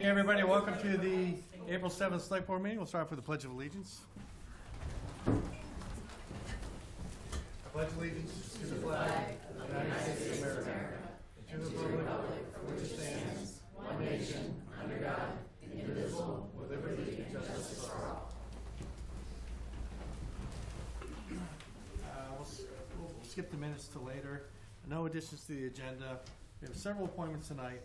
Hey everybody, welcome to the April 7th Select Board meeting. We'll start off with the Pledge of Allegiance. I pledge allegiance to the flag of the United States of America and to the republic for which it stands, one nation, under God, indivisible, with liberty and justice for all. We'll skip the minutes to later. No additions to the agenda. We have several appointments tonight.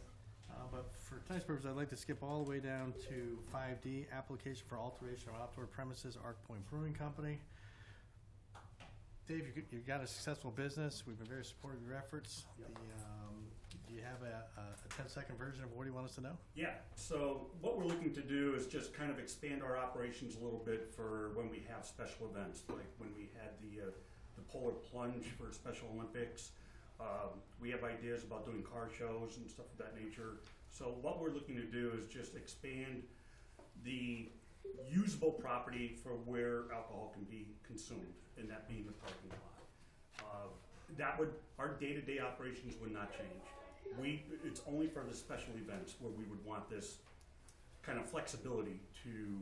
But for tonight's purpose, I'd like to skip all the way down to 5D, application for alteration of outdoor premises, Arcpoint Brewing Company. Dave, you've got a successful business. We've been very supportive of your efforts. Do you have a 10-second version of what you want us to know? Yeah, so what we're looking to do is just kind of expand our operations a little bit for when we have special events, like when we had the Polar Plunge for Special Olympics. We have ideas about doing car shows and stuff of that nature. So what we're looking to do is just expand the usable property for where alcohol can be consumed, and that being the parking lot. Our day-to-day operations would not change. It's only for the special events where we would want this kind of flexibility to,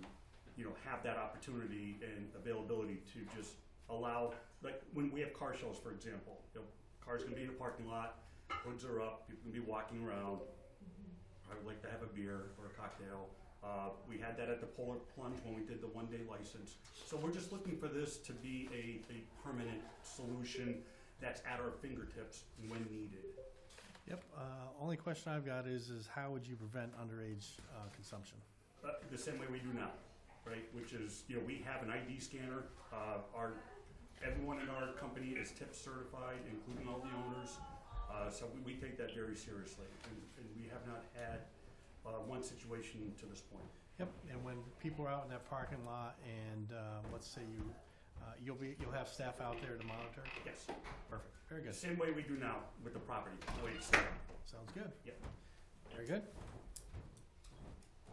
have that opportunity and availability to just allow, like when we have car shows, for example, cars can be in the parking lot, hoods are up, people can be walking around. I would like to have a beer or a cocktail. We had that at the Polar Plunge when we did the one-day license. So we're just looking for this to be a permanent solution that's at our fingertips when needed. Yep. Only question I've got is how would you prevent underage consumption? The same way we do now, right? Which is, we have an ID scanner. Everyone in our company is tip certified, including all the owners. So we take that very seriously, and we have not had one situation to this point. Yep. And when people are out in that parking lot, and let's say you'll have staff out there to monitor. Yes. Perfect. Very good. Same way we do now with the property. The way it's set up. Sounds good. Yep. Very good.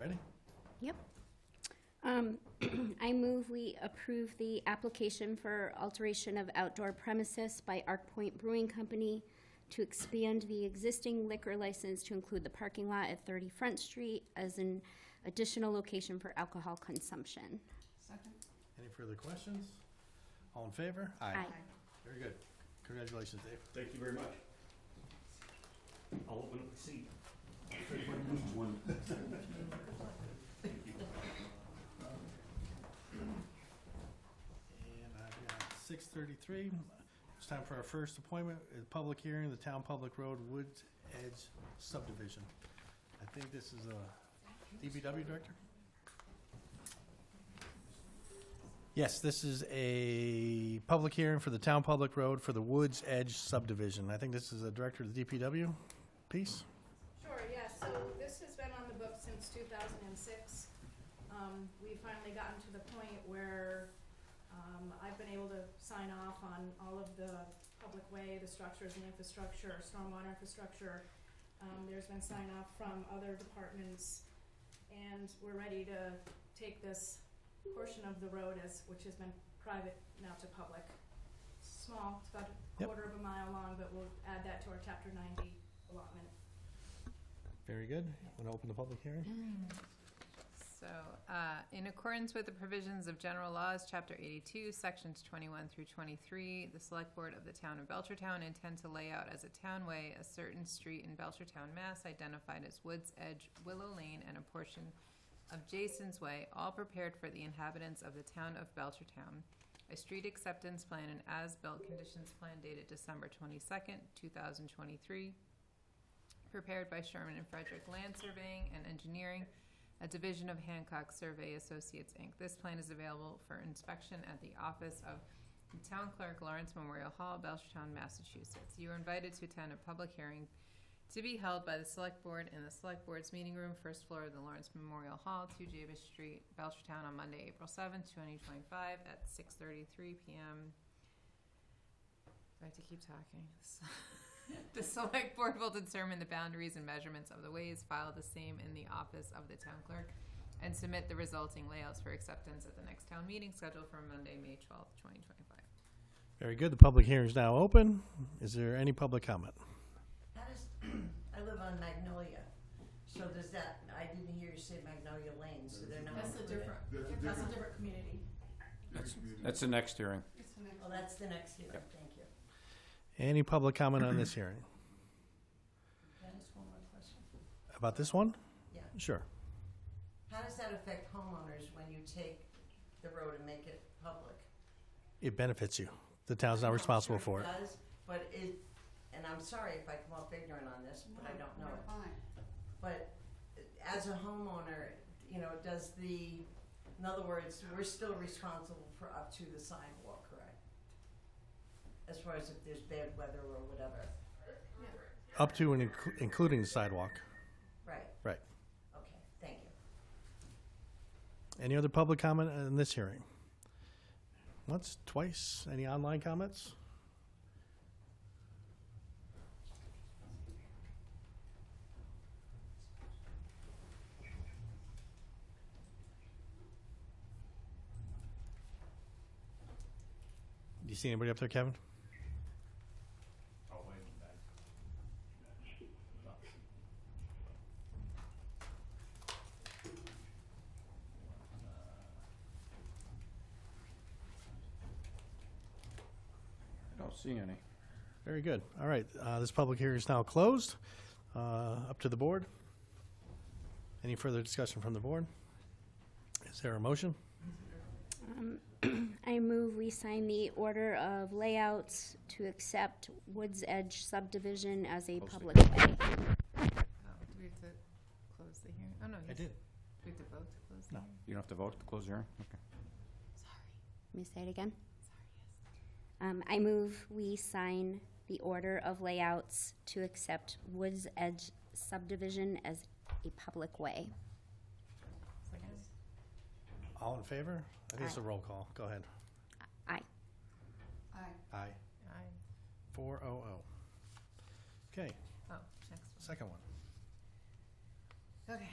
Ready? Yep. I move we approve the application for alteration of outdoor premises by Arcpoint Brewing Company to expand the existing liquor license to include the parking lot at 30 Front Street as an additional location for alcohol consumption. Second. Any further questions? All in favor? Aye. Very good. Congratulations, Dave. Thank you very much. I'll open up the seat. Everybody needs one. And I've got 6:33. It's time for our first appointment, a public hearing, the Town Public Road Woods Edge Subdivision. I think this is a DPW director? Yes, this is a public hearing for the Town Public Road for the Woods Edge Subdivision. I think this is a director of the DPW piece. Sure, yes. So this has been on the books since 2006. We've finally gotten to the point where I've been able to sign off on all of the public way, the structures and infrastructure, stormwater infrastructure. There's been sign off from other departments, and we're ready to take this portion of the road which has been private now to public. It's small, it's about a quarter of a mile long, but we'll add that to our Chapter 90 allotment. Very good. Want to open the public hearing? So, in accordance with the provisions of General Laws, Chapter 82, Sections 21 through 23, the Select Board of the Town of Belchertown intend to lay out as a townway a certain street in Belchertown, Mass. Identified as Woods Edge, Willow Lane, and a portion of Jason's Way, all prepared for the inhabitants of the Town of Belchertown. A street acceptance plan and as-built conditions plan dated December 22nd, 2023, prepared by Sherman and Frederick Land Surveying and Engineering, a division of Hancock Survey Associates, Inc. This plan is available for inspection at the office of the Town Clerk, Lawrence Memorial Hall, Belchertown, Massachusetts. You are invited to attend a public hearing to be held by the Select Board in the Select Board's meeting room, first floor of the Lawrence Memorial Hall, 2 Jabesh Street, Belchertown, on Monday, April 7th, 2025 at 6:33 p.m. Do I have to keep talking? The Select Board will determine the boundaries and measurements of the ways, file the same in the office of the Town Clerk, and submit the resulting layouts for acceptance at the next town meeting scheduled for Monday, May 12th, 2025. Very good. The public hearing is now open. Is there any public comment? I live on Magnolia, so does that, I didn't hear you say Magnolia Lane, so they're not That's a included. different, that's a different community. That's the next hearing. Oh, that's the next hearing, thank you. Any public comment on this hearing? Can I ask one more question? About this one? Yeah. Sure. How does that affect homeowners when you take the road and make it public? It benefits you. The town's not I'm responsible sure for it. Does, but and I'm sorry if I come off ignorant on this, but I don't know it. But as a homeowner, does in other words, we're still responsible for up to the sidewalk, correct? As far as if there's bad weather or whatever. Up to and including the sidewalk. Right. Right. Okay, thank you. Any other public comment in this hearing? Once, twice? Any online comments? Do you see anybody up there, Kevin? I don't see any. Very good. All right, this public hearing is now closed. Up to the board. Any further discussion from the board? Is there a motion? I move we sign the order of layouts to accept Woods Edge subdivision as a public way. Oh, do we have to close the hearing? Oh, no. I did. Do we have to vote to close the No. hearing? You don't have to vote to close the hearing? Okay. Let me say it again. I move we sign the order of layouts to accept Woods Edge subdivision as a public way. Second? All in favor? I think it's a roll call. Go ahead. Aye. Aye. Aye. 400. Okay, Oh, next one. second one. Okay.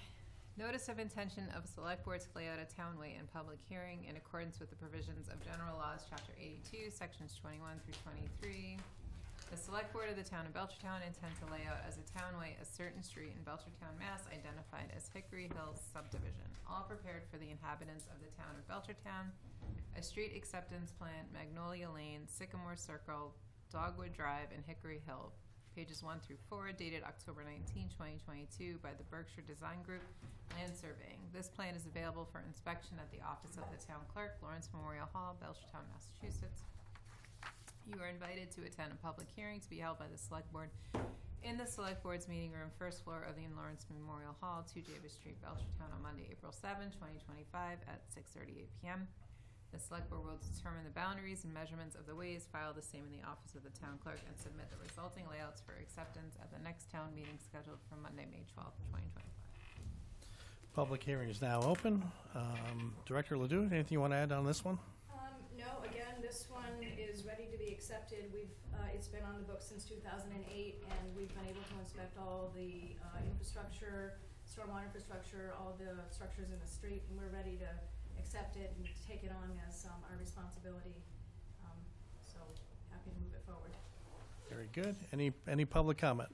Notice of intention of select board to lay out a townway in public hearing in accordance with the provisions of general laws, chapter 82, sections 21 through 23. The select board of the town of Belchertown intend to lay out as a townway a certain street in Belchertown, Mass, identified as Hickory Hills Subdivision, all prepared for the inhabitants of the town of Belchertown. A street acceptance plan, Magnolia Lane, Sycamore Circle, Dogwood Drive, and Hickory Hill. Pages 1 through 4, dated October 19, 2022, by the Berkshire Design Group, Land Surveying. This plan is available for inspection at the office of the town clerk, Lawrence Memorial Hall, Belchertown, Massachusetts. You are invited to attend a public hearing to be held by the select board in the select board's meeting room, first floor of the Lawrence Memorial Hall, 2 Davis Street, Belchertown, on Monday, April 7, 2025, at 6:38 p.m. The select board will determine the boundaries and measurements of the ways, file the same in the office of the town clerk, and submit the resulting layouts for acceptance at the next town meeting scheduled for Monday, May 12, 2025. Public hearing is now open. Director Ledoux, anything you want to add on this one? No, again, this one is ready to be accepted. It's been on the books since 2008, and we've been able to inspect all the infrastructure, stormwater infrastructure, all the structures in the street, and we're ready to accept it and take it on as our responsibility. So happy to move it forward. Very good. Any public comment?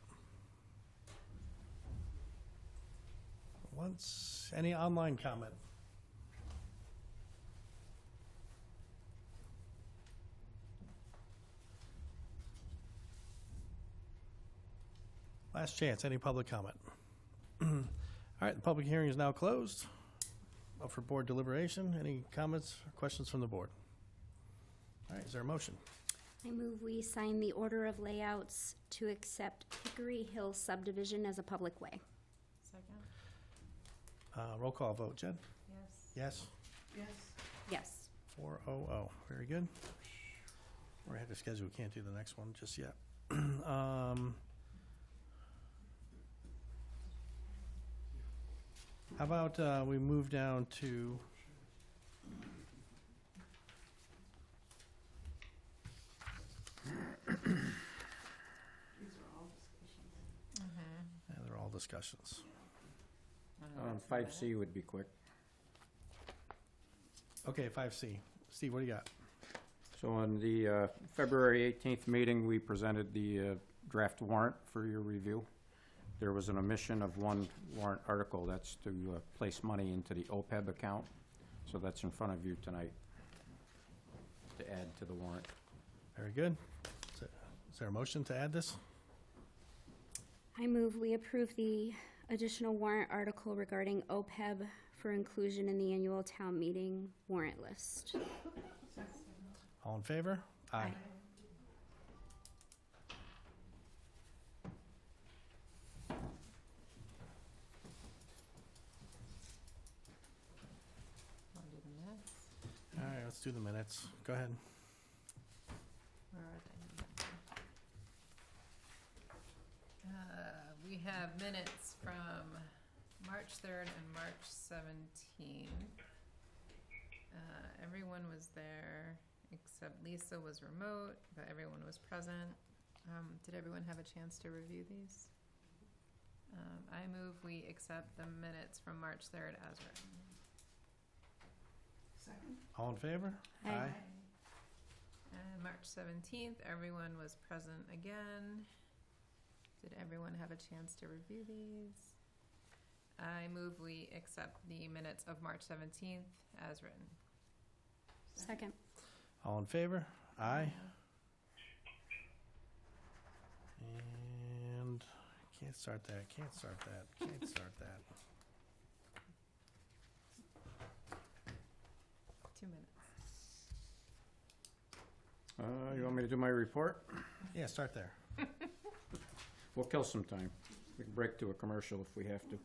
Once, any online comment? Last chance, any public comment? All right, the public hearing is now closed. Up for board deliberation. Any comments or questions from the board? All right, is there a motion? I move we sign the order of layouts to accept Hickory Hill subdivision as a public way. Second? Roll call vote. Jen? Yes. Yes? Yes. 400. Very good. We're ahead of schedule. We can't do the next one just yet. How about we move down to yeah, they're all discussions. 5C would be quick. Okay, 5C. Steve, what do you got? So on the February 18th meeting, we presented the draft warrant for your review. there was an omission of one warrant article. That's to place money into the OPEB account. So that's in front of you tonight to add to the warrant. Very good. Is there a motion to add this? I move we approve the additional warrant article regarding OPEB for inclusion in the annual town meeting warrant list. All in favor? Aye. Wanna do the minutes? All right, let's do the minutes. Go ahead. Where are they? We have minutes from March 3rd and March 17th. Everyone was there except Lisa was remote, but everyone was present. Did everyone have a chance to review these? I move we accept the minutes from March 3rd as written. All in favor? Aye. And March 17th, everyone was present again. Did everyone have a chance to review these? I move we accept the minutes of March 17th as written. Second. All in favor? Aye. And can't start that, can't start that, can't start that. 2 minutes. You want me to do my report? Yeah, start there. We'll kill some time. We can break to a commercial if we have to.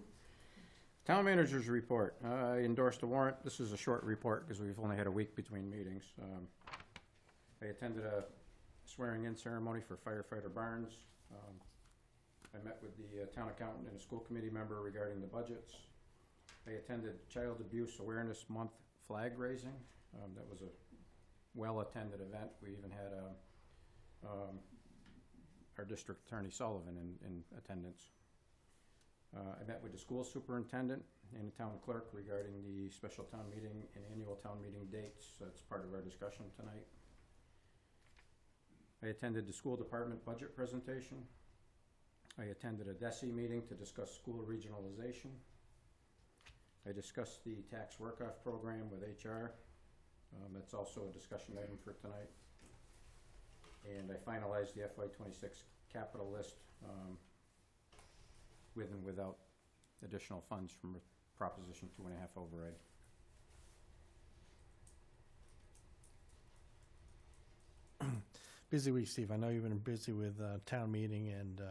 Town manager's report. I endorsed a warrant. This is a short report because we've only had a week between meetings. I attended a swearing-in ceremony for firefighter Barnes. I met with the town accountant and a school committee member regarding the budgets. I attended Child Abuse Awareness Month flag raising. That was a well-attended event. We even had our district attorney Sullivan in attendance. I met with the school superintendent and the town clerk regarding the special town meeting and annual town meeting dates. That's part of our discussion tonight. I attended the school department budget presentation. I attended a DESI meeting to discuss school regionalization. I discussed the Tax Workoff Program with HR. That's also a discussion item for tonight. And I finalized the FY26 capital list with and without additional funds from Proposition 2.5 override. Busy week, Steve. I know you've been busy with town meeting and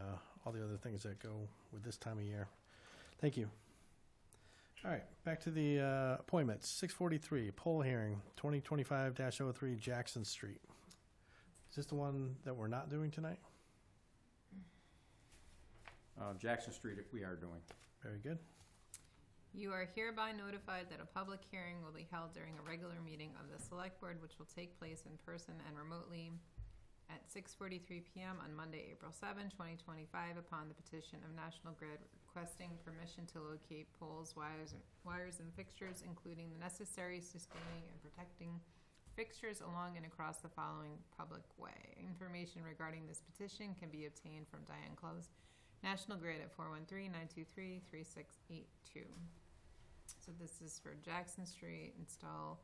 all the other things that go with this time of year. Thank you. All right, back to the appointments. 643, poll hearing, 2025-03 Jackson Street. Is this the one that we're not doing tonight? Jackson Street, we are doing. Very good. You are hereby notified that a public hearing will be held during a regular meeting of the Select Board, which will take place in person and remotely at 6:43 p.m. on Monday, April 7, 2025, upon the petition of National Grid requesting permission to locate poles, wires, and fixtures, including the necessary sustaining and protecting fixtures along and across the following public way. Information regarding this petition can be obtained from Diane Close, National Grid at 413-923-3682. So this is for Jackson Street. Install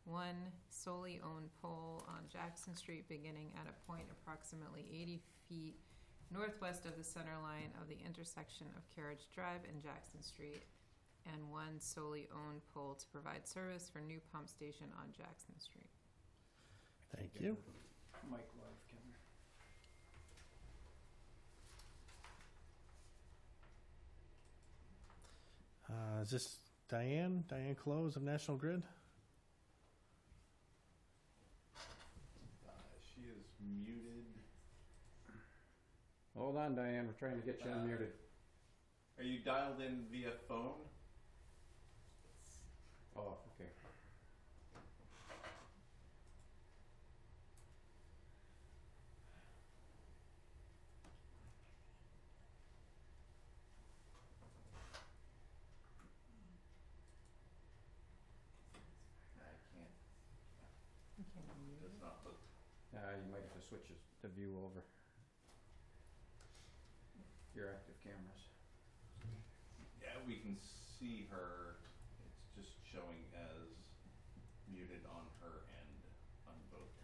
one solely owned pole on Jackson Street beginning at a point approximately 80 feet northwest of the center line of the intersection of Carriage Drive and Jackson Street, and one solely owned pole to provide service for new pump station on Jackson Street. Thank you. Mike Live, Kevin. Is this Diane Close of National Grid? She is muted. Hold on, Diane. We're trying to get you unmuted. Are you dialed in via phone? Oh, okay. I can't. You can't unmute Does it. not look. You might have to switch the view over. Your active cameras. we can see her. It's just showing as muted on her end on both,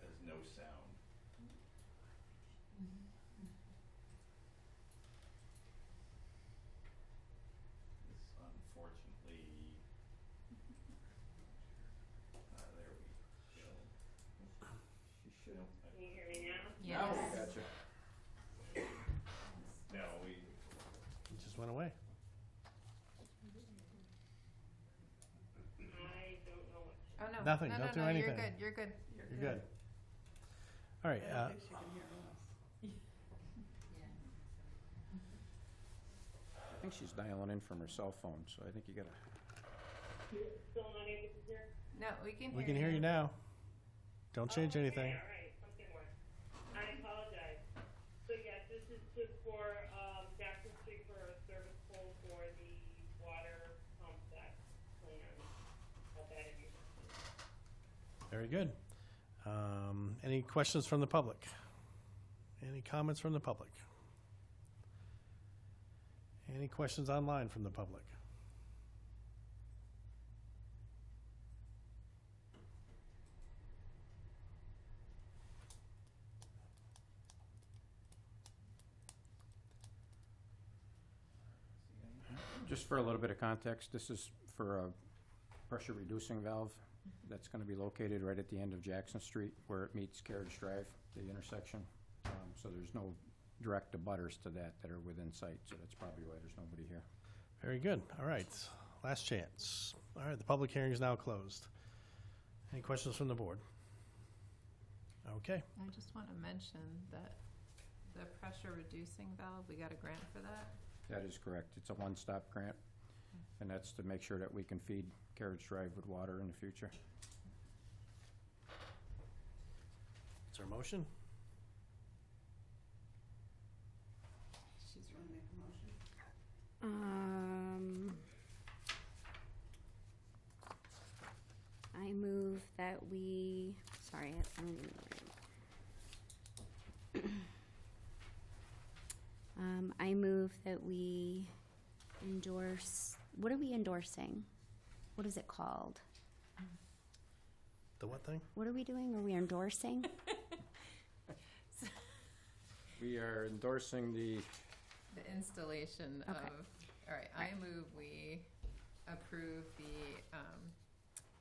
as no sound. This unfortunately, there we go. She should. Nope, Can you hear me now? Yes. Gotcha. no, we. It just went away. I don't know what. Oh, no. Nothing. No, Don't do no, anything. You're good. You're good. All right. I think she's dialing in from her cell phone, so I think you gotta. Still not able to hear? No, we can hear you. We can hear you now. Don't change Oh, anything. Okay, all right, something worked. I apologize. So yes, this is just for, Jackson Street for a service pole for the water pump that plan at that intersection. Very good. Any questions from the public? Any comments from the public? Any questions online from the public? Just for a little bit of context, this is for a pressure reducing valve that's gonna be located right at the end of Jackson Street where it meets Carriage Drive, the intersection. So there's no direct abutters to that are within sight, so that's probably why there's nobody here. Very good. All right. Last chance. All right. The public hearing is now closed. Any questions from the board? Okay. I just want to mention that the pressure reducing valve, we got a grant for that. That is correct. It's a one-stop grant, and that's to make sure that we can feed Carriage Drive with water in the future. Is there a motion? She's going to make a motion. I move that we, sorry, I don't even know. I move that we endorse, what are we endorsing? What is it called? The what thing? What are we doing? Are we endorsing? We are endorsing the installation Okay. of, all right, I move we approve the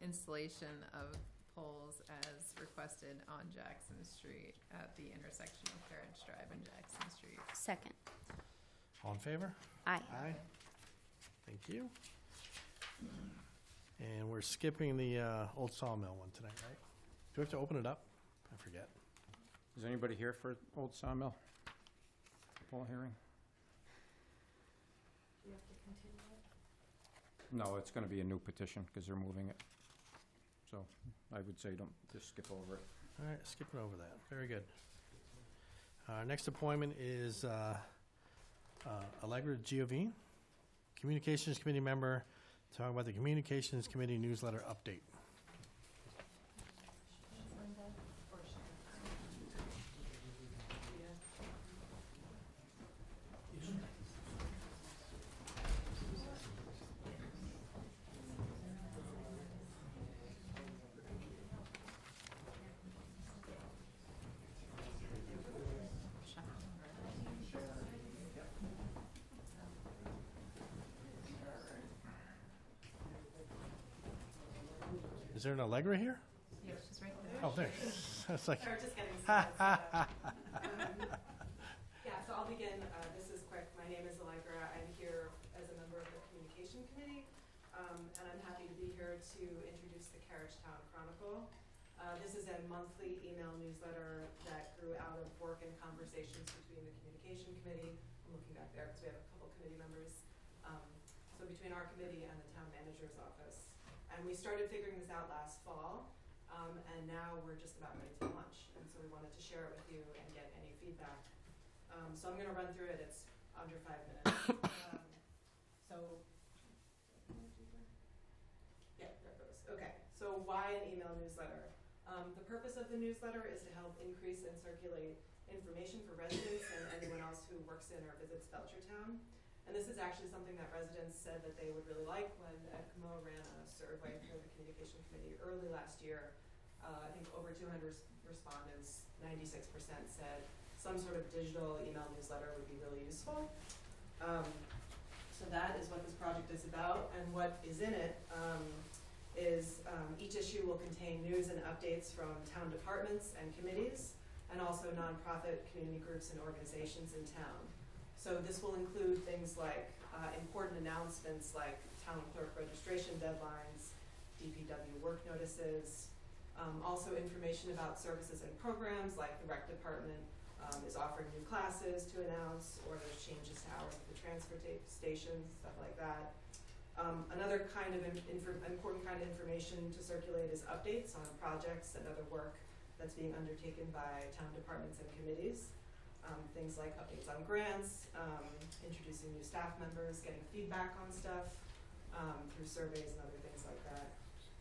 installation of poles as requested on Jackson Street at the intersection of Carriage Drive and Jackson Street. Second. All in favor? Aye. Aye. Thank you. And we're skipping the old sawmill one tonight, right? Do we have to open it up? I forget. Is anybody here for Old Sawmill? Poll hearing? Do you have to continue it? No, it's gonna be a new petition, because they're moving it. So, I would say don't, just skip over it. All right, skipping over that. Very good. Our next appointment is Allegra Giovine, Communications Committee member, talking about the Communications Committee newsletter update. Is there an Allegra here? Yeah, she's right there. Oh, there. It's like, We're just getting started. Yeah, so I'll begin. This is quick. My name is Allegra. I'm here as a member of the Communication Committee, and I'm happy to be here to introduce the Carriagetown Chronicle. This is a monthly email newsletter that grew out of work and conversations between the Communication Committee. I'm looking back there because we have a couple committee members. So between our committee and the town manager's office. And we started figuring this out last fall, and now we're just about ready to launch. And so we wanted to share it with you and get any feedback. So I'm going to run through it. It's under 5 minutes. Yeah, there it goes. Okay, so why an email newsletter? The purpose of the newsletter is to help increase and circulate information for residents and anyone else who works in or visits Belchertown. And this is actually something that residents said that they would really like when ECMO ran a survey for the communication committee early last year. I think over 200 respondents, 96% said some sort of digital email newsletter would be really useful. So that is what this project is about, and what is in it is each issue will contain news and updates from town departments and committees, and also nonprofit community groups and organizations in town. So this will include things like important announcements like town clerk registration deadlines, DPW work notices, also information about services and programs like the rec department is offering new classes to announce, or there's changes to hours at the transfer stations, stuff like that. Another kind of important kind of information to circulate is updates on projects and other work that's being undertaken by town departments and committees. Things like updates on grants, introducing new staff members, getting feedback on stuff through surveys and other things like that.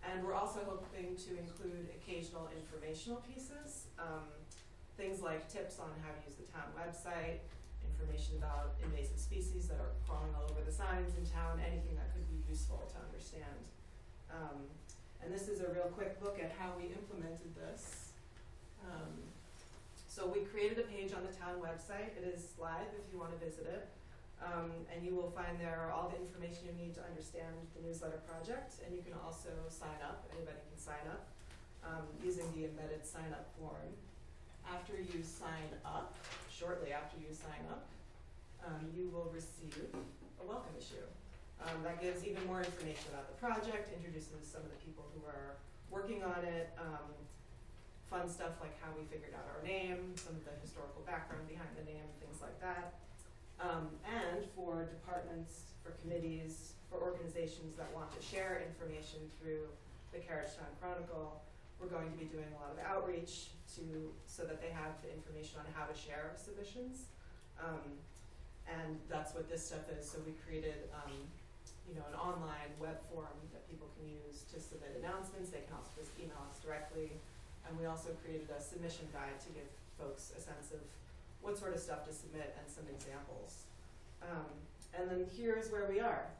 And we're also hoping to include occasional informational pieces, things like tips on how to use the town website, information about invasive species that are crawling all over the signs in town, anything that could be useful to understand. And this is a real quick look at how we implemented this. So we created a page on the town website. It is live if you want to visit it. And you will find there all the information you need to understand the newsletter project. And you can also sign up. Anybody can sign up using the embedded sign up form. After you sign up, shortly after you sign up, you will receive a welcome issue. That gives even more information about the project, introduces some of the people who are working on it, fun stuff like how we figured out our name, some of the historical background behind the name, things like that. And for departments, for committees, for organizations that want to share information through the Carriagetown Chronicle, we're going to be doing a lot of outreach so that they have the information on how to share submissions. And that's what this stuff is. So we created an online web form that people can use to submit announcements. They can also just email us directly. And we also created a submission guide to give folks a sense of what sort of stuff to submit and some examples. And then here's where we are.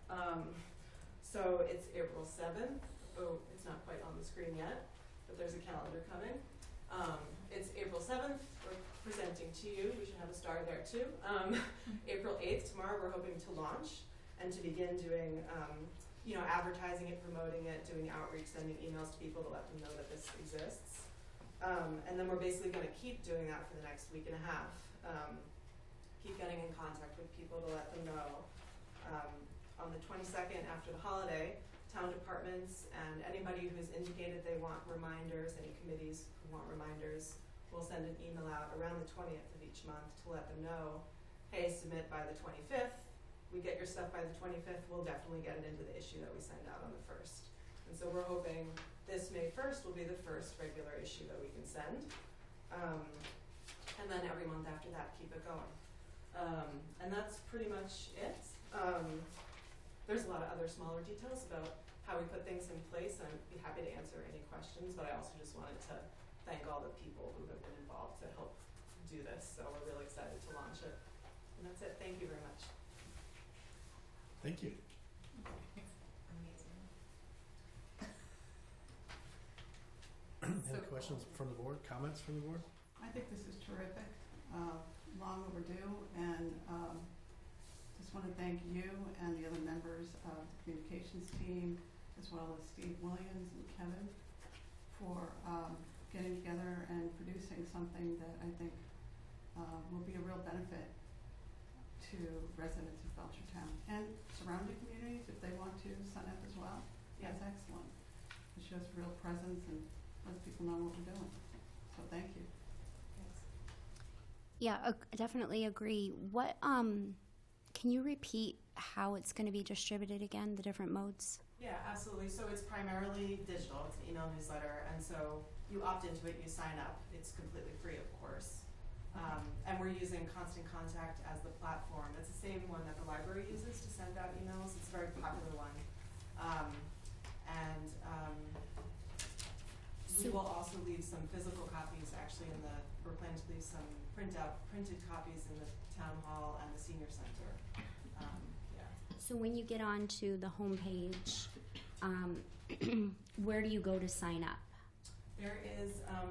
So it's April 7th. Oh, it's not quite on the screen yet, but there's a calendar coming. It's April 7th. We're presenting to you. We should have a star there too. April 8th, tomorrow, we're hoping to launch and to begin doing advertising it, promoting it, doing outreach, sending emails to people to let them know that this exists. And then we're basically going to keep doing that for the next week and a half. Keep getting in contact with people to let them know. On the 22nd, after the holiday, town departments and anybody who's indicated they want reminders, any committees who want reminders, will send an email out around the 20th of each month to let them know, hey, submit by the 25th. We get your stuff by the 25th, we'll definitely get it into the issue that we send out on the 1st. And so we're hoping this May 1st will be the first regular issue that we can send. And then every month after that, keep it going. And that's pretty much it. There's a lot of other smaller details about how we put things in place, and I'd be happy to answer any questions, but I also just wanted to thank all the people who have been involved to help do this. So we're really excited to launch it. And that's it. Thank you very much. Thank you. Amazing. Any questions from the board, comments from the board? I think this is terrific, long overdue, and just want to thank you and the other members of the communications team, as well as Steve Williams and Kevin, for getting together and producing something that I think will be a real benefit to residents of Belchertown and surrounding communities if they want to sign up as well. Yeah. That's excellent. It shows real presence and lets people know what we're doing. So thank you. Thanks. Yeah, definitely agree. What, can you repeat how it's going to be distributed again, the different modes? Yeah, absolutely. So it's primarily digital. It's an email newsletter, and so you opt into it, you sign up. It's completely free, of course. And we're using Constant Contact as the platform. It's the same one that the library uses to send out emails. It's a very popular one. We will also leave some physical copies actually we're planning to leave some printed copies in the town hall and the senior center. So when you get onto the homepage, where do you go to sign up? There is, a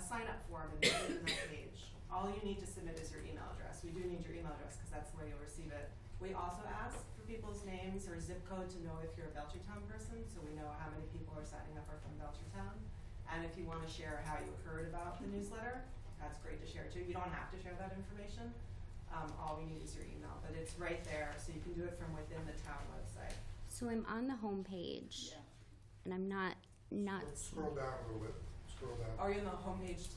sign-up form in that page. All you need to submit is your email address. We do need your email address because that's where you'll receive it. We also ask for people's names or zip code to know if you're a Belchertown person, so we know how many people are signing up are from Belchertown. And if you want to share how you heard about the newsletter, that's great to share too. You don't have to share that information. All we need is your email, but it's right there, so you can do it from within the town website. So I'm on the homepage, and I'm not Scroll down a little bit, scroll down. Are you on the homepage,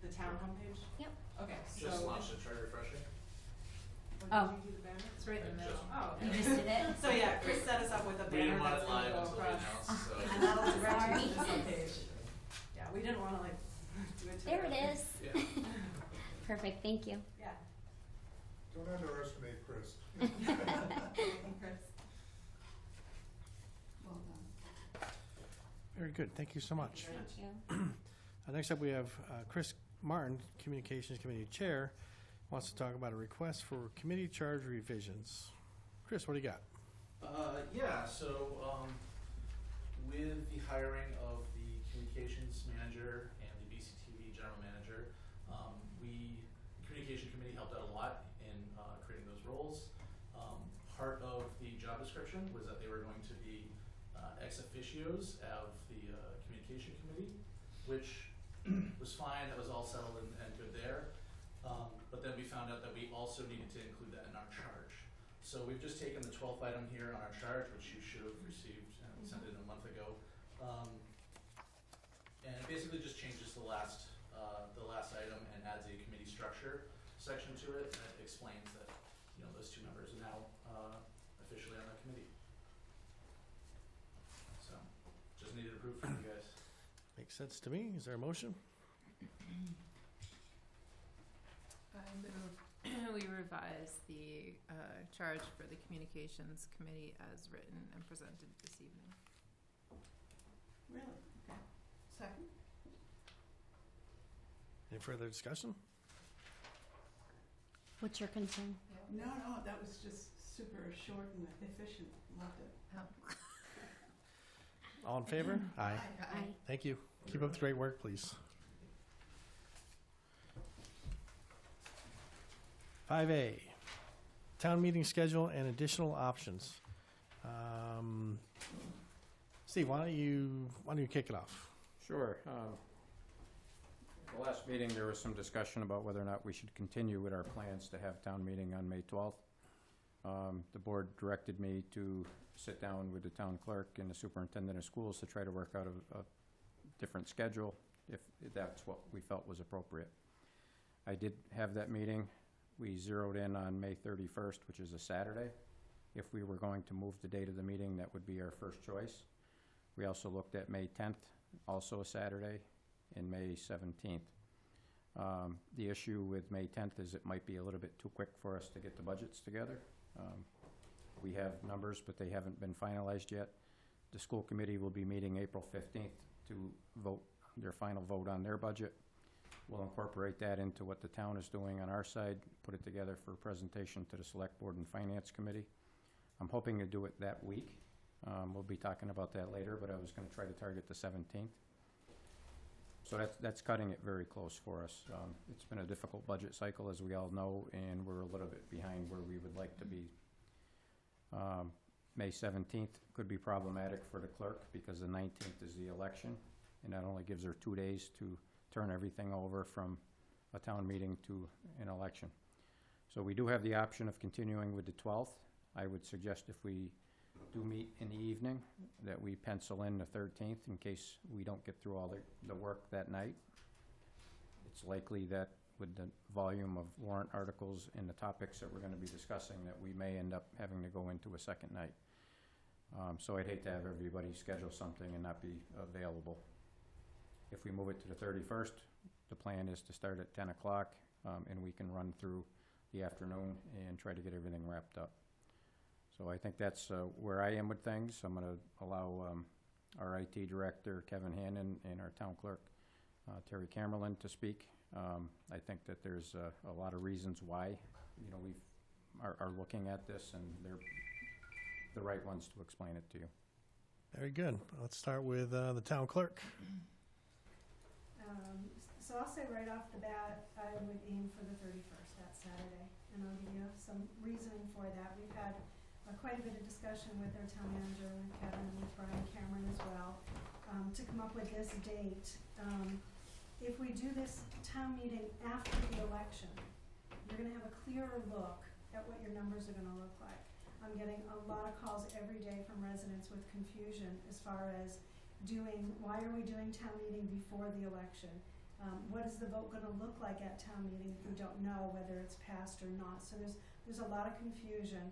the town homepage? Yep. Okay, so. Just launched it, try refreshing. Oh. Did you do the banner? It's right in the middle. Oh, You okay. just did it? So yeah, Chris set us up with a We didn't banner want that's it gonna live go until we across. announced, so. And that'll direct you to Sorry. this homepage. Yeah, we didn't wanna like do it to There it is. Yeah. Perfect, thank you. Yeah. Don't underestimate Chris. Chris. Well done. Very good, thank you so much. Thank you. Next up, we have Chris Martin, Communications Committee Chair, wants to talk about a request for committee charge revisions. Chris, what do you got? With the hiring of the communications manager and the BCTV general manager, the communication committee helped out a lot in creating those roles. Part of the job description was that they were going to be ex officios of the communication committee, which was fine. That was all settled and good there. But then we found out that we also needed to include that in our charge. So we've just taken the 12th item here on our charge, which you should have received, we sent it a month ago. And it basically just changes the last item and adds a committee structure section to it, and it explains that, those two members are now officially on the committee. So, just needed approved from you guys. Makes sense to me. Is there a motion? I move we revise the charge for the communications committee as written and presented this evening. Really? Okay. Second? Any further discussion? What's your concern? No, that was just super short and efficient. Loved it. All in favor? Aye. Aye. Thank you. Keep up the great work, please. 5A, town meeting schedule and additional options. Steve, why don't you kick it off? Sure. The last meeting, there was some discussion about whether or not we should continue with our plans to have town meeting on May 12th. The board directed me to sit down with the town clerk and the superintendent of schools to try to work out a different schedule, if that's what we felt was appropriate. I did have that meeting. We zeroed in on May 31st, which is a Saturday. If we were going to move the date of the meeting, that would be our first choice. We also looked at May 10th, also a Saturday, and May 17th. The issue with May 10th is it might be a little bit too quick for us to get the budgets together. We have numbers, but they haven't been finalized yet. The school committee will be meeting April 15th to vote their final vote on their budget. We'll incorporate that into what the town is doing on our side, put it together for a presentation to the Select Board and Finance Committee. I'm hoping to do it that week. We'll be talking about that later, but I was going to try to target the 17th. So that's cutting it very close for us. It's been a difficult budget cycle, as we all know, and we're a little bit behind where we would like to be. May 17th could be problematic for the clerk because the 19th is the election, and that only gives her 2 days to turn everything over from a town meeting to an election. So we do have the option of continuing with the 12th. I would suggest if we do meet in the evening, that we pencil in the 13th in case we don't get through all the work that night. It's likely that with the volume of warrant articles and the topics that we're going to be discussing, that we may end up having to go into a second night. So I'd hate to have everybody schedule something and not be available. If we move it to the 31st, the plan is to start at 10 o'clock, and we can run through the afternoon and try to get everything wrapped up. So I think that's where I am with things. I'm going to allow our IT director, Kevin Hannon, and our town clerk, Terry Camerlin, to speak. I think that there's a lot of reasons why. We've are looking at this, and they're the right ones to explain it to you. Very good. Let's start with the town clerk. So I'll say right off the bat, I would aim for the 31st, that Saturday, and I'll give you some reasoning for that. We've had quite a bit of discussion with our town manager, with Kevin, and with Brian Cameron as well, to come up with this date. If we do this town meeting after the election, you're gonna have a clearer look at what your numbers are gonna look like. I'm getting a lot of calls every day from residents with confusion as far as why are we doing town meeting before the election? What is the vote gonna look like at town meeting if we don't know whether it's passed or not? So there's a lot of confusion.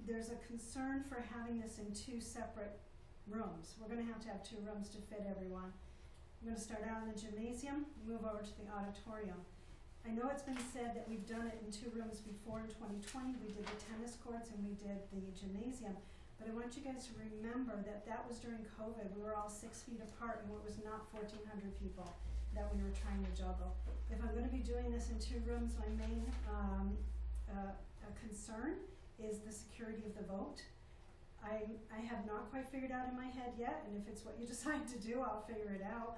There's a concern for having this in two separate rooms. We're gonna have to have 2 rooms to fit everyone. I'm gonna start out in the gymnasium, move over to the auditorium. I know it's been said that we've done it in 2 rooms before in 2020. We did the tennis courts and we did the gymnasium. But I want you guys to remember that that was during COVID. We were all 6 feet apart and it was not 1,400 people that we were trying to juggle. If I'm gonna be doing this in 2 rooms, my main concern is the security of the vote. I have not quite figured out in my head yet, and if it's what you decide to do, I'll figure it out,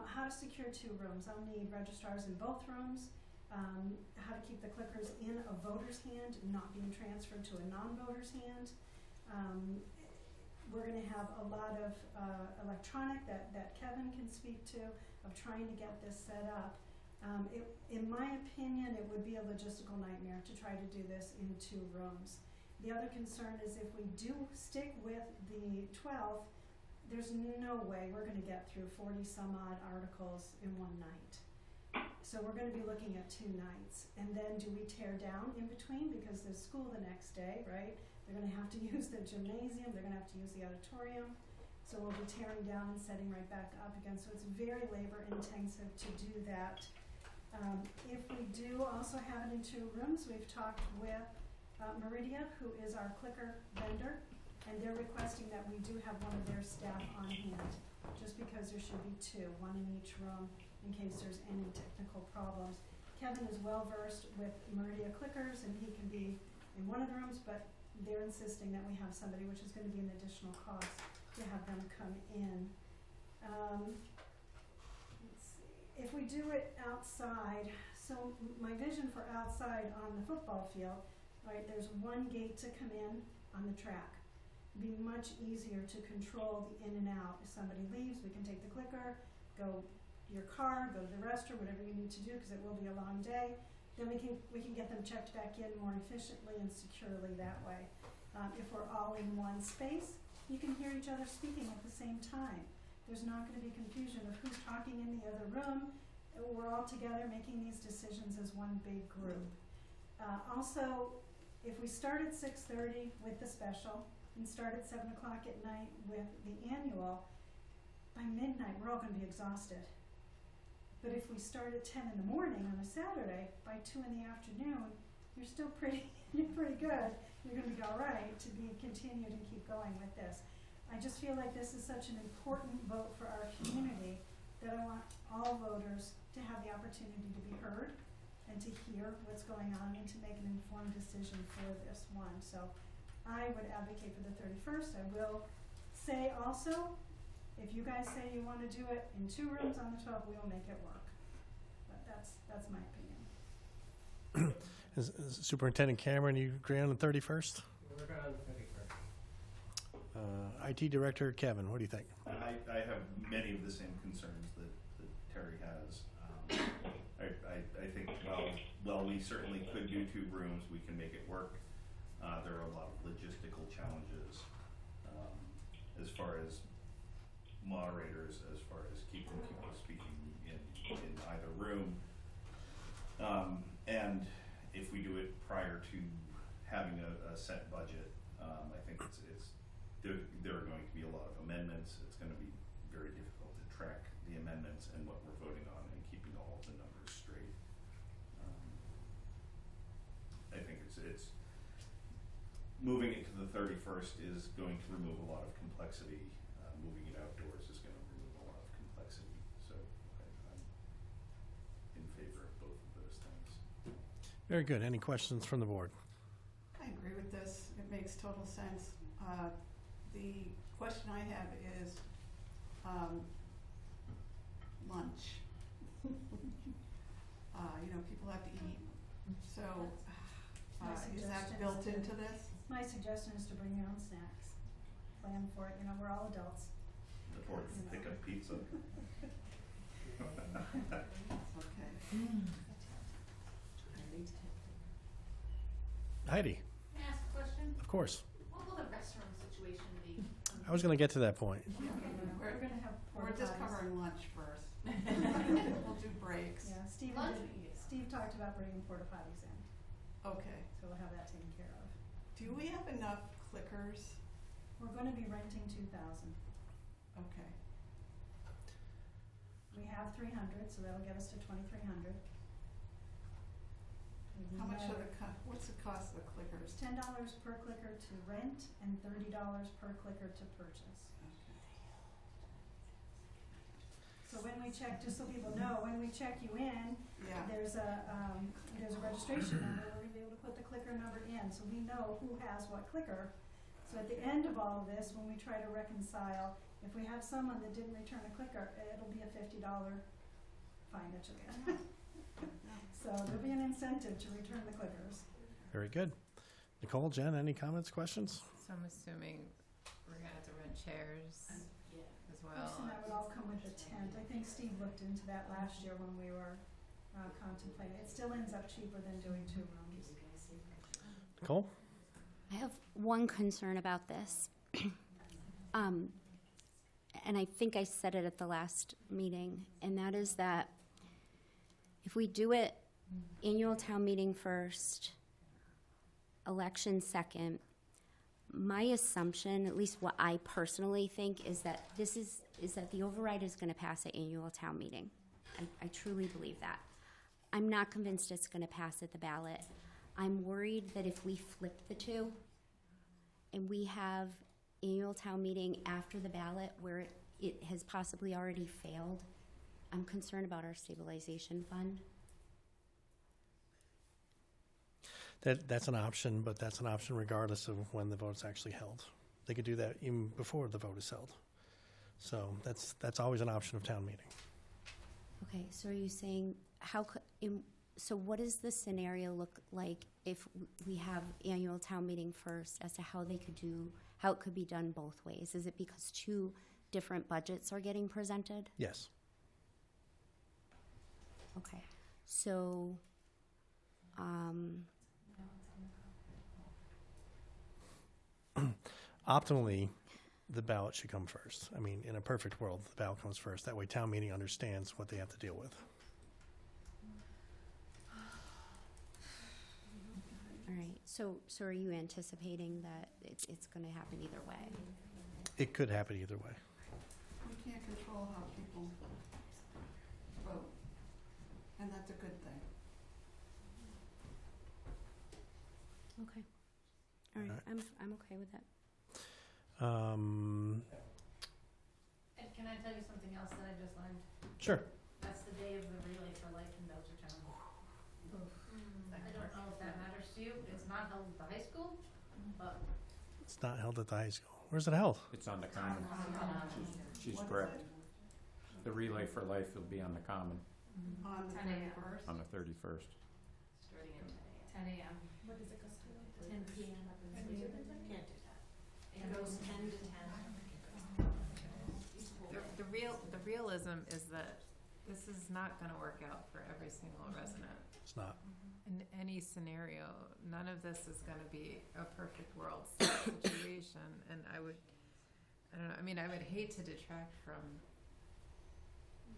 how to secure 2 rooms. I'll need registrars in both rooms, how to keep the clickers in a voter's hand, not being transferred to a non-voter's hand. We're gonna have a lot of electronic that Kevin can speak to, of trying to get this set up. In my opinion, it would be a logistical nightmare to try to do this in 2 rooms. The other concern is if we do stick with the 12th, there's no way we're gonna get through 40 some odd articles in one night. So we're gonna be looking at 2 nights. And then do we tear down in between because there's school the next day, right? They're gonna have to use the gymnasium, they're gonna have to use the auditorium. So we'll be tearing down and setting right back up again. So it's very labor intensive to do that. If we do also have it in 2 rooms, we've talked with Meridia, who is our clicker vendor, and they're requesting that we do have one of their staff on hand, just because there should be 2, one in each room, in case there's any technical problems. Kevin is well versed with Meridia clickers, and he can be in one of the rooms, but they're insisting that we have somebody, which is going to be an additional cost to have them come in. Let's see. If we do it outside, so my vision for outside on the football field, right, there's one gate to come in on the track. It'd be much easier to control the in and out. If somebody leaves, we can take the clicker, go to your car, go to the restroom, whatever you need to do, because it will be a long day. Then we can get them checked back in more efficiently and securely that way. If we're all in one space, you can hear each other speaking at the same time. There's not going to be confusion of who's talking in the other room. We're all together making these decisions as one big group. Also, if we start at 6:30 with the special and start at 7 o'clock at night with the annual, by midnight we're all going to be exhausted. But if we start at 10 in the morning on a Saturday, by 2 in the afternoon, you're still pretty good. You're going to be all right to be continued and keep going with this. I just feel like this is such an important vote for our community that I want all voters to have the opportunity to be heard and to hear what's going on and to make an informed decision for this one. So I would advocate for the 31st. I will say also, if you guys say you want to do it in 2 rooms on the 12th, we will make it work. But that's my opinion. Is Superintendent Cameron, you agree on the 31st? We're going on the 31st. IT Director Kevin, what do you think? I have many of the same concerns that Terry has. I think while we certainly could do 2 rooms, we can make it work. There are a lot of logistical challenges as far as moderators, as far as keeping people speaking in either room. And if we do it prior to having a set budget, I think there are going to be a lot of amendments. It's going to be very difficult to track the amendments and what we're voting on and keeping all of the numbers straight. I think it's moving it to the 31st is going to remove a lot of complexity. Moving it outdoors is going to remove a lot of complexity. So I'm in favor of both of those things. Very good. Any questions from the board? makes total sense. The question I have is, lunch. People have to eat, so, is that built into this? My suggestion is to bring your own snacks. Plan for it, we're all adults. Or pick up pizza. Okay. Heidi, Can I ask a question? of course. What will the restroom situation be? I was gonna get to that point. We're gonna have We're porta just potties. covering lunch first. We'll do breaks. Yeah, Lunch? Steve talked about bringing porta potties in, Okay. so we'll have that taken care of. Do we have enough clickers? We're gonna be renting 2,000. Okay. We have 300, so that'll get us to 2,300. How much are what's the cost of the clickers? $10 per clicker to rent and $30 per clicker to purchase. Okay. So when we check, just so people know, when we check you in, Yeah. there's a registration number, we're gonna be able to put the clicker number in, so we know who has what clicker. So at the end of all of this, when we try to reconcile, if we have someone that didn't return a clicker, it'll be a $50 fine that you'll get. So there'll be an incentive to return the clickers. Very good. Nicole, Jen, any comments, questions? So I'm assuming we're gonna have to rent chairs as well. And that would all come with a tent. I think Steve looked into that last year when we were contemplating. It still ends up cheaper than doing 2 rooms. Nicole? I have one concern about this. And I think I said it at the last meeting, and that is that if we do it annual town meeting first, election second, my assumption, at least what I personally think, is that that the override is gonna pass at annual town meeting. I truly believe that. I'm not convinced it's gonna pass at the ballot. I'm worried that if we flip the two and we have annual town meeting after the ballot where it has possibly already failed, I'm concerned about our stabilization fund. That's an option, but that's an option regardless of when the vote's actually held. They could do that even before the vote is held. So that's always an option of town meeting. Okay, so are you saying, so what does the scenario look like if we have annual town meeting first as to how it could be done both ways? Is it because 2 different budgets are getting presented? Yes. Okay, so, Optimally, the ballot should come first. I mean, in a perfect world, the ballot comes first. That way town meeting understands what they have to deal with. all right, so are you anticipating that it's gonna happen either way? It could happen either way. We can't control how people vote, and that's a good thing. Okay, all right, All right. I'm okay with that. And can I tell you something else that I just learned? Sure. That's the day of the Relay for Life in Belchertown. I don't know if that matters to you. It's not held at the high school, but It's not held at the high school. Where's it held? It's on the common. She's What's correct. it? The Relay for Life will be on the common On the 10 a.m. 31st? on the 31st. starting at 10 a.m. What does it go to? 10 p.m. Can't do that. It goes 10 to 10. The realism is that this is not gonna work out for every single resident. It's not. In any scenario, none of this is gonna be a perfect world situation, and I don't know, I mean, I would hate to detract from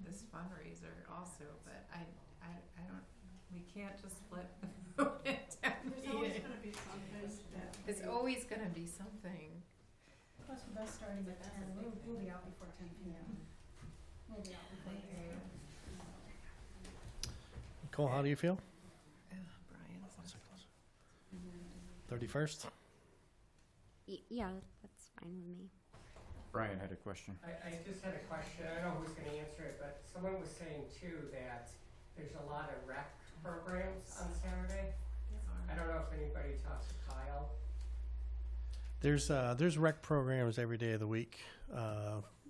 this fundraiser also, but I don't, we can't just flip the vote at town There's always meeting. gonna be something that. It's always gonna be something. Plus with us starting at 10, we'll be out before 10 p.m. We'll be out before 10 p.m. Nicole, how do you feel? Brian's. 31st? Yeah, that's fine with me. Brian had a question. I just had a question. I don't know who's going to answer it, but someone was saying too that there's a lot of rec programs on Saturday. I don't know if anybody talks to Kyle. There's rec programs every day of the week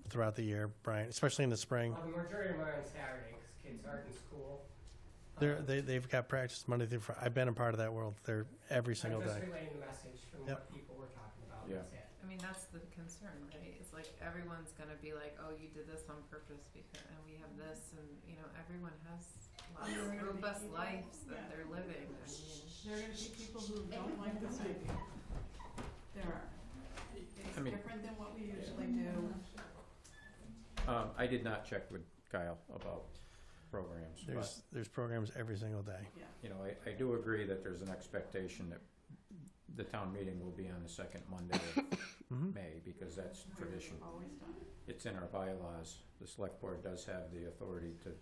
throughout the year, Brian, especially in the spring. Well, the majority of mine on Saturday, because kids aren't in school. They've got practice Monday through Friday. I've been a part of that world. They're every single I'm just day. relaying the message from Yep. what people were talking about. Yeah. That's it. I mean, that's the concern, right? It's like everyone's gonna be like, oh, you did this on purpose because, and we have this, and, you know, everyone has lots There are of gonna be robust people- lives that yeah. they're living. I mean, There are gonna be people who don't like this idea. There are. It's I mean- different than what we usually do. I did not check with Kyle about programs, but, There's programs every single day. Yeah. you know, I do agree that there's an expectation that the town meeting will be on the second Monday of Mhm. May, because that's tradition. We've always done it. It's in our bylaws. The select board does have the authority to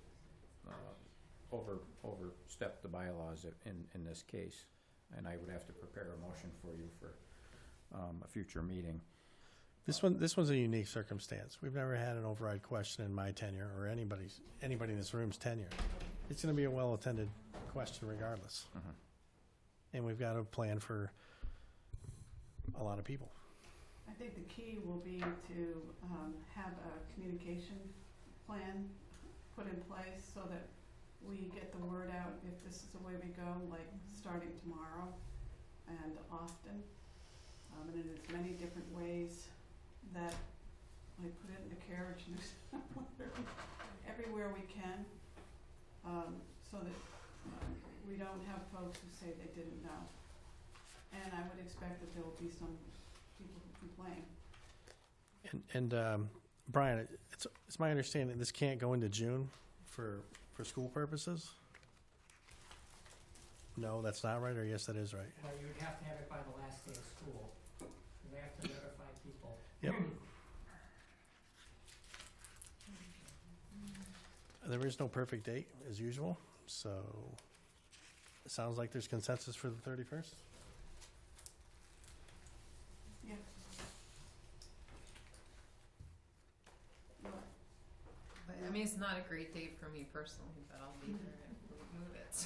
overstep the bylaws in this case. And I would have to prepare a motion for you for a future meeting. This one's a unique circumstance. We've never had an override question in my tenure or anybody in this room's tenure. It's going to be a well-attended question regardless. Mhm. And we've got a plan for a lot of people. I think the key will be to have a communication plan put in place so that we get the word out if this is the way we go, like starting tomorrow and often. And in as many different ways that I put it in the carriage newsletter everywhere we can, so that we don't have folks who say they didn't know. And I would expect that there will be some people who complain. And Brian, it's my understanding this can't go into June for school purposes? No, that's not right, or yes, that is right? Well, you would have to have it by the last day of school. They have to notify people. Yep. There is no perfect date, as usual, so it sounds like there's consensus for the 31st? Yeah. I mean, it's not a great date for me personally, but I'll be there and we'll move it.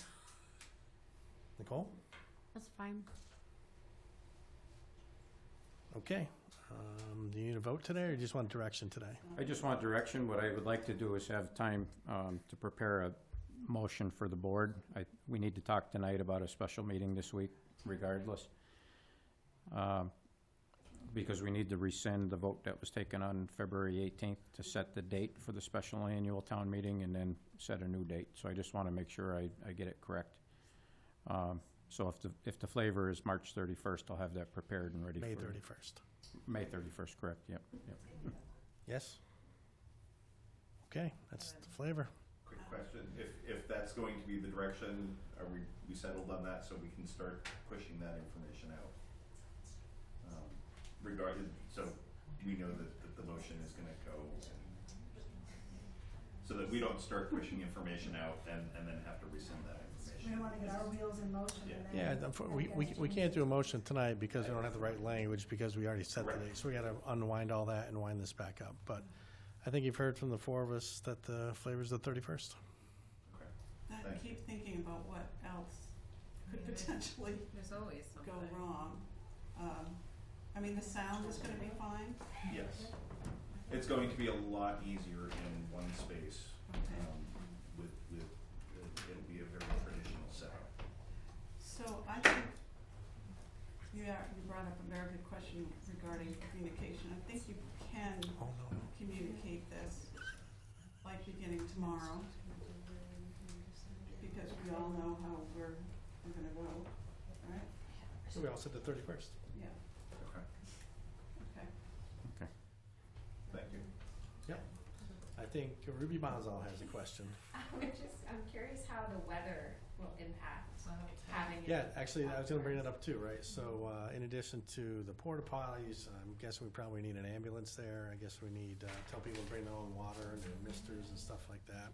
Nicole? That's fine. Okay. Do you need a vote today, or you just want direction today? I just want direction. What I would like to do is have time to prepare a motion for the board. We need to talk tonight about a special meeting this week regardless. Because we need to rescind the vote that was taken on February 18th to set the date for the special annual town meeting and then set a new date. So I just want to make sure I get it correct. So if the flavor is March 31st, I'll have that prepared and ready for... May 31st. May 31st, correct, yep. Yes? Okay, that's the flavor. Quick question, if that's going to be the direction, are we settled on that so we can start pushing that information out? So we know that the motion is gonna go, so that we don't start pushing information out and then have to rescind that We don't information. wanna get our wheels in motion and then. Yeah, we can't do a motion tonight because we don't have the right language, because we already set the date. So we gotta unwind all that and wind this back up. But I think you've heard from the four of us that the flavor's the 31st. Okay. I Thank keep thinking about what else could Yeah, there's- potentially There's always something. go wrong. I mean, the sound is gonna be fine. Yes. It's going to be a lot easier in one space. Okay. It'll be a very traditional setup. So I think you brought up a very good question regarding communication. I think you can Oh, no. communicate this like beginning tomorrow, because we all know how we're gonna vote, right? So we all said the 31st. Yeah, Okay. okay. Thank you. Yep. I think Ruby Bonzal has a question. I'm curious how the weather will impact having it. Yeah, actually, I was gonna bring that up too, right? So, in addition to the porta potties, I'm guessing we probably need an ambulance there. I guess we need, tell people to bring their own water and their misters and stuff like that.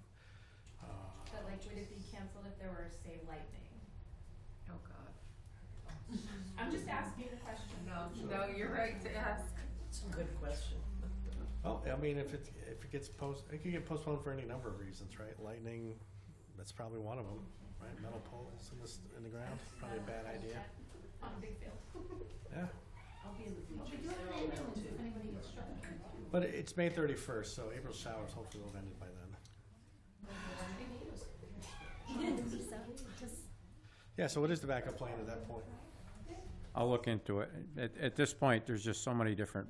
But like, would it be canceled if there were, say, lightning? Oh, God. I'm just asking the question. No, you're right to ask. It's a good question. Well, I mean, if it gets it could get postponed for any number of reasons, right? Lightning, that's probably one of them, right? Metal poles in the ground, probably a bad idea. On a big field. Yeah. I'll be in the bleachers. They're all metal too. If anybody gets struck. But it's May 31st, so April showers hopefully will have ended by then. Yeah, so what is the backup plan at that point? I'll look into it. At this point, there's just so many different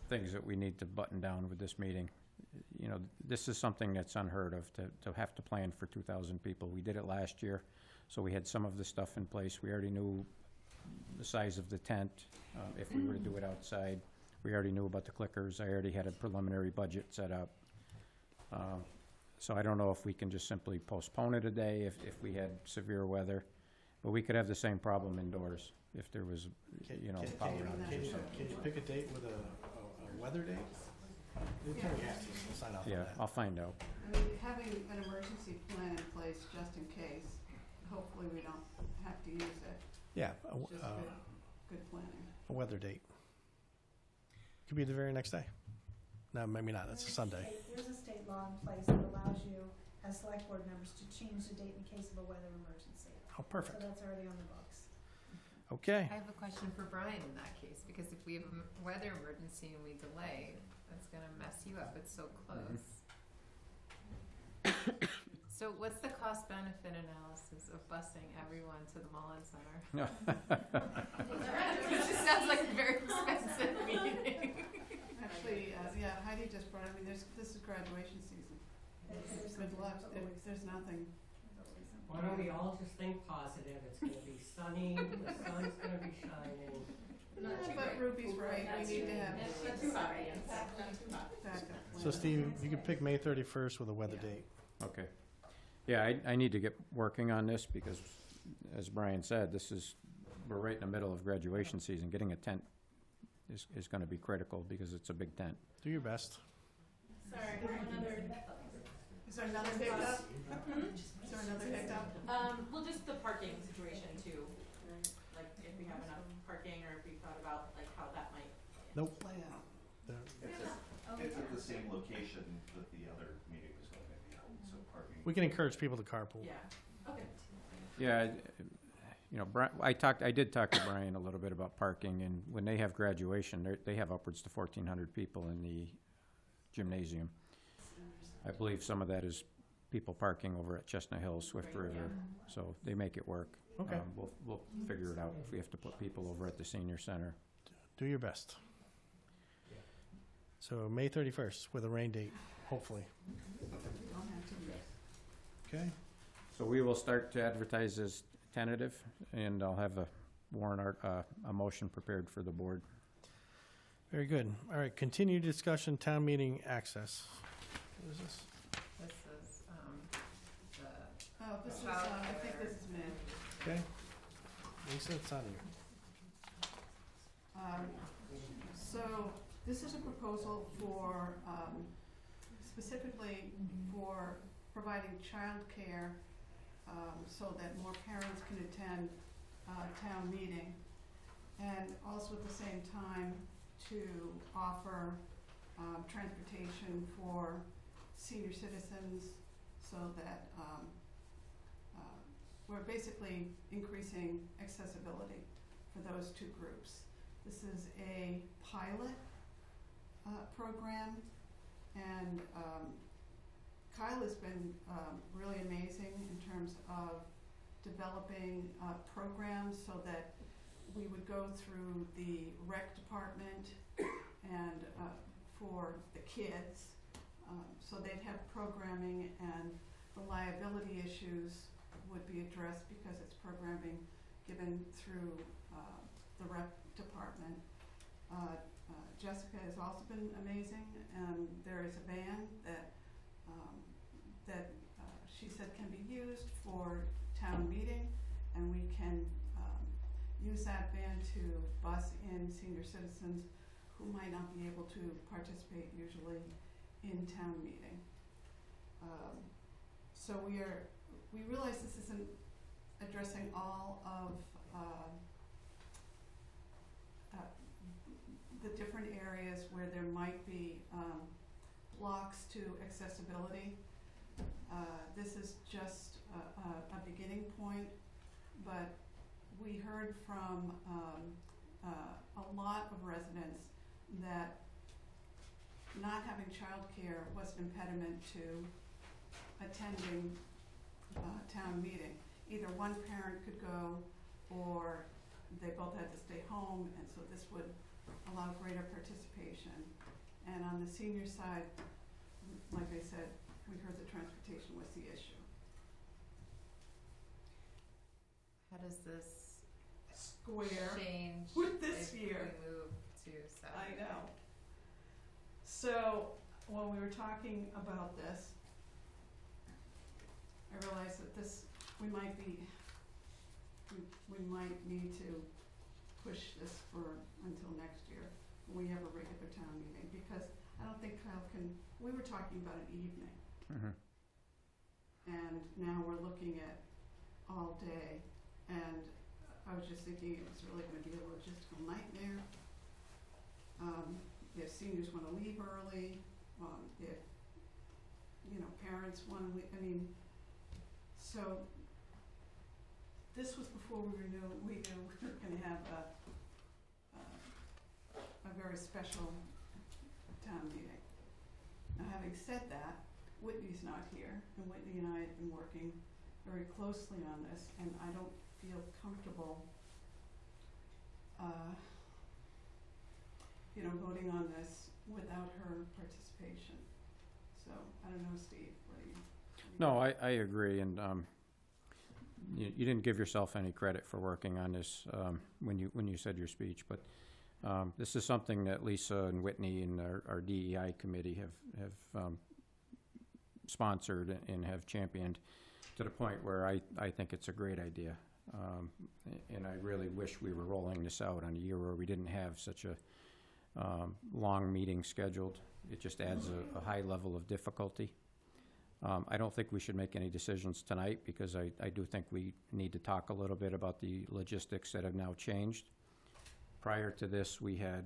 things that we need to button down with this meeting. You know, this is something that's unheard of, to have to plan for 2,000 people. We did it last year, so we had some of the stuff in place. We already knew the size of the tent, if we were to do it outside. We already knew about the clickers. I already had a preliminary budget set up. So I don't know if we can just simply postpone it a day if we had severe weather. But we could have the same problem indoors if there was, you know, power outages. Can you pick a date with a weather date? You can, we'll sign off on Yeah, that. I'll find out. I mean, having an emergency plan in place just in case, hopefully we don't have to use it. Yeah, Just good planning. a weather date. Could be the very next day. No, maybe not, that's a Sunday. There's a state law in place that allows you, as select board members, to change the date in case of a weather emergency. Oh, perfect. So that's already on the books. Okay. I have a question for Brian in that case, because if we have a weather emergency and we delay, that's gonna mess you up, it's so close. So what's the cost-benefit analysis of busing everyone to the Mullen Center? It just sounds like a very expensive meeting. Actually, yeah, Heidi just brought, I mean, this is graduation season. Good luck, there's nothing. Why don't we all just think positive? It's gonna be sunny, the sun's gonna be shining. Yeah, but Ruby's right, we need to have Not too hot, yes. Not too hot. backup So plans. Steve, you could pick May 31st with a weather date. Okay. Yeah, I need to get working on this because, as Brian said, we're right in the middle of graduation season. Getting a tent is gonna be critical because it's a big tent. Do your best. Sorry, another, Is there another hiccup? Is there another hiccup? Well, just the parking situation too. Like if we have enough parking or if we thought about like how that might. Nope. Play out. It's at the same location that the other meeting was going to be held, so parking. We can encourage people to carpool. Yeah, okay. Yeah, you know, I did talk to Brian a little bit about parking, and when they have graduation, they have upwards to 1,400 people in the gymnasium. I believe some of that is people parking over at Chestnut Hill, Swift River, so they make it work. Okay. We'll figure it out if we have to put people over at the senior center. Do your best. So May 31st with a rain date, hopefully. Don't have to. Okay? So we will start to advertise as tentative, and I'll have a warrant, a motion prepared for the board. Very good. All right, continued discussion, town meeting access. What is this? This is, the, Oh, this is, Child I think care. this is me. Okay? Lisa, it's on you. So this is a proposal for, specifically for providing childcare, so that more parents can attend, town meeting. And also at the same time to offer, transportation for senior citizens so that, we're basically increasing accessibility for those two groups. This is a pilot program, and Kyle has been really amazing in terms of developing programs so that we would go through the rec department and for the kids, so they'd have programming, and the liability issues would be addressed because it's programming given through the rec department. Jessica has also been amazing, and there is a van that she said can be used for town meeting, and we can use that van to bus in senior citizens who might not be able to participate usually in town meeting. So we realize this isn't addressing all of the different areas where there might be blocks to accessibility. This is just a beginning point, but we heard from a lot of residents that not having childcare was an impediment to attending town meeting. Either one parent could go, or they both had to stay home, and so this would allow greater participation. And on the senior side, like I said, we heard that transportation was the issue. How does this Square change with this if year. we move to I Saturday? know. So, when we were talking about this, I realized that we might need to push this until next year, when we have a regular town meeting, because I don't think Kyle we were talking about an evening. Mhm. And now we're looking at all day, and I was just thinking it was really gonna be a logistical nightmare. If seniors wanna leave early, if, parents wanna leave, so this was before we knew we were gonna have a very special town meeting. Now, having said that, Whitney's not here, and Whitney and I have been working very closely on this, and I don't feel comfortable, voting on this without her participation. So, I don't know, Steve, what do you? No, I agree, and you didn't give yourself any credit for working on this when you said your speech, but this is something that Lisa and Whitney and our DEI committee have sponsored and have championed to the point where I think it's a great idea. And I really wish we were rolling this out on a year where we didn't have such a long meeting scheduled. It just adds a high level of difficulty. I don't think we should make any decisions tonight, because I do think we need to talk a little bit about the logistics that have now changed. Prior to this, we had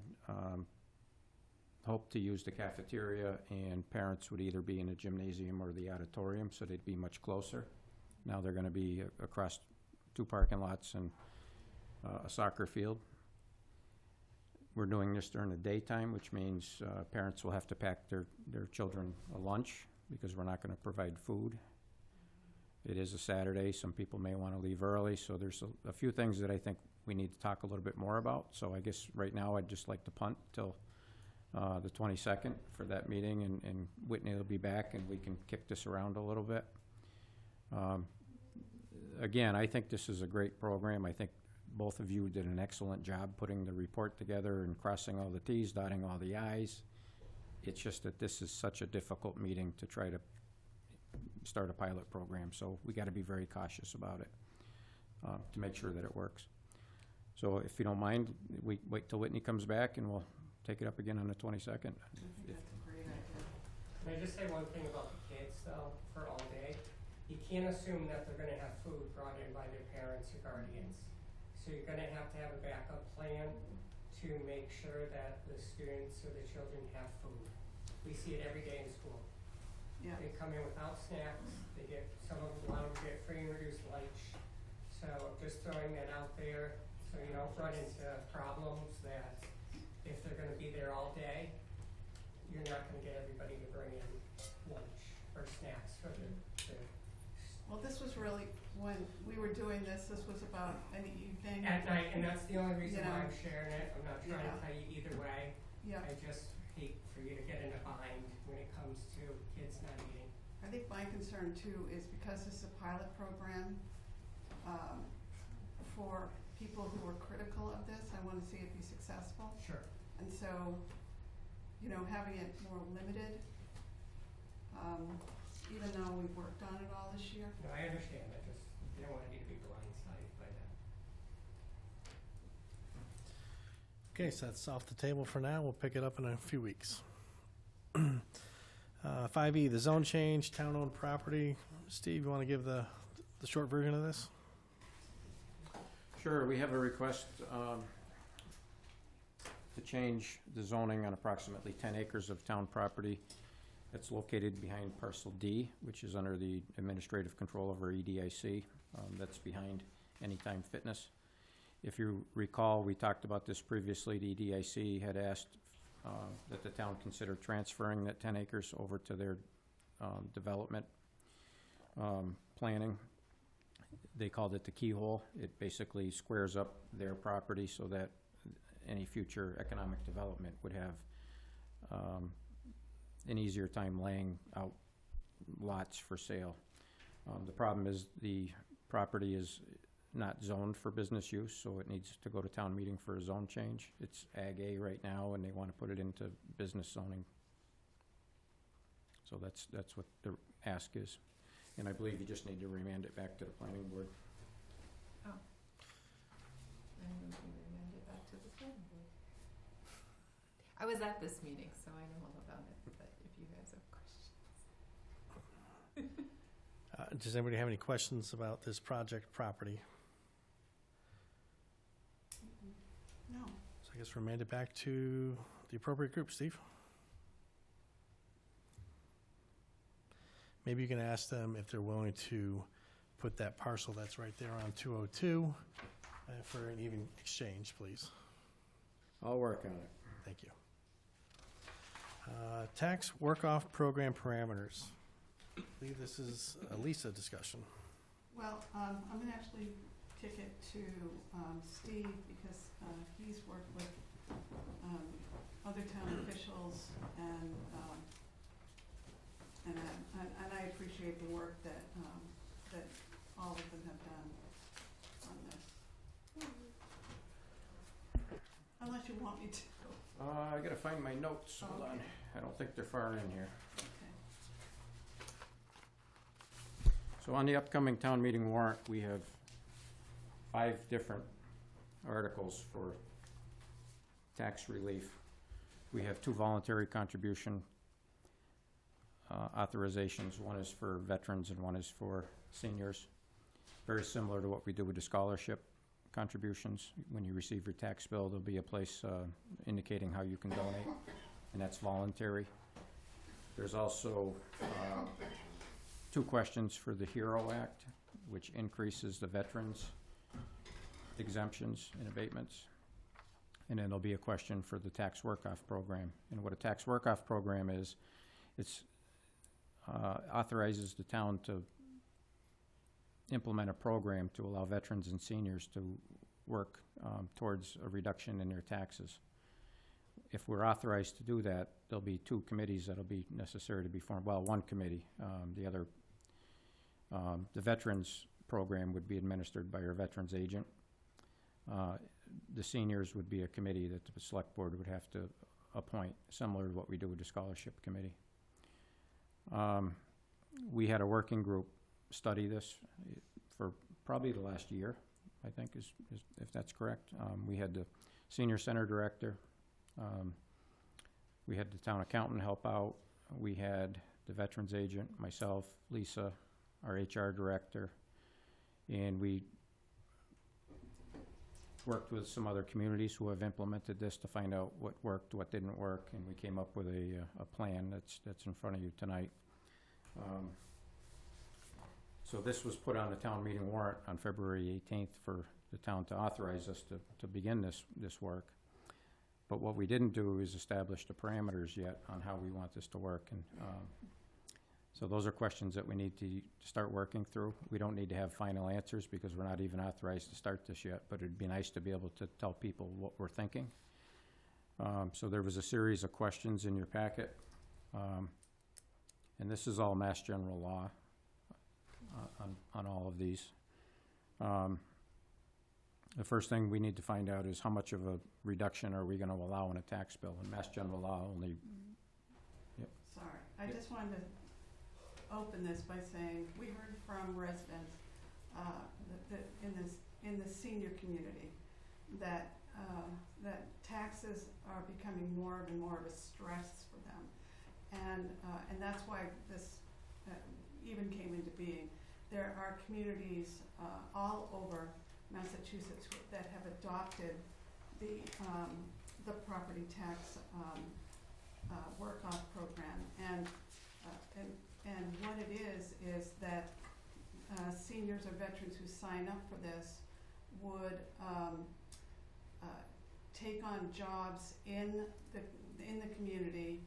hoped to use the cafeteria, and parents would either be in the gymnasium or the auditorium, so they'd be much closer. Now they're going to be across 2 parking lots and a soccer field. We're doing this during the daytime, which means parents will have to pack their children a lunch, because we're not going to provide food. It is a Saturday. Some people may want to leave early, so there's a few things that I think we need to talk a little bit more about. So I guess right now I'd just like to punt till the 22nd for that meeting, and Whitney will be back, and we can kick this around a little bit. Again, I think this is a great program. I think both of you did an excellent job putting the report together and crossing all the T's, dotting all the I's. It's just that this is such a difficult meeting to try to start a pilot program, so we got to be very cautious about it to make sure that it works. So if you don't mind, we wait till Whitney comes back, and we'll take it up again on the 22nd. I think that's a great idea. Can I just say one thing about the kids, though, for all day? You can't assume that they're gonna have food brought in by their parents or guardians. So you're gonna have a backup plan to make sure that the students or the children have food. We see it every day in school. Yeah. They come in without snacks, some of them want to get free and reduced lunch. So just throwing that out there, so you don't run into problems that if they're gonna be there all day, you're not gonna get everybody to bring in lunch or snacks for the Well, this was really, when we were doing this was about an evening. at night, and that's the only reason You why know. I'm sharing it. I'm not trying Yeah. to tell you either way. Yeah. I just hate for you to get in a bind when it comes to kids not eating. I think my concern too is because this is a pilot program, for people who are critical of this, I wanna see it be successful. Sure. And so, having it more limited, even though we've worked on it all this year. No, I understand. I just don't want you to be blindsided by that. Okay, so that's off the table for now. We'll pick it up in a few weeks. 5E, the zone change, town-owned property. Steve, you want to give the short version of this? Sure, we have a request to change the zoning on approximately 10 acres of town property that's located behind parcel D, which is under the administrative control of our EDIC. That's behind Anytime Fitness. If you recall, we talked about this previously. The EDIC had asked that the town consider transferring that 10 acres over to their development planning. They called it the keyhole. It basically squares up their property so that any future economic development would have an easier time laying out lots for sale. The problem is the property is not zoned for business use, so it needs to go to town meeting for a zone change. It's Ag A right now, and they want to put it into business zoning. So that's what the ask is. And I believe you just need to remand it back to the planning board. Oh. And we can remand it back to the planning board. I was at this meeting, so I know all about it, but if you guys have questions. Does anybody have any questions about this project property? No. So I guess remand it back to the appropriate group. Steve? Maybe you can ask them if they're willing to put that parcel that's right there on 202 for an even exchange, please. I'll work on it. Thank you. Tax Workoff Program parameters. I believe this is a Lisa discussion. Well, I'm gonna actually kick it to Steve because he's worked with other town officials and I appreciate the work that that all of them have done on this. Unless you want me to. I gotta find my notes. Hold on. I don't think they're far in here. So on the upcoming town meeting warrant, we have 5 different articles for tax relief. We have 2 voluntary contribution authorizations. One is for veterans and one is for seniors. Very similar to what we do with the scholarship contributions. When you receive your tax bill, there'll be a place indicating how you can donate, and that's voluntary. There's also 2 questions for the HERO Act, which increases the veterans' exemptions and abatements. And then there'll be a question for the Tax Workoff Program. And what a Tax Workoff Program is, it's authorizes the town to implement a program to allow veterans and seniors to work towards a reduction in their taxes. If we're authorized to do that, there'll be 2 committees that'll be necessary to be formed. Well, 1 committee. The other, the veterans program would be administered by our veterans agent. The seniors would be a committee that the select board would have to appoint, similar to what we do with the scholarship committee. We had a working group study this for probably the last year, I think, is if that's correct. We had the senior center director. We had the town accountant help out. We had the veterans agent, myself, Lisa, our HR director, and we worked with some other communities who have implemented this to find out what worked, what didn't work, and we came up with a plan that's in front of you tonight. So this was put on the town meeting warrant on February 18th for the town to authorize us to begin this work. But what we didn't do is establish the parameters yet on how we want this to work. And so those are questions that we need to start working through. We don't need to have final answers because we're not even authorized to start this yet, but it'd be nice to be able to tell people what we're thinking. So there was a series of questions in your packet. And this is all Mass General Law on all of these. The first thing we need to find out is how much of a reduction are we going to allow in a tax bill? And Mass General Law only. Yep. Sorry, I just wanted to open this by saying we heard from residents in the senior community that that taxes are becoming more and more of a stress for them, and that's why this even came into being. There are communities all over Massachusetts that have adopted the property tax work-off program, and what it is that seniors or veterans who sign up for this would take on jobs in the community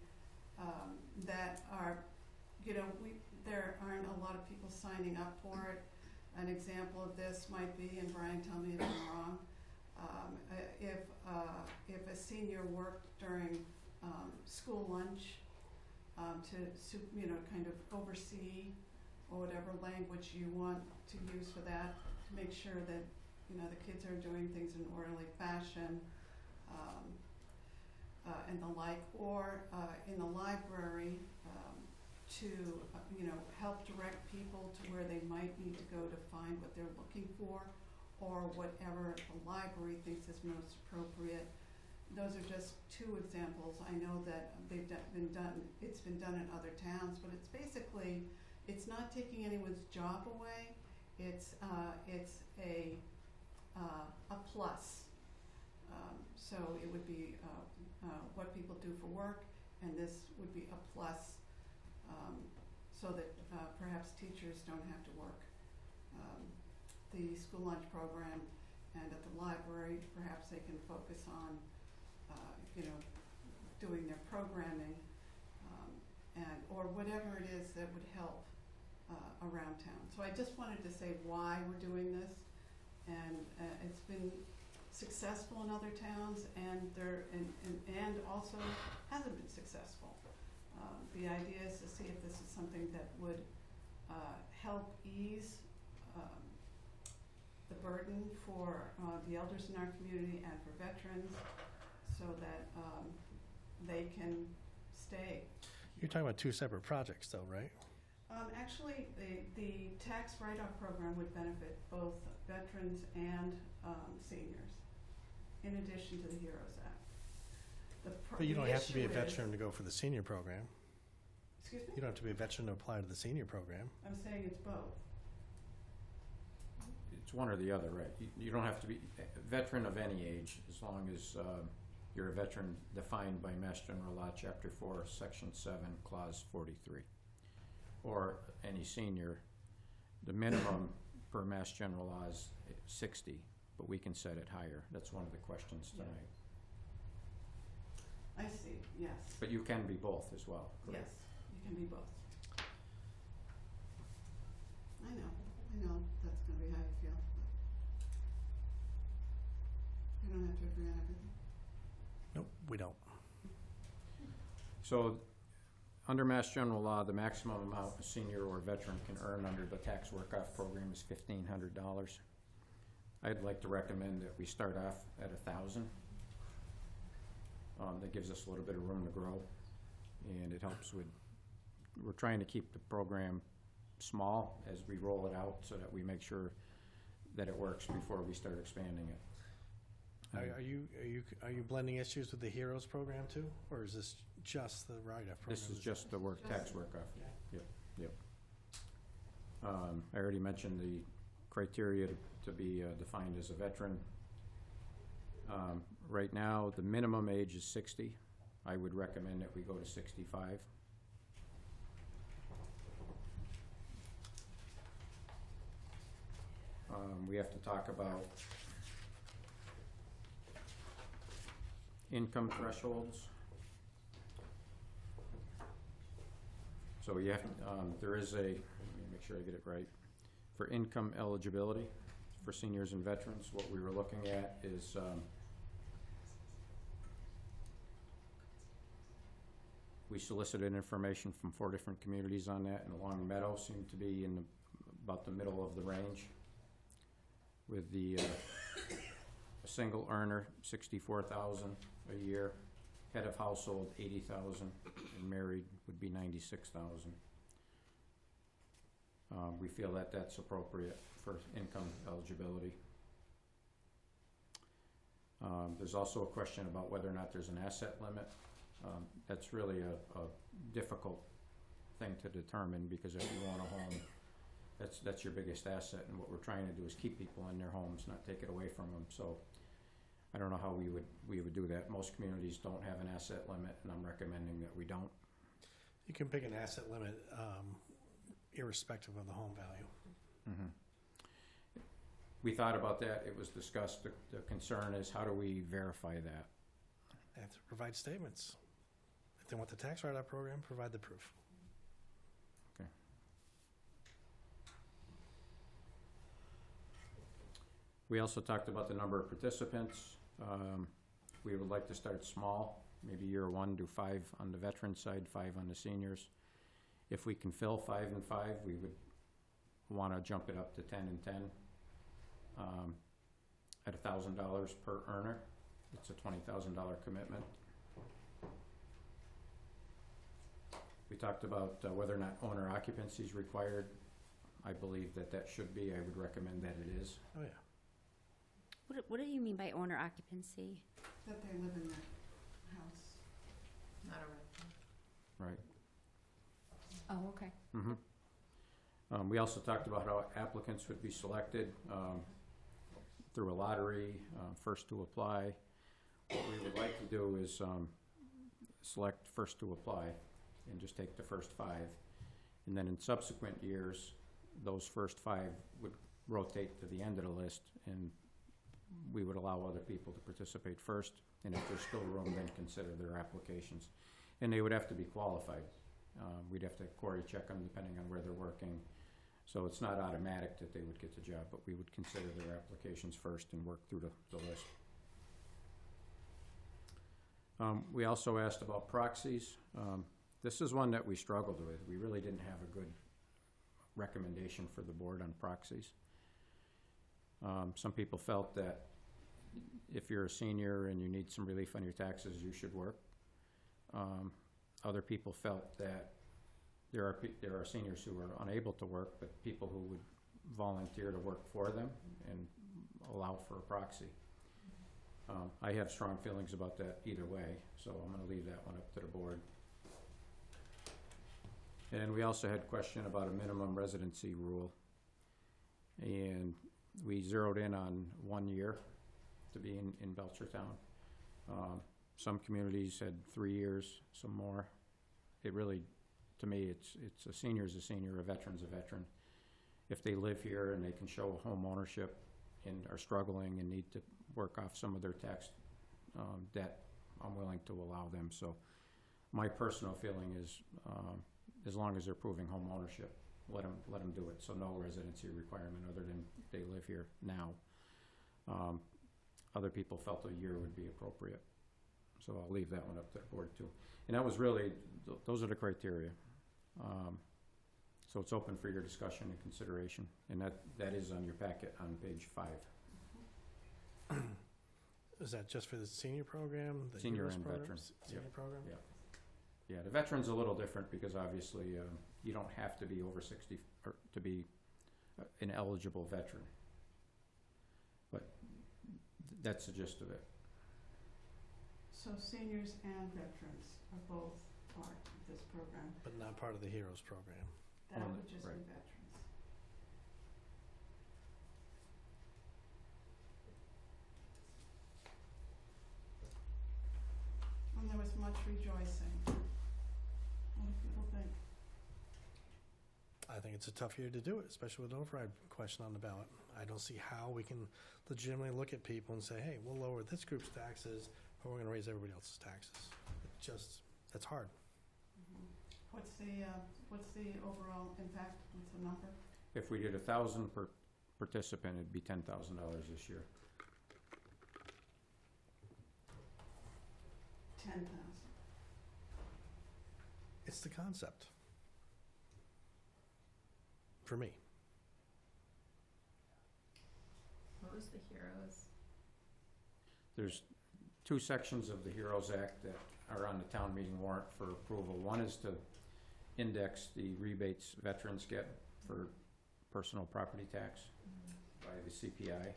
that are, there aren't a lot of people signing up for it. An example of this might be, and Brian, tell me if I'm wrong, if a senior worked during school lunch to kind of oversee, or whatever language you want to use for that, to make sure that the kids are doing things in an orderly fashion, and the like, or in the library to help direct people to where they might need to go to find what they're looking for, or whatever the library thinks is most appropriate. Those are just two examples. I know that it's been done in other towns, but it's basically, it's not taking anyone's job away. It's a plus. So it would be what people do for work, and this would be a plus, so that perhaps teachers don't have to work. The school lunch program and at the library, perhaps they can focus on doing their programming, or whatever it is that would help around town. So I just wanted to say why we're doing this, and it's been successful in other towns, and and also hasn't been successful. The idea is to see if this is something that would help ease the burden for the elders in our community and for veterans, so that they can stay. You're talking about two separate projects though, right? Actually, the Tax Write-Off Program would benefit both veterans and seniors, in addition to the HEROES Act. But you don't have to be a issue veteran to go for the senior program. Excuse me? You don't have to be a veteran to apply to the senior program. I'm saying it's both. It's one or the other, right? You don't have to be a veteran of any age, as long as you're a veteran defined by Mass General Law, Chapter 4, Section 7, Clause 43. Or any senior. The minimum per Mass General Law is 60, but we can set it higher. That's one of the questions tonight. I see, yes. But you can be both as well, correct? Yes, you can be both. I know that's gonna be how you feel. We don't have to agree on everything. Nope, we don't. So, under Mass General Law, the maximum amount a senior or veteran can earn under the Tax Workoff Program is $1,500. I'd like to recommend that we start off at $1,000. That gives us a little bit of room to grow, and it helps with, we're trying to keep the program small as we roll it out, so that we make sure that it works before we start expanding it. Are you blending issues with the HEROES program too, or is this just the write-off program? This is just the tax work-off. Yep. I already mentioned the criteria to be defined as a veteran. Right now, the minimum age is 60. I would recommend that we go to 65. We have to talk about income thresholds. So you have, there is a, let me make sure I get it right. For income eligibility for seniors and veterans, what we were looking at is we solicited information from 4 different communities on that, and Long Meadow seemed to be in about the middle of the range, with the a single earner, $64,000 a year, head of household, $80,000, and married would be $96,000. We feel that that's appropriate for income eligibility. There's also a question about whether or not there's an asset limit. That's really a difficult thing to determine, because if you own a home, that's your biggest asset, and what we're trying to do is keep people in their homes, not take it away from them. So I don't know how we would do that. Most communities don't have an asset limit, and I'm recommending that we don't. You can pick an asset limit irrespective of the home value. Mm-hmm. we thought about that, it was discussed, the concern is how do we verify that? They have to provide statements. If they want the tax write-off program, provide the proof. Okay. We also talked about the number of participants. We would like to start small, maybe year one, do 5 on the veteran side, 5 on the seniors. If we can fill 5 and 5, we would want to jump it up to 10 and 10 at $1,000 per earner. It's a $20,000 commitment. We talked about whether or not owner occupancy is required. I believe that that should be. I would recommend that it is. Oh, yeah. What do you mean by owner occupancy? That they live in their house. Not a rental. Right. Oh, okay. Mm-hmm. We also talked about how applicants would be selected through a lottery, first to apply. What we would like to do is select first to apply and just take the first 5. And then in subsequent years, those first 5 would rotate to the end of the list, and we would allow other people to participate first, and if there's still room, then consider their applications. And they would have to be qualified. We'd have to query check them depending on where they're working. So it's not automatic that they would get the job, but we would consider their applications first and work through the list. We also asked about proxies. This is one that we struggled with. We really didn't have a good recommendation for the board on proxies. Some people felt that if you're a senior and you need some relief on your taxes, you should work. Other people felt that there are seniors who are unable to work, but people who would volunteer to work for them and allow for a proxy. I have strong feelings about that either way, so I'm going to leave that one up to the board. And we also had a question about a minimum residency rule. And we zeroed in on 1 year to be in Belchertown. Some communities had 3 years, some more. It really, to me, it's a senior's a senior, a veteran's a veteran. If they live here and they can show home ownership and are struggling and need to work off some of their tax debt, I'm willing to allow them. So my personal feeling is as long as they're proving home ownership, let them do it. So no residency requirement other than they live here now. Other people felt a year would be appropriate. So I'll leave that one up to the board too. And that was really, those are the criteria. So it's open for your discussion and consideration. And that is on your packet on page 5. Is that just for the senior program? The Senior Heroes and program? veteran. Senior Yep. program? Yeah. Yeah, the veteran's a little different because obviously you don't have to be over 60 to be an eligible veteran. But that's the gist of it. So seniors and veterans are both part of this program. But not part of the Heroes program. That Only- would just right. be veterans. And there was much rejoicing. What do people think? I think it's a tough year to do it, especially with an override question on the ballot. I don't see how we can legitimately look at people and say, hey, we'll lower this group's taxes, but we're going to raise everybody else's taxes. That's hard. What's the overall impact? What's the number? If we did 1,000 per participant, it'd be $10,000 this year. 10,000. It's the concept. For me. What was the Heroes? There's 2 sections of the HEROES Act that are on the town meeting warrant for approval. One is to index the rebates veterans get for personal property tax by the CPI.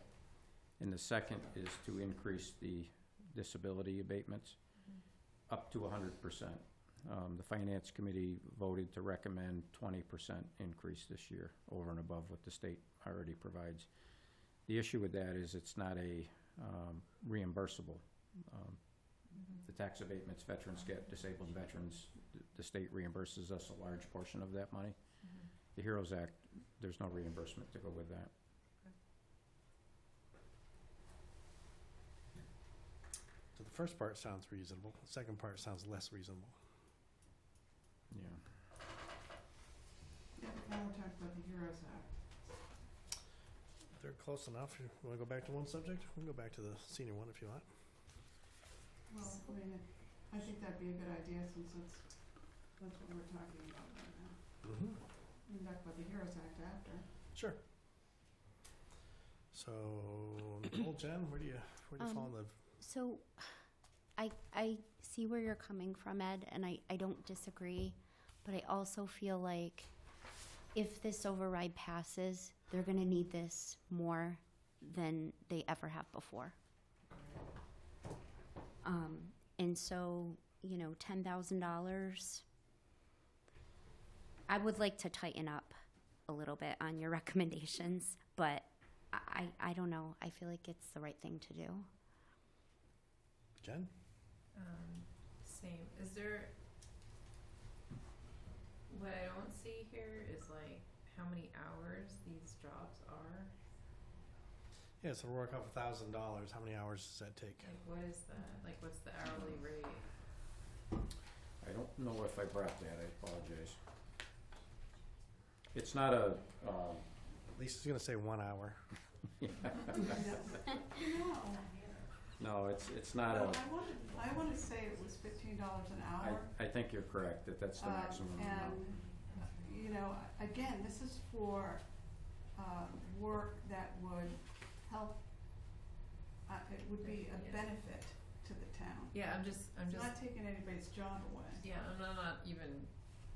And the second is to increase the disability abatements up to 100%. The Finance Committee voted to recommend 20% increase this year over and above what the state already provides. The issue with that is it's not a reimbursable. The tax abatements veterans get, disabled veterans, the state reimburses us a large portion of that money. The HEROES Act, there's no reimbursement to go with that. So the first part sounds reasonable, the second part sounds less reasonable. Yeah. Yeah, but now we're talking about the HEROES Act. They're close enough. You wanna go back to one subject? We can go back to the senior one if you want. Well, I mean, I think that'd be a good idea since that's what we're talking about right now. Mm-hmm. We can talk about the HEROES Act after. Sure. So, Nicole, Jen, where do you fall in the, So, I see where you're coming from, Ed, and I don't disagree, but I also feel like if this override passes, they're gonna need this more than they ever have before. And so, you know, $10,000, I would like to tighten up a little bit on your recommendations, but I don't know. I feel like it's the right thing to do. Jen? Same. Is there, what I don't see here is like how many hours these jobs are. Yeah, so we'll work off $1,000. How many hours does that take? Like, what is that? Like, what's the hourly rate? I don't know if I brought that, I apologize. It's not a, Lisa's gonna say 1 hour. no, it's not a, Well, I wanna say it was $15 an hour. I think you're correct, that's the maximum amount. And, you know, again, this is for, work that would help, it would be a benefit to the town. Yeah, I'm just, It's not taking anybody's job away. yeah, I'm not even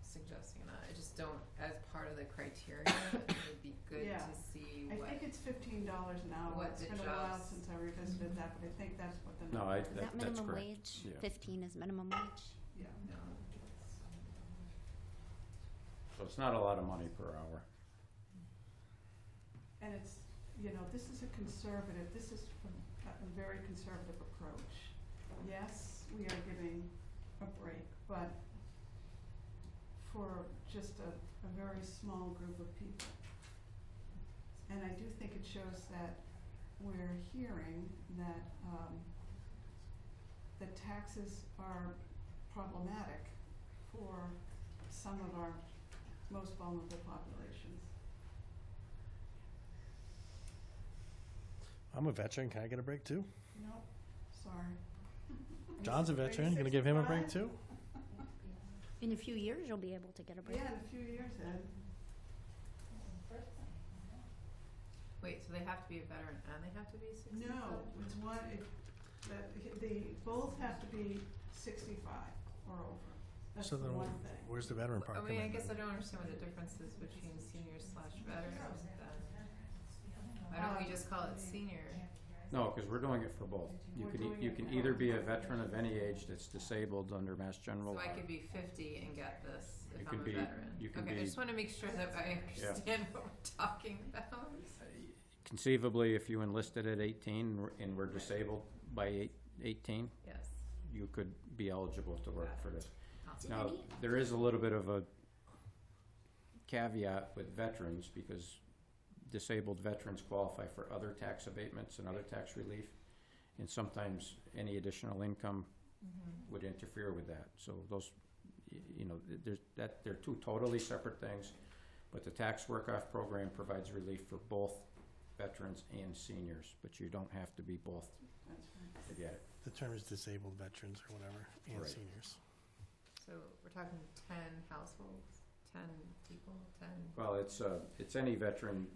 suggesting that. I just don't, as part of the criteria, it would be good Yeah. to see I what. think it's $15 an hour. What It's the been a while jobs- since I revisited that, but I think that's what the No, number is. Is That- that that's minimum correct. wage? Yeah. 15 is minimum wage? Yeah. No. So it's not a lot of money per hour. And it's, you know, this is a very conservative approach. Yes, we are giving a break, but for just a very small group of people. And I do think it shows that we're hearing that, the taxes are problematic for some of our most vulnerable populations. I'm a veteran. Can I get a break too? Nope, sorry. John's a veteran. You gonna give him a break too? In a few years, you'll be able to get a break. Yeah, in a few years, Ed. Wait, so they have to be a veteran and they have to be 65? No, it's one, they both have to be 65 or over. That's So the then one thing. where's the veteran part I come mean, I in? guess I don't understand what the difference is between seniors/veterans then. Why don't we just call it senior? No, because we're doing it for both. You can either be a veteran of any age that's disabled under Mass General So law. I could be 50 and get this if You I'm can a be- veteran. you can Okay, I be- just want to make sure that I understand what we're talking about. Conceivably, if you enlisted at 18 and were disabled by 18, Yes. you could be eligible to work for this. Awesome. Now, there is a little bit of a caveat with veterans because disabled veterans qualify for other tax abatements and other tax relief. And sometimes any additional income would interfere with that. So those, you know, they're two totally separate things. But the Tax Workoff Program provides relief for both veterans and seniors, but you don't have to be both That's right. to get it. The term is disabled veterans or whatever, and Right. seniors. So we're talking 10 households, 10 people, 10. Well, it's any veteran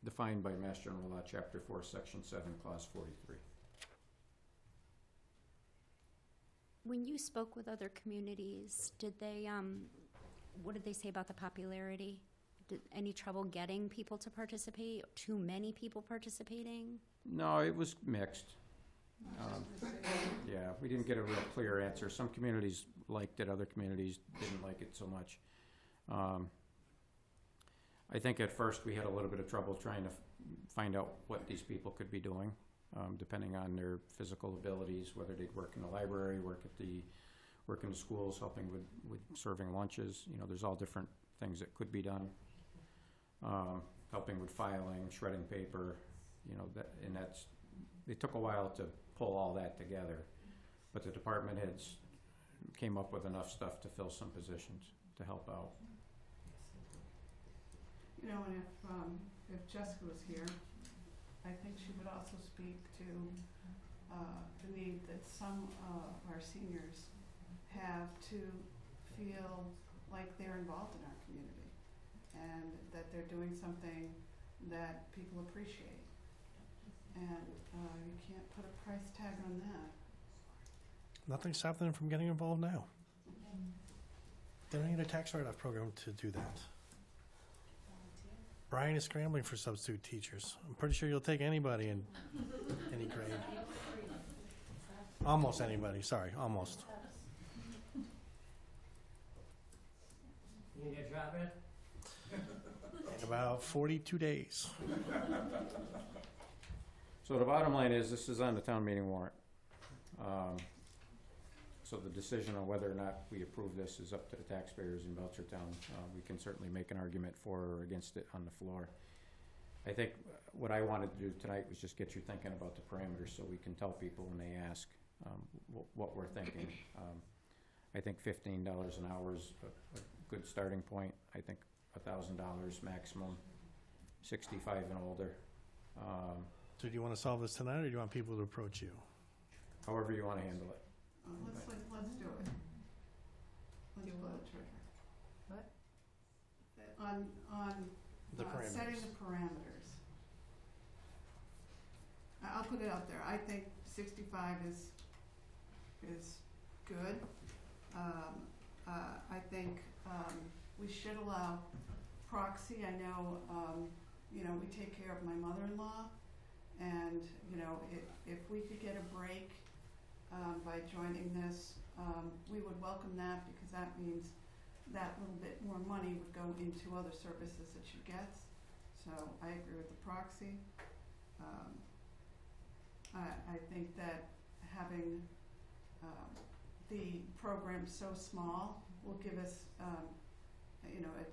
defined by Mass General Law, Chapter 4, Section 7, Clause 43. When you spoke with other communities, did they, what did they say about the popularity? Any trouble getting people to participate? Too many people participating? No, it was mixed. Yeah, we didn't get a real clear answer. Some communities liked it, other communities didn't like it so much. I think at first we had a little bit of trouble trying to find out what these people could be doing, depending on their physical abilities, whether they'd work in the library, work in the schools, helping with serving lunches. You know, there's all different things that could be done. Helping with filing, shredding paper, you know, it took a while to pull all that together, but the department heads came up with enough stuff to fill some positions to help out. You know, and if Jessica was here, I think she would also speak to the need that some of our seniors have to feel like they're involved in our community and that they're doing something that people appreciate. And you can't put a price tag on that. Nothing's stopping them from getting involved now. They don't need a tax write-off program to do that. Brian is scrambling for substitute teachers. I'm pretty sure you'll take anybody in any grade. Almost anybody, sorry, almost. You need a job, Ed? In about 42 days. So the bottom line is, this is on the town meeting warrant. So the decision on whether or not we approve this is up to the taxpayers in Belchertown. We can certainly make an argument for or against it on the floor. I think what I wanted to do tonight was just get you thinking about the parameters so we can tell people when they ask what we're thinking. I think $15 an hour is a good starting point. I think $1,000 maximum, 65 and older. So do you want to solve this tonight, or do you want people to approach you? However you want to handle it. Let's do it. Let's pull the trigger. What? On The setting parameters. the parameters. I'll put it out there. I think 65 is good. I think we should allow proxy. I know, we take care of my mother-in-law, and, if we could get a break by joining this, we would welcome that, because that means that little bit more money would go into other services that she gets. So I agree with the proxy. I think that having the program so small will give us,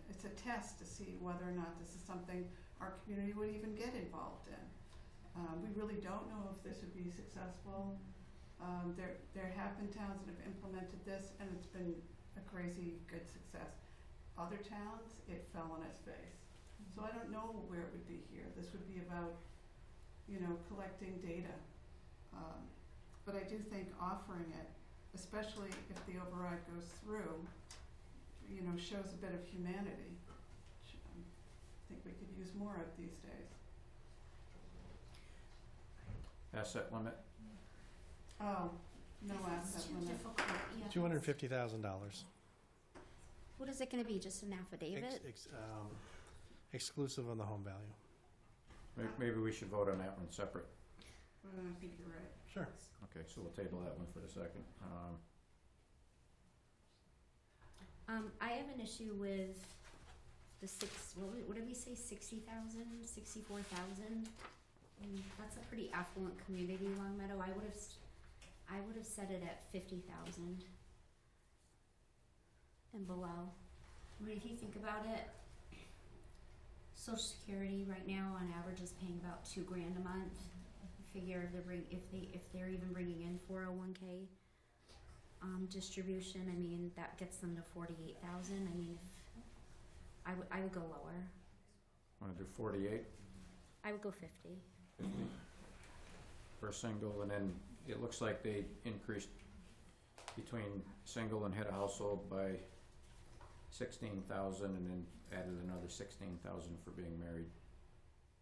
it's a test to see whether or not this is something our community would even get involved in. We really don't know if this would be successful. There have been towns that have implemented this, and it's been a crazy good success. Other towns, it fell on its face. So I don't know where it would be here. This would be about, collecting data. But I do think offering it, especially if the override goes through, shows a bit of humanity, which I think we could use more of these days. Asset limit? Oh, no It's asset too limit. difficult, yeah. $250,000. What is it gonna be, just an affidavit? Exclusive on the home value. Maybe we should vote on that one separate. I think you're right. Sure. Okay, so we'll table that one for the second. I have an issue with the what did we say, 60,000, 64,000? That's a pretty affluent community, Long Meadow. I would have set it at 50,000 and below. I mean, if you think about it, Social Security right now on average is paying about $2,000 a month. Figure if they're even bringing in 401k distribution, I mean, that gets them to 48,000. I mean, I would go lower. Want to do 48? I would go 50. 50 for single, and then it looks like they increased between single and head of household by 16,000, and then added another 16,000 for being married.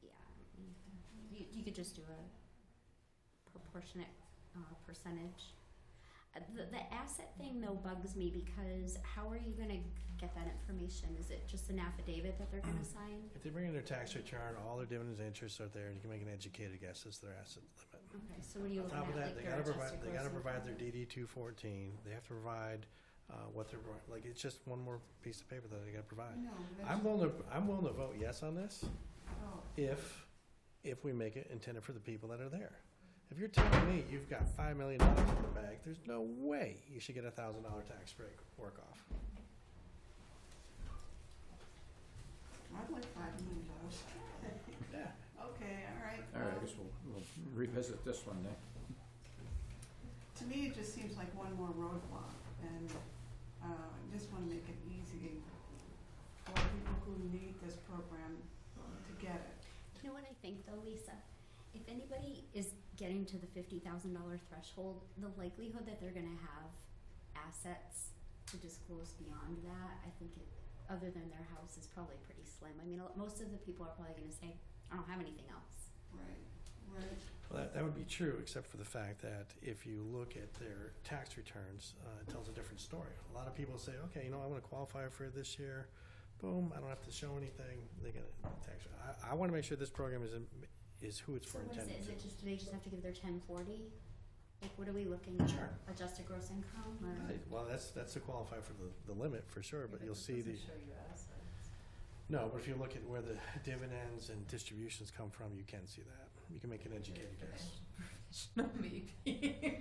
Yeah, you could just do a proportionate percentage. The asset thing though bugs me, because how are you gonna get that information? Is it just an affidavit that they're gonna sign? If they bring in their tax return, all their dividends and interests are there, and you can make an educated guess as to their asset limit. Okay, so what are you On looking top of at, that, like they their gotta adjusted provide their gross income? DD 214. They have to provide what they're, like, it's just one more piece of paper that they gotta provide. No, but I'm willing to vote yes on this oh, if we make it intended for the people that are there. If you're telling me you've got $5 million in the bag, there's no way you should get a $1,000 tax break work off. I'd like $5 million. Yeah. Okay, all right. All right, I guess we'll revisit this one then. To me, it just seems like one more roadblock, and I just want to make it easy for people who need this program to get it. You know what I think though, Lisa? If anybody is getting to the $50,000 threshold, the likelihood that they're gonna have assets to disclose beyond that, I think it, other than their house, is probably pretty slim. I mean, most of the people are probably gonna say, I don't have anything else. Right. Well, that would be true, except for the fact that if you look at their tax returns, it tells a different story. A lot of people say, okay, I want to qualify for it this year. Boom, I don't have to show anything. They get a tax. I want to make sure this program is who it's So for what is intended it? Is to. it just, do they just have to give their 1040? Like, what are we looking at? Sure. Adjusted gross income or? Well, that's to qualify for the limit for sure, but you'll see the. Show you assets. No, but if you look at where the dividends and distributions come from, you can see that. You can make an educated guess. Maybe.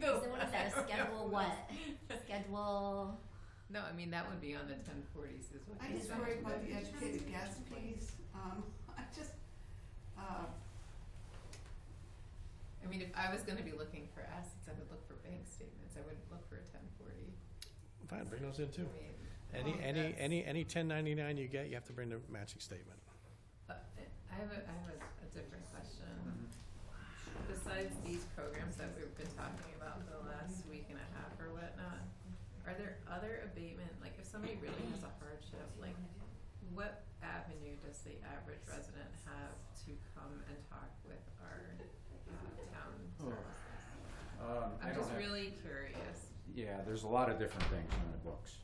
So what is that, a schedule what? Schedule, No, I mean, that would be on the 1040s is what I you just said. worry about the educated guess piece. I just, I mean, if I was gonna be looking for assets, I would look for bank statements. I wouldn't look for a 1040. Fine, bring those in too. I mean, Any 1099 you get, you have to bring the matching statement. I have a different question. Besides these programs that we've been talking about the last week and a half or whatnot, are there other abatement, like if somebody really has a hardship, like what avenue does the average resident have to come and talk with our town services? I'm just really curious. Yeah, there's a lot of different things in the books.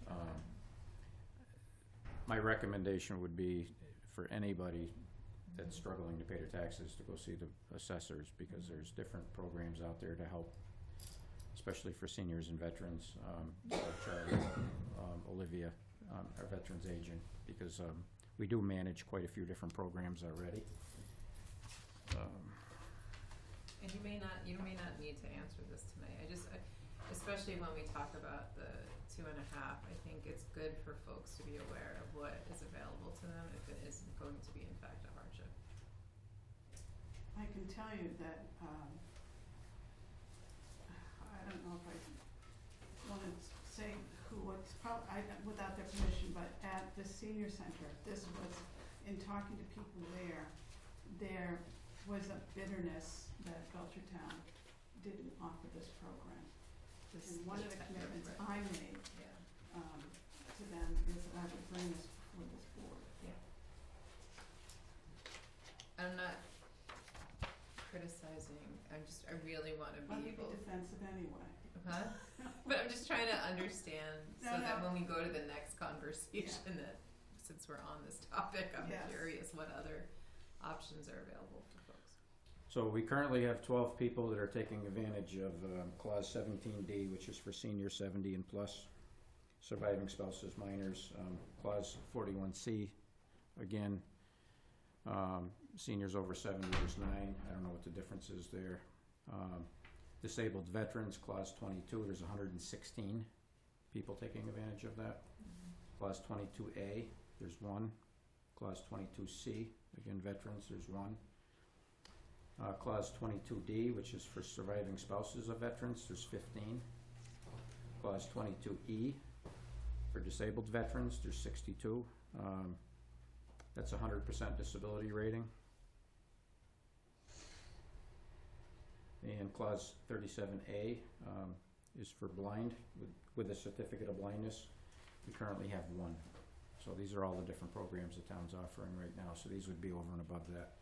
My recommendation would be for anybody that's struggling to pay their taxes to go see the assessors, because there's different programs out there to help, especially for seniors and veterans. Charlie, Olivia, our veterans agent, because we do manage quite a few different programs already. And you may not need to answer this tonight. Especially when we talk about the 2.5, I think it's good for folks to be aware of what is available to them if it is going to be in fact a hardship. I can tell you that, I don't know if I want to say without their permission, but at the senior center, this was, in talking to people there was a bitterness that Belchertown didn't offer this program. And one of the commitments I made to them is that I would bring this before this board. Yeah. I'm not criticizing. I really want to Let be me able. be defensive anyway. Huh? But I'm just trying to understand so No, that no. when we go to the next conversation, that since we're on this topic, I'm Yes. curious what other options are available for folks. So we currently have 12 people that are taking advantage of Clause 17D, which is for senior 70 and plus, surviving spouses, minors. Clause 41C, again, seniors over 70, there's 9. I don't know what the difference is there. Disabled veterans, Clause 22, there's 116 people taking advantage of that. Clause 22A, there's 1. Clause 22C, again, veterans, there's 1. Clause 22D, which is for surviving spouses of veterans, there's 15. Clause 22E, for disabled veterans, there's 62. That's 100% disability rating. And Clause 37A is for blind, with a certificate of blindness. We currently have 1. So these are all the different programs the town's offering right now, so these would be over and above that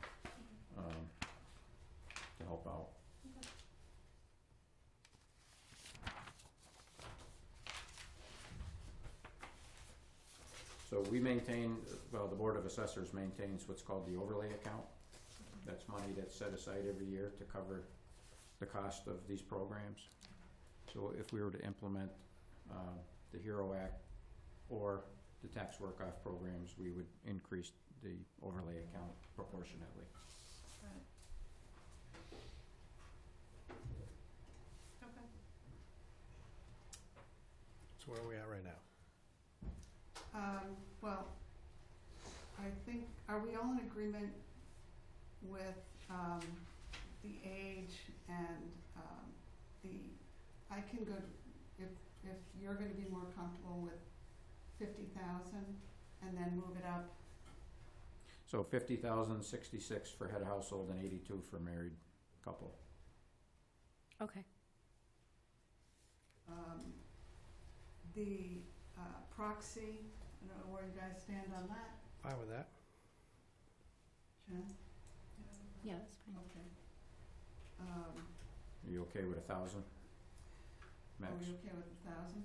to help out. So we maintain, well, the Board of Assessors maintains what's called the overlay account. That's money that's set aside every year to cover the cost of these programs. So if we were to implement the HERO Act or the Tax Workoff programs, we would increase the overlay account proportionately. Okay. So where are we at right now? Well, I think, are we all in agreement with the age and, I can go, if you're gonna be more comfortable with 50,000 and then move it up. So 50,000, 66 for head of household and 82 for married couple. Okay. The proxy, I don't know where you guys stand on that, Fine with that. Jen? Yeah, that's fine. Okay. Are you okay with 1,000? Max? Are we okay with 1,000?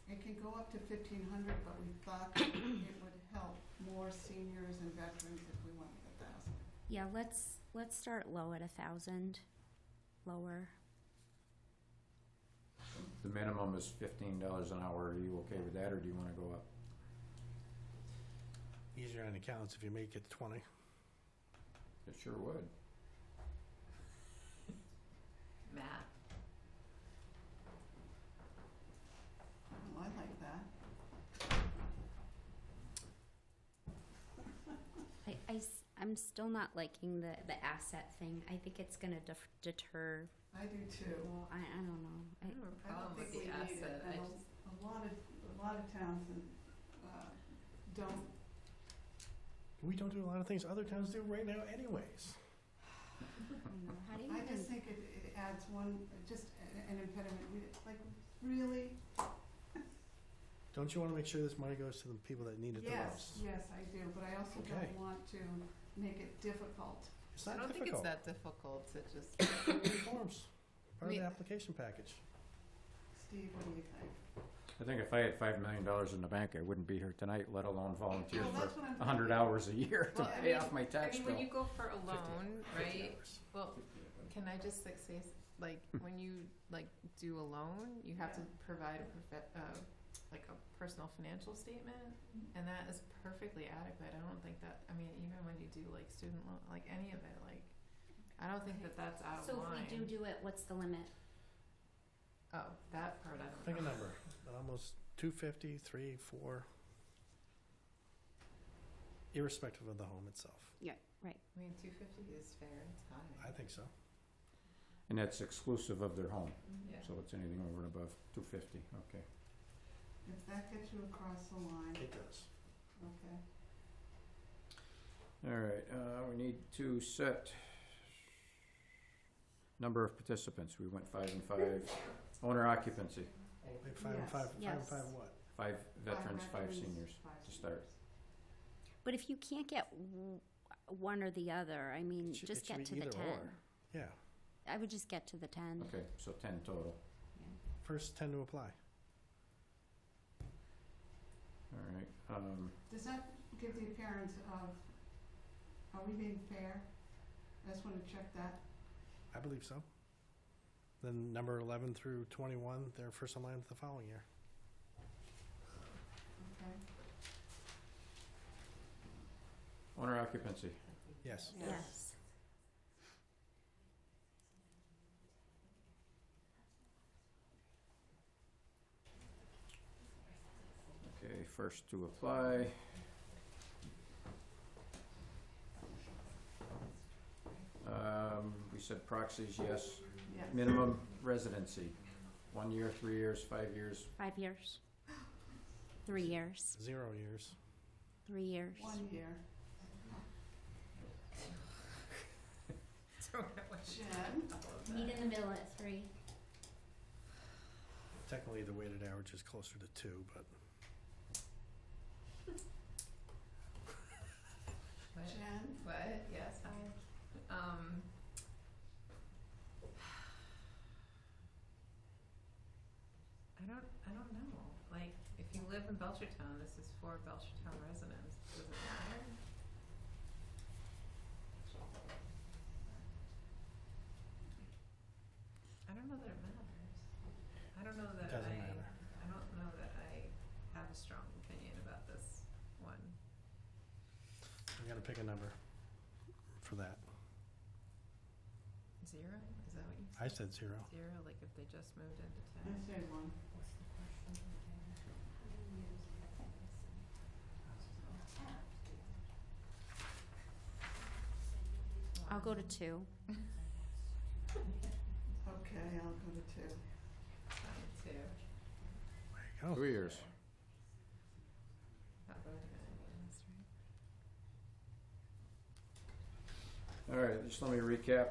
It can go up to 1,500, but we thought that it would help more seniors and veterans if we went with 1,000. Yeah, let's start low at 1,000. Lower. The minimum is $15 an hour. Are you okay with that, or do you want to go up? Easier on accountants if you make it 20. It sure would. Math. Well, I like that. I'm still not liking the asset thing. I think it's gonna deter. I do too. Well, I don't know. I have a I problem don't with think the we need asset. it. I And just, a lot of towns don't. We don't do a lot of things other towns do right now anyways. How do you I even- just think it adds just an impediment. Like, really? Don't you want to make sure this money goes to the people that need it the Yes, most? yes, I do, but I also Okay. don't want to make it difficult. It's I not don't think it's difficult. that difficult to just, Forms, part of Me- the application package. Steve, what do you think? I think if I had $5 million in the bank, I wouldn't be here tonight, let alone volunteer Well, for that's what I'm 100 hours a year to Well, I pay mean- off my tax when bill. you go for a 50 loan, 50 right? hours. Well, can I just say, like, when you, like, do a loan, you have to provide like a personal financial statement, and that is perfectly adequate. I don't think that, I mean, even when you do, like, student loan, like, any of it, like, I don't think that that's out of So line. if we do it, what's the limit? Oh, that part I don't know. Pick a number. Almost 250, 3, 4. Irrespective of the home itself. Yeah, right. I mean, 250 is fair, it's high. I think so. And that's exclusive of their home, Yeah. so it's anything over and above 250, okay. If that gets you across the line, It does. okay. All right, we need to set number of participants. We went 5 and 5. Owner occupancy, Like 5 and Yes. 5, 5 and Yes. 5 what? 5 veterans, 5 veterans, seniors 5 to start. seniors. But if you can't get one or the other, I mean, It should- just it should get to be the either 10. or. Yeah. I would just get to the 10. Okay, so 10 total. First 10 to apply. All right, Does that give the appearance of, are we being fair? I just want to check that. I believe so. Then number 11 through 21, they're first in line the following year. Okay. owner occupancy. Yes. Yes. Okay, first to apply. We said proxies, yes. Yes. Minimum residency, 1 year, 3 years, 5 years. 5 years. 3 years. 0 years. 3 years. 1 year. Jen? Meet in the middle at 3. Technically, the weighted average is closer to 2, but What? Jen? What? Yes, hi. I don't know. Like, if you live in Belchertown, this is for Belchertown residents. Does it matter? I don't know that it matters. I don't know that Doesn't matter. I don't know that I have a strong opinion about this one. we gotta pick a number for that. 0? Is that what you said? I said 0. 0, like if they just moved into I town. say 1. I'll go with 2. Okay, I'll go to 2. Two. There you go. 2 years. Not voting on any of this, right? All right, just let me recap.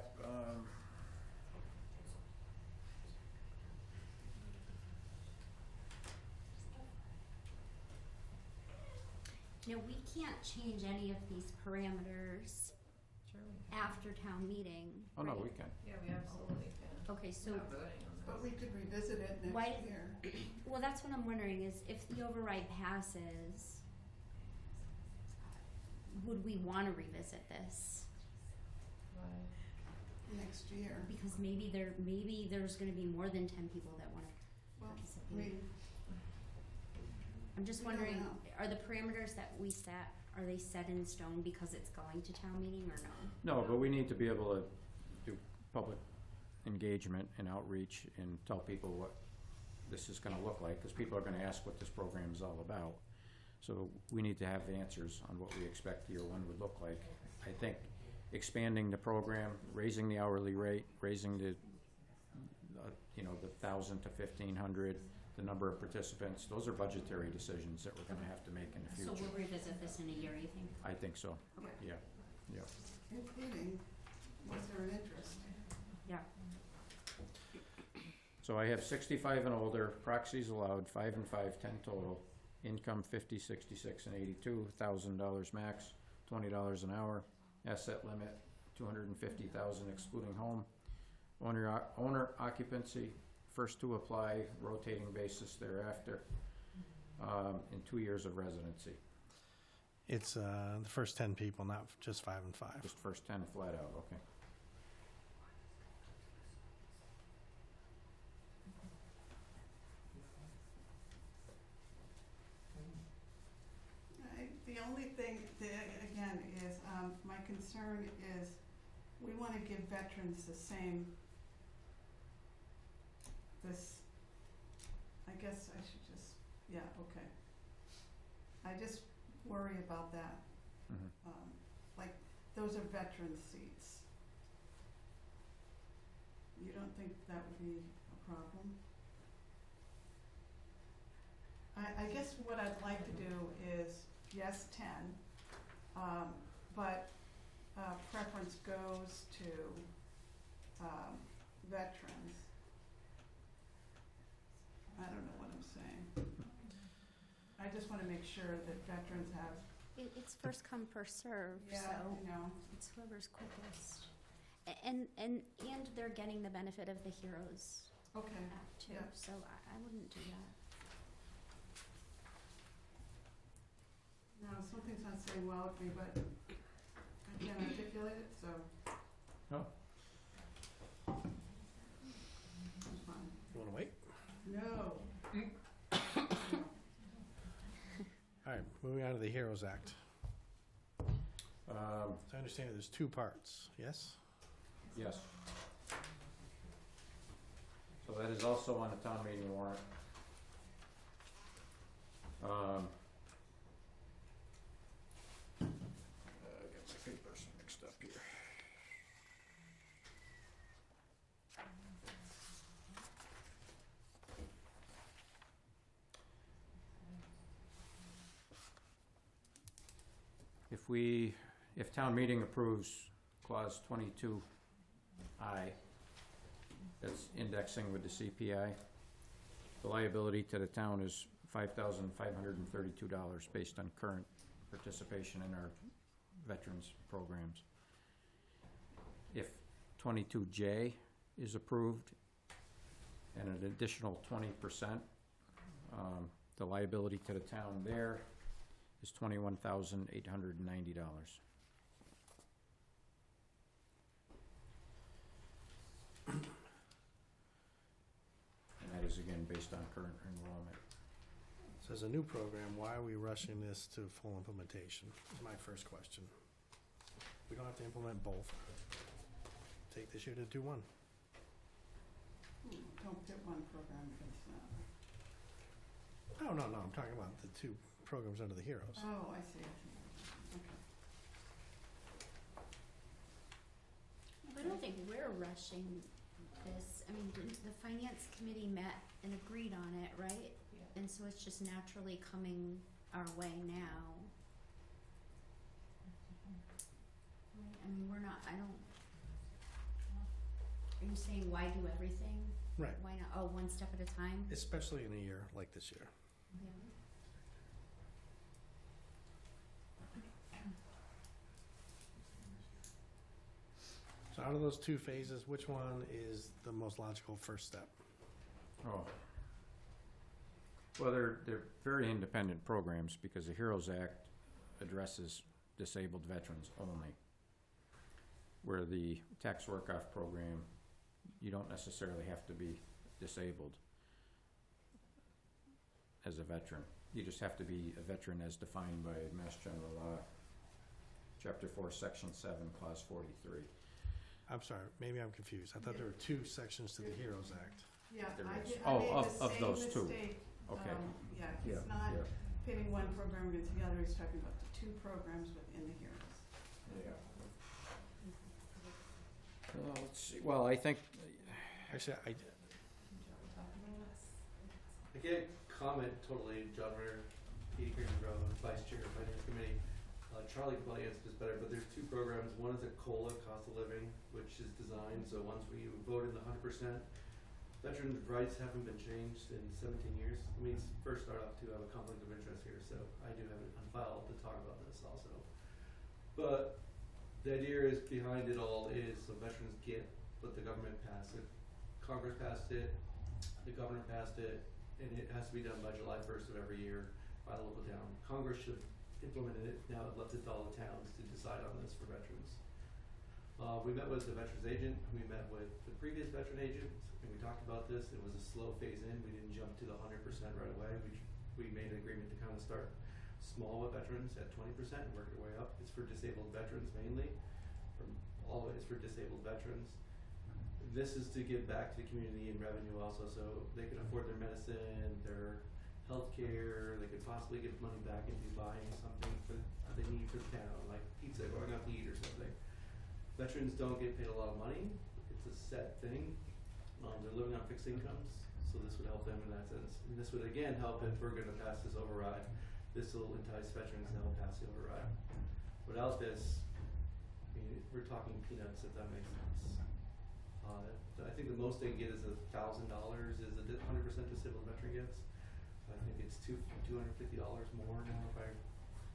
Now, we can't change any of these parameters Sure we can. after town meeting, Oh, no, right? we can. Yeah, we absolutely can. Okay, so, We're not voting on But we could revisit it Why- next year. well, that's what I'm wondering, is if the override passes, would we wanna revisit this? Next year. Because maybe there's gonna be more than 10 people that wanna Well, I participate. mean, I'm just we don't wondering, know. are the parameters that we set, are they set in stone because it's going to town meeting or no? No, but we need to be able to do public engagement and outreach and tell people what this is gonna look like, because people are gonna ask what this program is all about. So we need to have answers on what we expect year one would look like. I think expanding the program, raising the hourly rate, raising the, the 1,000 to 1,500, the number of participants, those are budgetary decisions that we're gonna have to make in the So future. we'll revisit this in a year, you think? I think so, Okay. yeah. Including, was there an interest? Yeah. So I have 65 and older, proxies allowed, 5 and 5, 10 total, income 50, 66, and 82, $1,000 max, $20 an hour, asset limit 250,000 excluding home, owner occupancy, first to apply, rotating basis thereafter, and 2 years of residency, It's the first 10 people, not just 5 and 5. just first 10 flat out, okay. The only thing, again, is, my concern is, we wanna give veterans the same, I guess I should just, yeah, okay. I just worry about that. Mhm. Like, those are veteran seats. You don't think that would be a problem? I guess what I'd like to do is, yes, 10, but preference goes to veterans. I don't know what I'm saying. I just wanna make sure that veterans have, It's first come, first serve, yeah, so you know, it's whoever's quickest. And they're getting the benefit of the Heroes okay, Act too, yeah. so I wouldn't do that. No, something's not sitting well with me, but I can't articulate it, so. Oh. It's fine. You wanna wait? No. All right, moving on to the HEROES Act. Um, As I understand it, there's 2 parts, yes? Yes. So that is also on the town meeting warrant. I got my papers mixed up here. If town meeting approves clause 22I, that's indexing with the CPI, the liability to the town is $5,532 based on current participation in our veterans programs. If 22J is approved and an additional 20%, the liability to the town there is $21,890. And that is again based on current enrollment. So as a new program, why are we rushing this to full implementation, is my first question. We don't have to implement both. Take this year to do one. Don't pit one program against another. No, I'm talking about the 2 programs under the HEROES. Oh, I see, okay. we're rushing this, I mean, the finance committee met and agreed on it, right? Yeah. And so it's just naturally coming our way now. Right, I mean, we're not, I don't, are you saying why do everything? Right. Why not, oh, one step at a time? Especially in a year like this year. Yeah. So out of those two phases, which one is the most logical first step? Oh. Well, they're very independent programs because the HEROES Act addresses disabled veterans only. Where the Tax Workoff Program, you don't necessarily have to be disabled as a veteran. You just have to be a veteran as defined by Mass General Law, Chapter 4, Section 7, Clause 43. I'm sorry, maybe I'm confused. I thought there were two sections to the HEROES Act. Yeah, There I is. did, Oh, I made of the same those two. mistake. Okay. Yeah, Yeah, he's not yeah. pitting one program against the other, he's talking about the two programs within the heroes. Yeah. Let's see, well, I think, Actually, I can't comment totally, John Ritter, 80 Green Road, Vice Chair of Finance Committee. Charlie can probably answer this better, but there's two programs. One is a COLA, cost of living, which is designed, so once we voted the 100%, veterans' rights haven't been changed in 17 years. Let me first start off to have a conflict of interest here, so I do have it on file to talk about this also. But the idea is behind it all is so veterans get what the government passed. If Congress passed it, the governor passed it, and it has to be done by July 1st of every year by the local town. Congress should have implemented it, now it left it to all the towns to decide on this for veterans. We met with the veterans agent, we met with the previous veteran agent, and we talked about this. It was a slow phase in, we didn't jump to the 100% right away. We made an agreement to kind of start small with veterans at 20% and work our way up. It's for disabled veterans mainly, always for disabled veterans. This is to give back to the community and revenue also, so they can afford their medicine, their healthcare, they could possibly get money back into buying something that they need for the town, like pizza, going out to eat or something. Veterans don't get paid a lot of money, it's a set thing. They're living on fixed incomes, so this would help them in that sense. And this would again help if we're gonna pass this override. This will entice veterans to help pass the override. Without this, I mean, we're talking peanuts if that makes sense. I think the most they get is $1,000 is a 100% disabled veteran gets. I think it's $250 more now if I,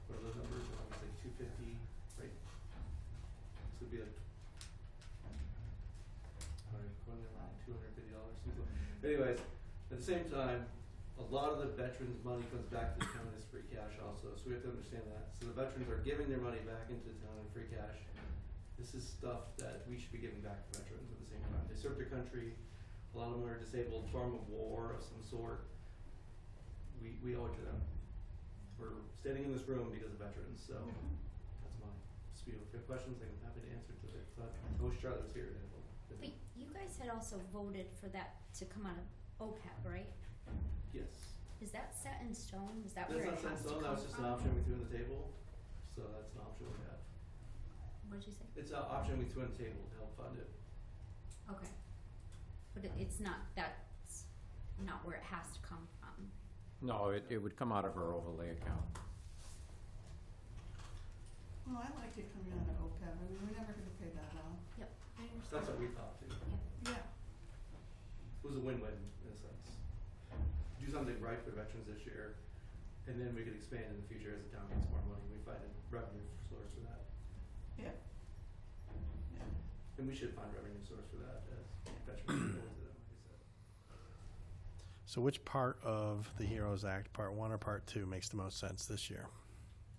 what are those numbers? I think it's like $250, right? This would be like, around $250. Anyways, at the same time, a lot of the veterans' money comes back to the town as free cash also, so we have to understand that. So the veterans are giving their money back into the town in free cash. This is stuff that we should be giving back to veterans at the same time. They served their country. A lot of them are disabled from a war of some sort. We owe it to them. We're standing in this room because of veterans, so that's my spiel. If you have questions, I'm happy to answer to it. But I wish Charlie was here. But you guys had also voted for that to come out of OPEB, right? Yes. Is that set in stone? Is that That's where not it set in has to stone. come That was just from? an option we threw on the table. So that's an option we have. What did you say? It's an option we threw on the table to help fund it. Okay. But it's not, that's not where it has to come from. no, it would come out of our overlay account. Well, I like it coming out of OPEB, I mean, we're never gonna pay that off. Yep, I understand. That's what we thought too. Yeah. It was a win-win in a sense. Do something right for veterans this year, and then we could expand in the future as the town gets more money. We find a revenue source for that. Yeah. Yeah. And we should find revenue source for that as veterans go into them, like I said. So which part of the HEROES Act, part 1 or part 2, makes the most sense this year?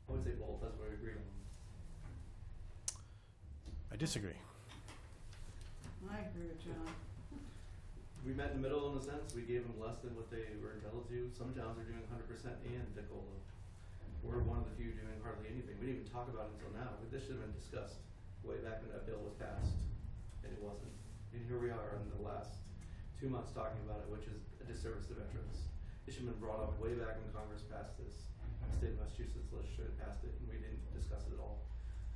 I would say both, that's what we agreed on. I disagree. I agree with John. We met in the middle in a sense. We gave them less than what they were entitled to. Some towns are doing 100% and the COLA. We're one of the few doing hardly anything. We didn't even talk about it until now, but this should have been discussed way back when that bill was passed, and it wasn't. And here we are in the last 2 months talking about it, which is a disservice to veterans. It should have been brought up way back when Congress passed this. The state of Massachusetts legislature passed it, and we didn't discuss it at all.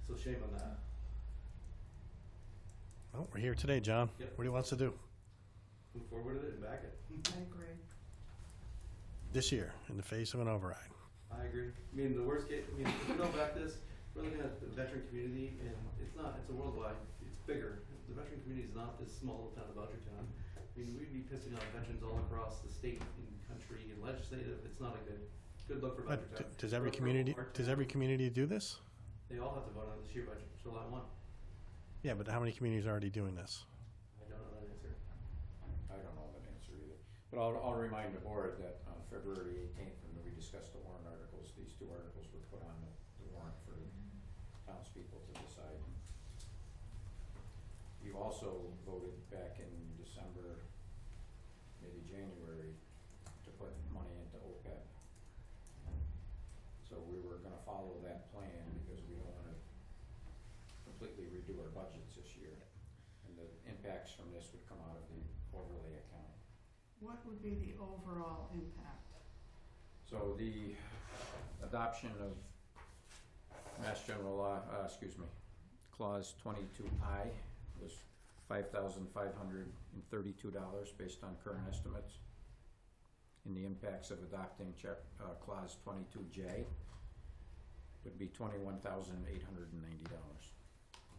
So shame on that. Well, we're here today, John. Yep. What do you want us to do Move forward with it and back it. I agree. this year in the face of an override? I agree. I mean, the worst case, I mean, if we don't back this, we're looking at the veteran community, and it's a worldwide, it's bigger. The veteran community is not this small little town of Belchertown. I mean, we'd be pissing off veterans all across the state and country and legislative. It's not a good look for But Belchertown. does every Or for community our does town. every community do this? They all have to vote on this year budget, July 1. Yeah, but how many communities are already doing this? I don't know that answer. I don't know that answer either. But I'll remind the board that on February 18th, when we discussed the warrant articles, these two articles were put on the warrant for townspeople to decide. You also voted back in December, maybe January, to put money into OPEB. So we were gonna follow that plan because we don't wanna completely redo our budgets this year. And the impacts from this would come out of the overlay account. What would be the overall impact? So the adoption of Mass General Law, Clause 22I was $5,532 based on current estimates. And the impacts of adopting Clause 22J would be $21,890.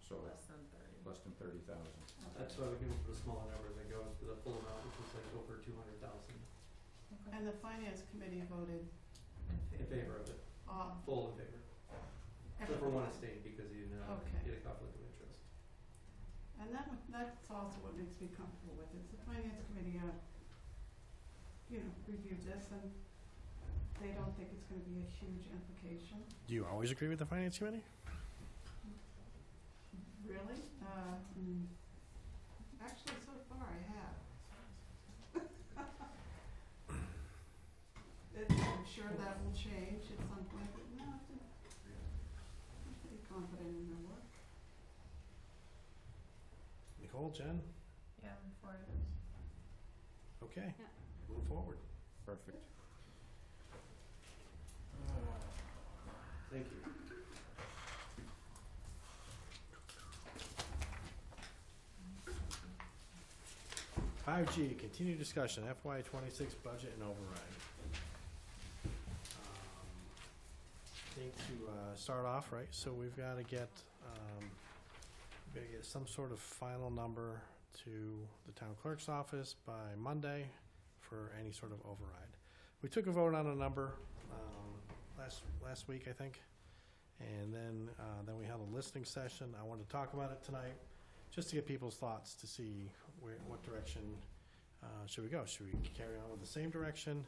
So Less than 30. less than 30,000. That's why we came up with a smaller number that goes to the full amount, which is like over 200,000 And the finance committee voted, in favor of it, full in favor. Except for one abstain because he didn't Okay. get a conflict of interest. and that's also what makes me comfortable with it. The finance committee, reviewed this, and they don't think it's gonna be a huge implication. Do you always agree with the finance committee? Really? Actually, so far I have. I'm sure that will change at some point, but no, I'm pretty confident in their work. Nicole, Jen? Yeah, I'm for it. Okay. Yeah. Move forward. Perfect. Thank you. Five G, continued discussion, FY '26 budget and override. I think to start off, right, so we've gotta get some sort of final number to the town clerk's office by Monday for any sort of override. We took a vote on a number last week, I think, and then we held a listening session. I wanted to talk about it tonight, just to get people's thoughts to see what direction should we go. Should we carry on with the same direction?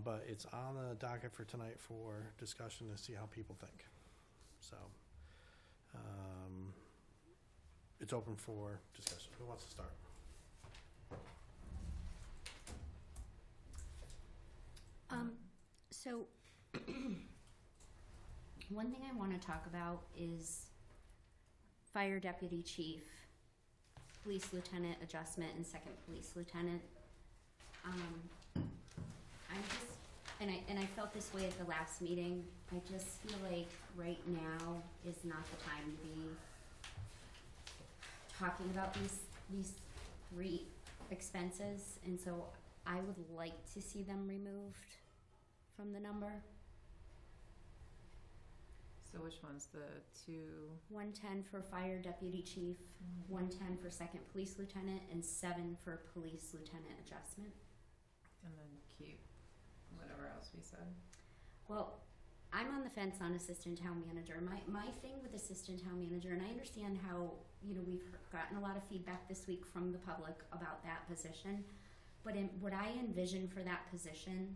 But it's on the docket for tonight for discussion to see how people think. So it's open for discussion. Who wants to start? So one thing I want to talk about is fire deputy chief, police lieutenant adjustment, and second police lieutenant. I felt this way at the last meeting. I just feel like right now is not the time to be talking about these three expenses, and so I would like to see them removed from the number. So which one's the two? 110 for fire deputy chief, 110 for second police lieutenant, and 7 for police lieutenant adjustment. And then keep whatever else we said. Well, I'm on the fence on assistant town manager. My thing with assistant town manager, and I understand how, we've gotten a lot of feedback this week from the public about that position, but what I envision for that position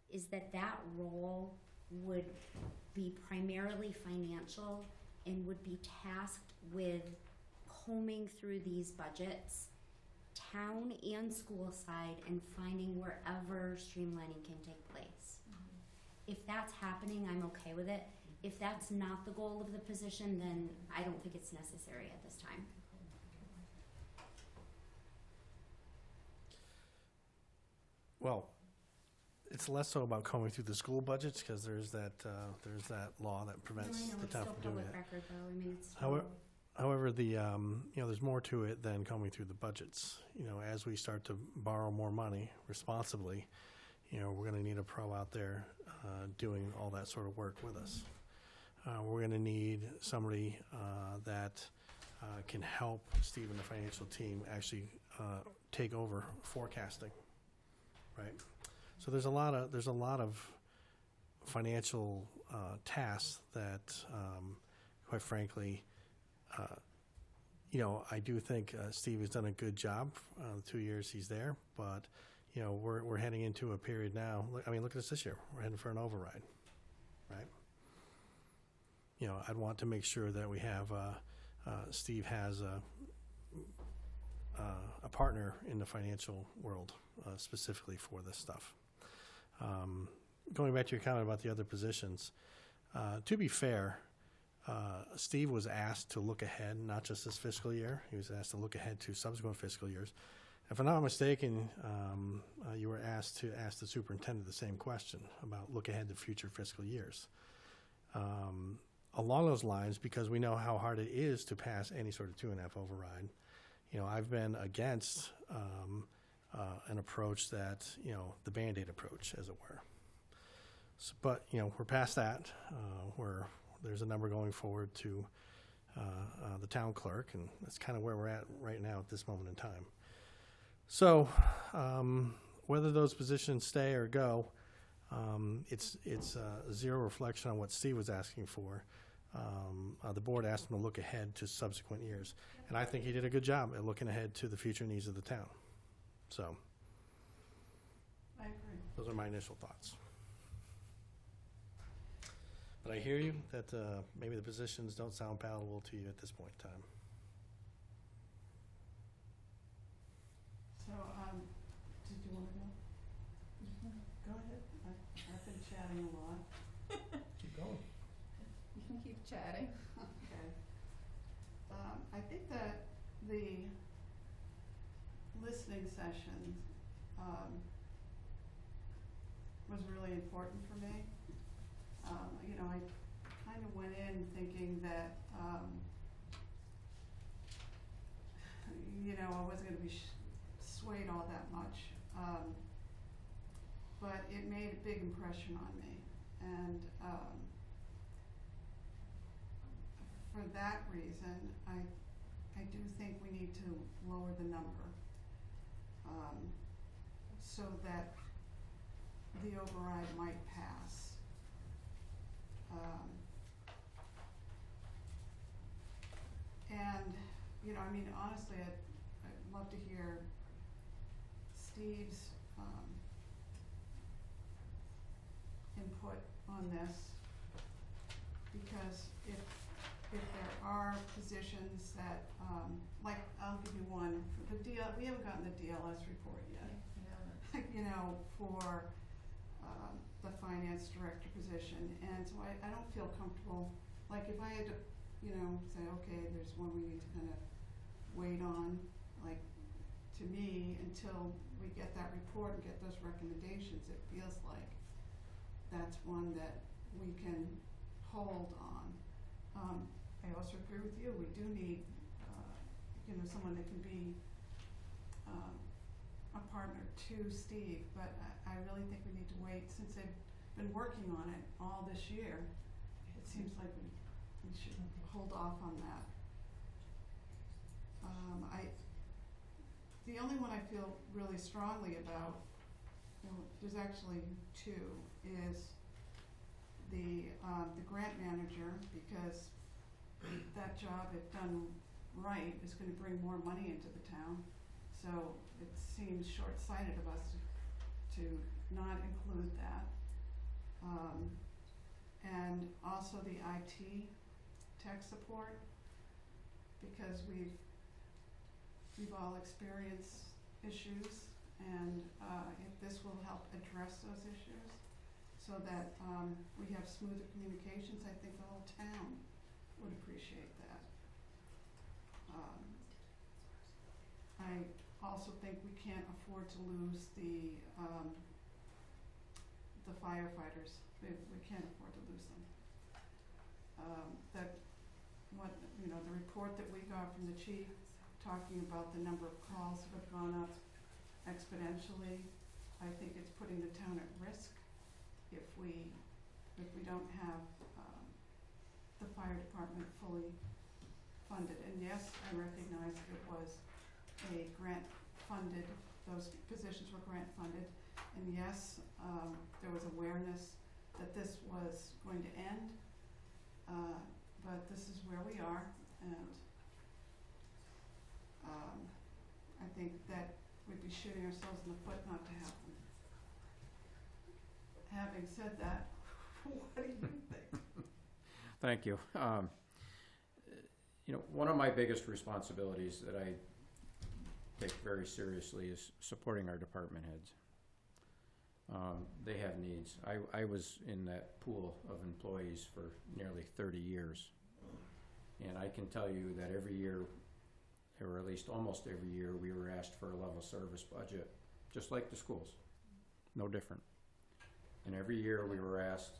is that role would be primarily financial and would be tasked with combing through these budgets, town and school side, and finding wherever streamlining can take place. If that's happening, I'm okay with it. If that's not the goal of the position, then I don't think it's necessary at this time. Well, it's less so about combing through the school budgets, because there's that law that prevents I know the it's town still from doing public it. record, though. I mean, it's still. However, there's more to it than coming through the budgets. As we start to borrow more money responsibly, we're going to need a pro out there doing all that sort of work with us. We're going to need somebody that can help Steve and the financial team actually take over forecasting, right? So there's a lot of financial tasks that, quite frankly, I do think Steve has done a good job the 2 years he's there, but we're heading into a period now. Look at us this year. We're heading for an override, right? I'd want to make sure that we have Steve has a partner in the financial world specifically for this stuff. Going back to your comment about the other positions, to be fair, Steve was asked to look ahead, not just this fiscal year. He was asked to look ahead to subsequent fiscal years. If I'm not mistaken, you were asked to ask the superintendent the same question about look ahead to future fiscal years. Along those lines, because we know how hard it is to pass any sort of 2.5 override, I've been against an approach that, the Band-Aid approach, as it were. So, but, we're past that. There's a number going forward to the town clerk, and that's kind of where we're at right now at this moment in time. So whether those positions stay or go, it's zero reflection on what Steve was asking for. The board asked him to look ahead to subsequent years, and I think he did a good job at looking ahead to the future needs of the town. So I agree. those are my initial thoughts. But I hear you that maybe the positions don't sound palatable to you at this point in time. So, did you want to go? Go ahead. I've been chatting a lot. Keep going. You can keep chatting. Okay. I think that the listening session was really important for me. I kind of went in thinking that, I wasn't going to be swayed all that much. But it made a big impression on me. And for that reason, I do think we need to lower the number so that the override might pass. And, honestly, I'd love to hear Steve's input on this, because if there are positions that, I'll give you one, for the DL, we haven't gotten the DLS report yet. For the finance director position, and so I don't feel comfortable, if I had to, say, okay, there's one we need to kind of wait on, to me, until we get that report and get those recommendations, it feels like that's one that we can hold on. I also agree with you, we do need, someone that can be a partner to Steve, but I really think we need to wait, since they've been working on it all this year. It seems like we should hold off on that. The only one I feel really strongly about, there's actually two, is the grant manager, because that job, if done right, is going to bring more money into the town. So it seems short-sighted of us to not include that. And also the IT tech support, because we've all experienced issues, and if this will help address those issues so that we have smoother communications, I think the whole town would appreciate that. I also think we can't afford to lose the firefighters. We can't afford to lose them. That what, the report that we got from the chief, talking about the number of calls that have gone up exponentially. I think it's putting the town at risk if we don't have the fire department fully funded. And yes, I recognize that it was a grant funded, those positions were grant funded. And yes, there was awareness that this was going to end, but this is where we are, and I think that we'd be shooting ourselves in the foot not to have them. Having said that, what do you think? Thank you. One of my biggest responsibilities that I take very seriously is supporting our department heads. They have needs. I was in that pool of employees for nearly 30 years. And I can tell you that every year, or at least almost every year, we were asked for a level service budget, just like the schools. No different. And every year we were asked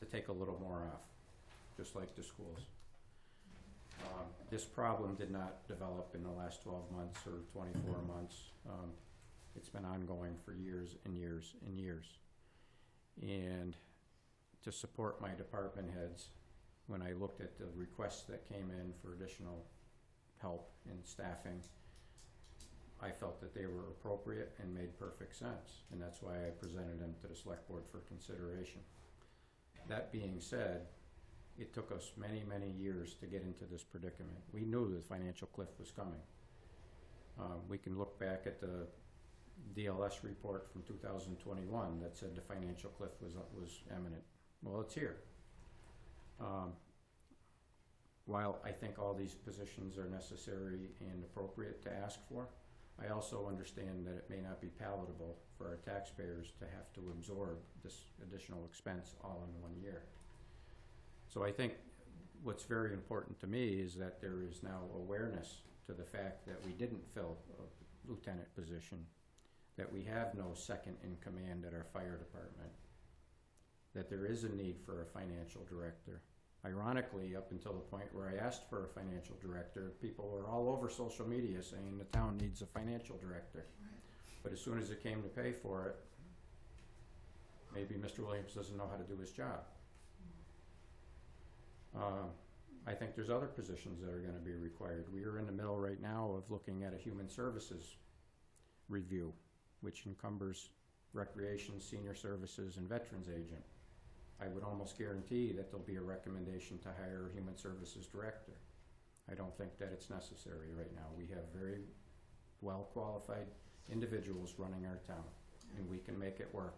to take a little more off, just like the schools. This problem did not develop in the last 12 months or 24 months. It's been ongoing for years and years and years. And to support my department heads, when I looked at the requests that came in for additional help in staffing, I felt that they were appropriate and made perfect sense. And that's why I presented them to the select board for consideration. That being said, it took us many, many years to get into this predicament. We knew the financial cliff was coming. We can look back at the DLS report from 2021 that said the financial cliff was imminent. Well, it's here. While I think all these positions are necessary and appropriate to ask for, I also understand that it may not be palatable for our taxpayers to have to absorb this additional expense all in one year. So I think what's very important to me is that there is now awareness to the fact that we didn't fill a lieutenant position, that we have no second in command at our fire department, that there is a need for a financial director. Ironically, up until the point where I asked for a financial director, people were all over social media saying the town needs a financial director. Right. But as soon as it came to pay for it, maybe Mr. Williams doesn't know how to do his job. I think there's other positions that are going to be required. We are in the middle right now of looking at a human services review, which encumbers recreation, senior services, and veterans agent. I would almost guarantee that there'll be a recommendation to hire a human services director. I don't think that it's necessary right now. We have very well qualified individuals running our town, and we can make it work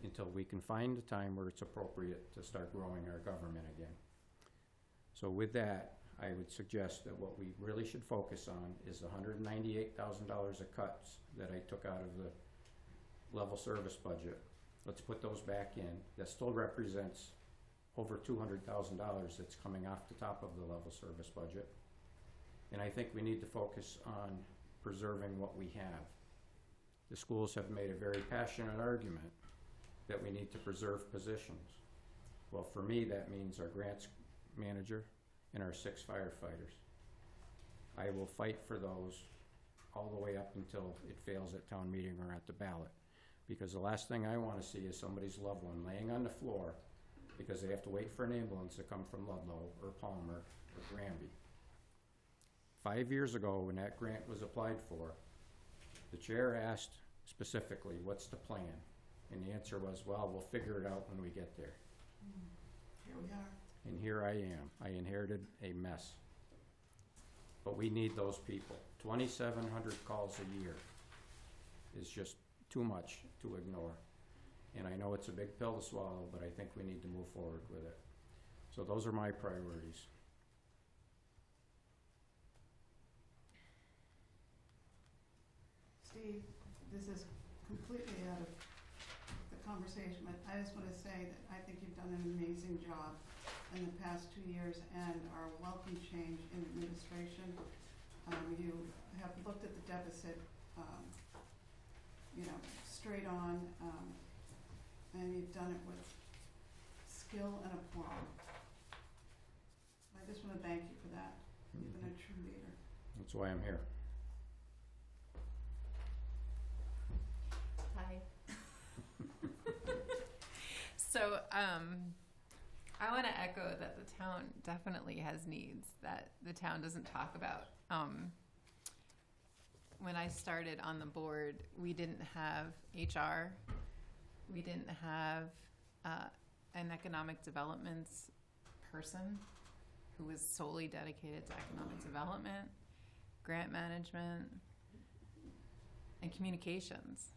until we can find a time where it's appropriate to start growing our government again. So with that, I would suggest that what we really should focus on is the $198,000 of cuts that I took out of the level service budget. Let's put those back in. That still represents over $200,000 that's coming off the top of the level service budget. And I think we need to focus on preserving what we have. The schools have made a very passionate argument that we need to preserve positions. Well, for me, that means our grants manager and our 6 firefighters. I will fight for those all the way up until it fails at town meeting or at the ballot. Because the last thing I want to see is somebody's loved one laying on the floor because they have to wait for an ambulance to come from Ludlow or Palmer or Granby. 5 years ago, when that grant was applied for, the chair asked specifically, what's the plan? And the answer was, well, we'll figure it out when we get there. Here we are. And here I am. I inherited a mess. But we need those people. 2,700 calls a year is just too much to ignore. And I know it's a big pill to swallow, but I think we need to move forward with it. So those are my priorities. Steve, this is completely out of the conversation, but I just want to say that I think you've done an amazing job in the past 2 years and our welcome change in administration. You have looked at the deficit, straight on, and you've done it with skill and aplomb. I just want wanna thank you for that. You've been a true leader. That's why I'm here. Hi. So, I want to echo that the town definitely has needs that the town doesn't talk about. When I started on the board, we didn't have HR. We didn't have an economic development person who was solely dedicated to economic development, grant management, and communications.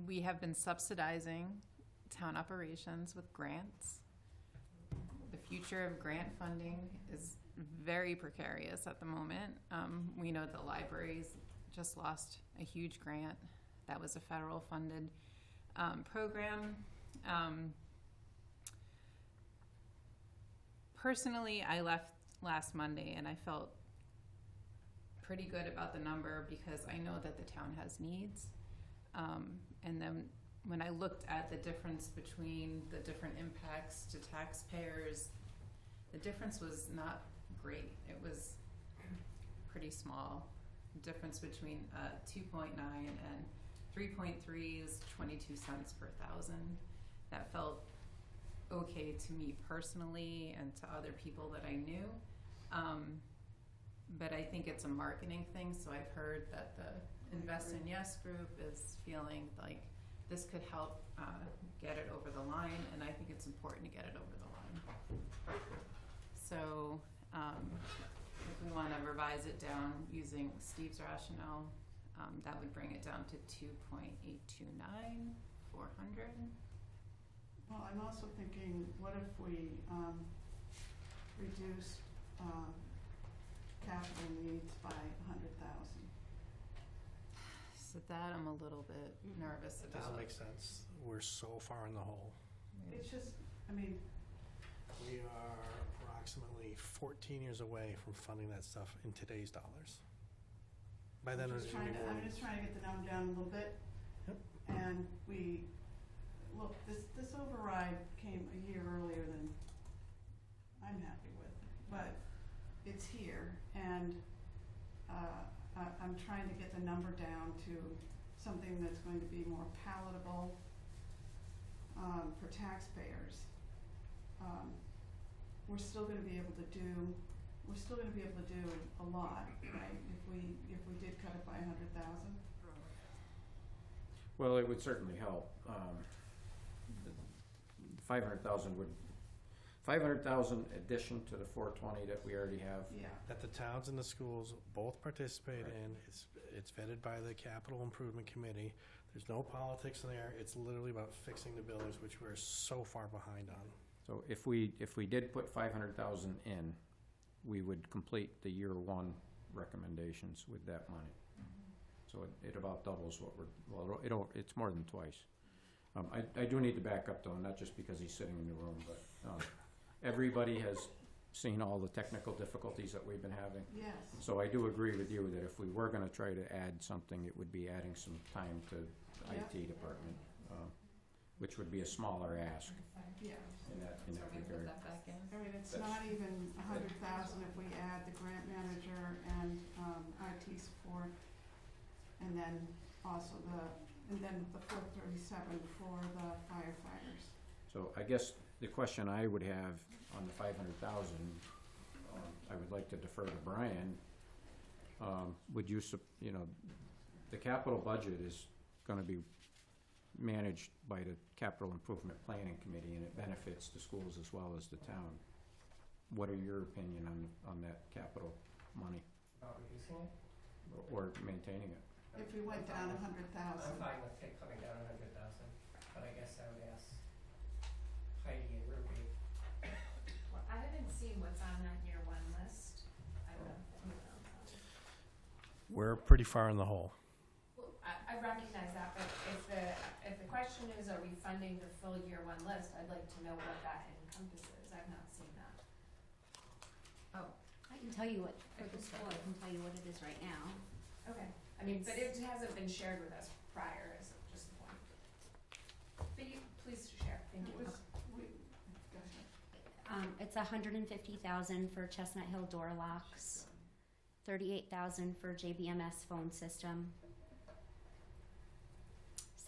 We have been subsidizing town operations with grants. The future of grant funding is very precarious at the moment. We know the libraries just lost a huge grant. That was a federal funded program. Personally, I left last Monday and I felt pretty good about the number because I know that the town has needs. And then when I looked at the difference between the different impacts to taxpayers, the difference was not great. It was pretty small. The difference between 2.9 and 3.3 is 22 cents per thousand. That felt okay to me personally and to other people that I knew. But I think it's a marketing thing, so I've heard that the Invest in Yes group is feeling like this could help get it over the line, and I think it's important to get it over the line. So if we want to revise it down using Steve's rationale, that would bring it down to 2.829, 400. Well, I'm also thinking, what if we reduce capital needs by 100,000? So that I'm a little bit nervous It about. doesn't make sense. We're so far in the hole. It's just, I mean, We are approximately 14 years away from funding that stuff in today's dollars. By then, it's going to be more. I'm just trying to get the number down a little bit. Yep. And look, this override came a year earlier than I'm happy with, but it's here, and I'm trying to get the number down to something that's going to be more palatable for taxpayers. We're still going to be able to do a lot, right? If we did cut it by 100,000. Well, it would certainly help. 500,000 addition to the 420 that we already have. Yeah. That the towns and the schools both participate in. It's vetted by the Capital Improvement Committee. There's no politics in there. It's literally about fixing the buildings, which we're so far behind on. So if we did put 500,000 in, we would complete the year one recommendations with that money. So it about doubles what it's more than twice. I do need to back up though, not just because he's sitting in the room, but everybody has seen all the technical difficulties that we've been having. Yes. So I do agree with you that if we were going to try to add something, it would be adding some time to the IT department, which would be a smaller ask. Yeah. In that Put regard. that back in. I mean, it's not even 100,000 if we add the grant manager and IT support, and then also the 437 for the firefighters. So I guess the question I would have on the 500,000, I would like to defer to Brian. Would you, the capital budget is going to be managed by the Capital Improvement Planning Committee, and it benefits the schools as well as the town. What are your opinion on that capital money? Reducing it? Or maintaining it? If we went down 100,000. I'm fine with it coming down 100,000, but I guess I would ask Heidi and Ruby. Well, I haven't seen what's on that year one list. I don't know if anyone else has. We're pretty far in the hole. Well, I recognize that, but if the question is, are we funding the full year one list, I'd like to know what that encompasses. I've not seen that. Oh, I can tell you what, for the school, I can tell you what it is right now. Okay. I mean, but it hasn't been shared with us prior, is just the point. But you, please share, thank you. Go ahead. It's $150,000 for Chestnut Hill door locks, $38,000 for JBMS phone system,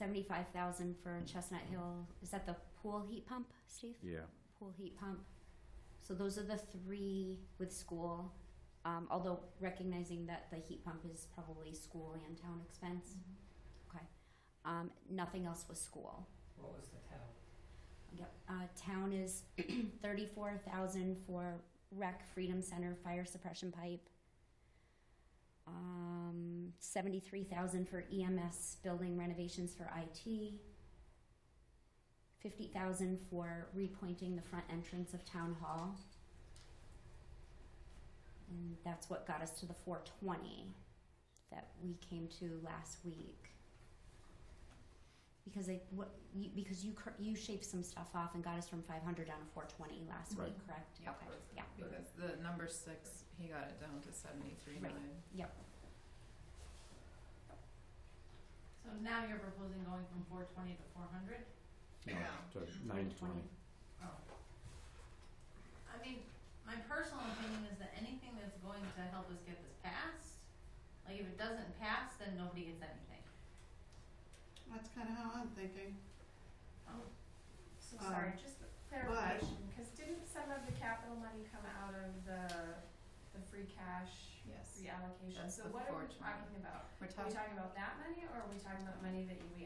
$75,000 for Chestnut Hill. Is that the pool heat pump, Steve? Yeah. Pool heat pump. So those are the three with school. Although recognizing that the heat pump is probably school and town expense. Okay. Nothing else was school. What was the town? Yep. Town is $34,000 for Rec Freedom Center fire suppression pipe. $73,000 for EMS building renovations for IT. $50,000 for repointing the front entrance of Town Hall. And that's what got us to the 420 that we came to last week. Because you shaped some stuff off and got us from 500 down to 420 last Right. week, correct? Yeah. Okay. Yeah. Because the number 6, he got it down to 73.9. Right. Yep. So now you're proposing going from 420 to 400? No, to 920. Oh. I mean, my personal opinion is that anything that's going to help us get this passed, like if it doesn't pass, then nobody gets anything. That's kind of how I'm thinking. So sorry, just clarification, because didn't some of the capital money come out of the free cash Yes. reallocation? That's So the what are we 420. talking about? We're Are we talking about that money, or are we talking about money that you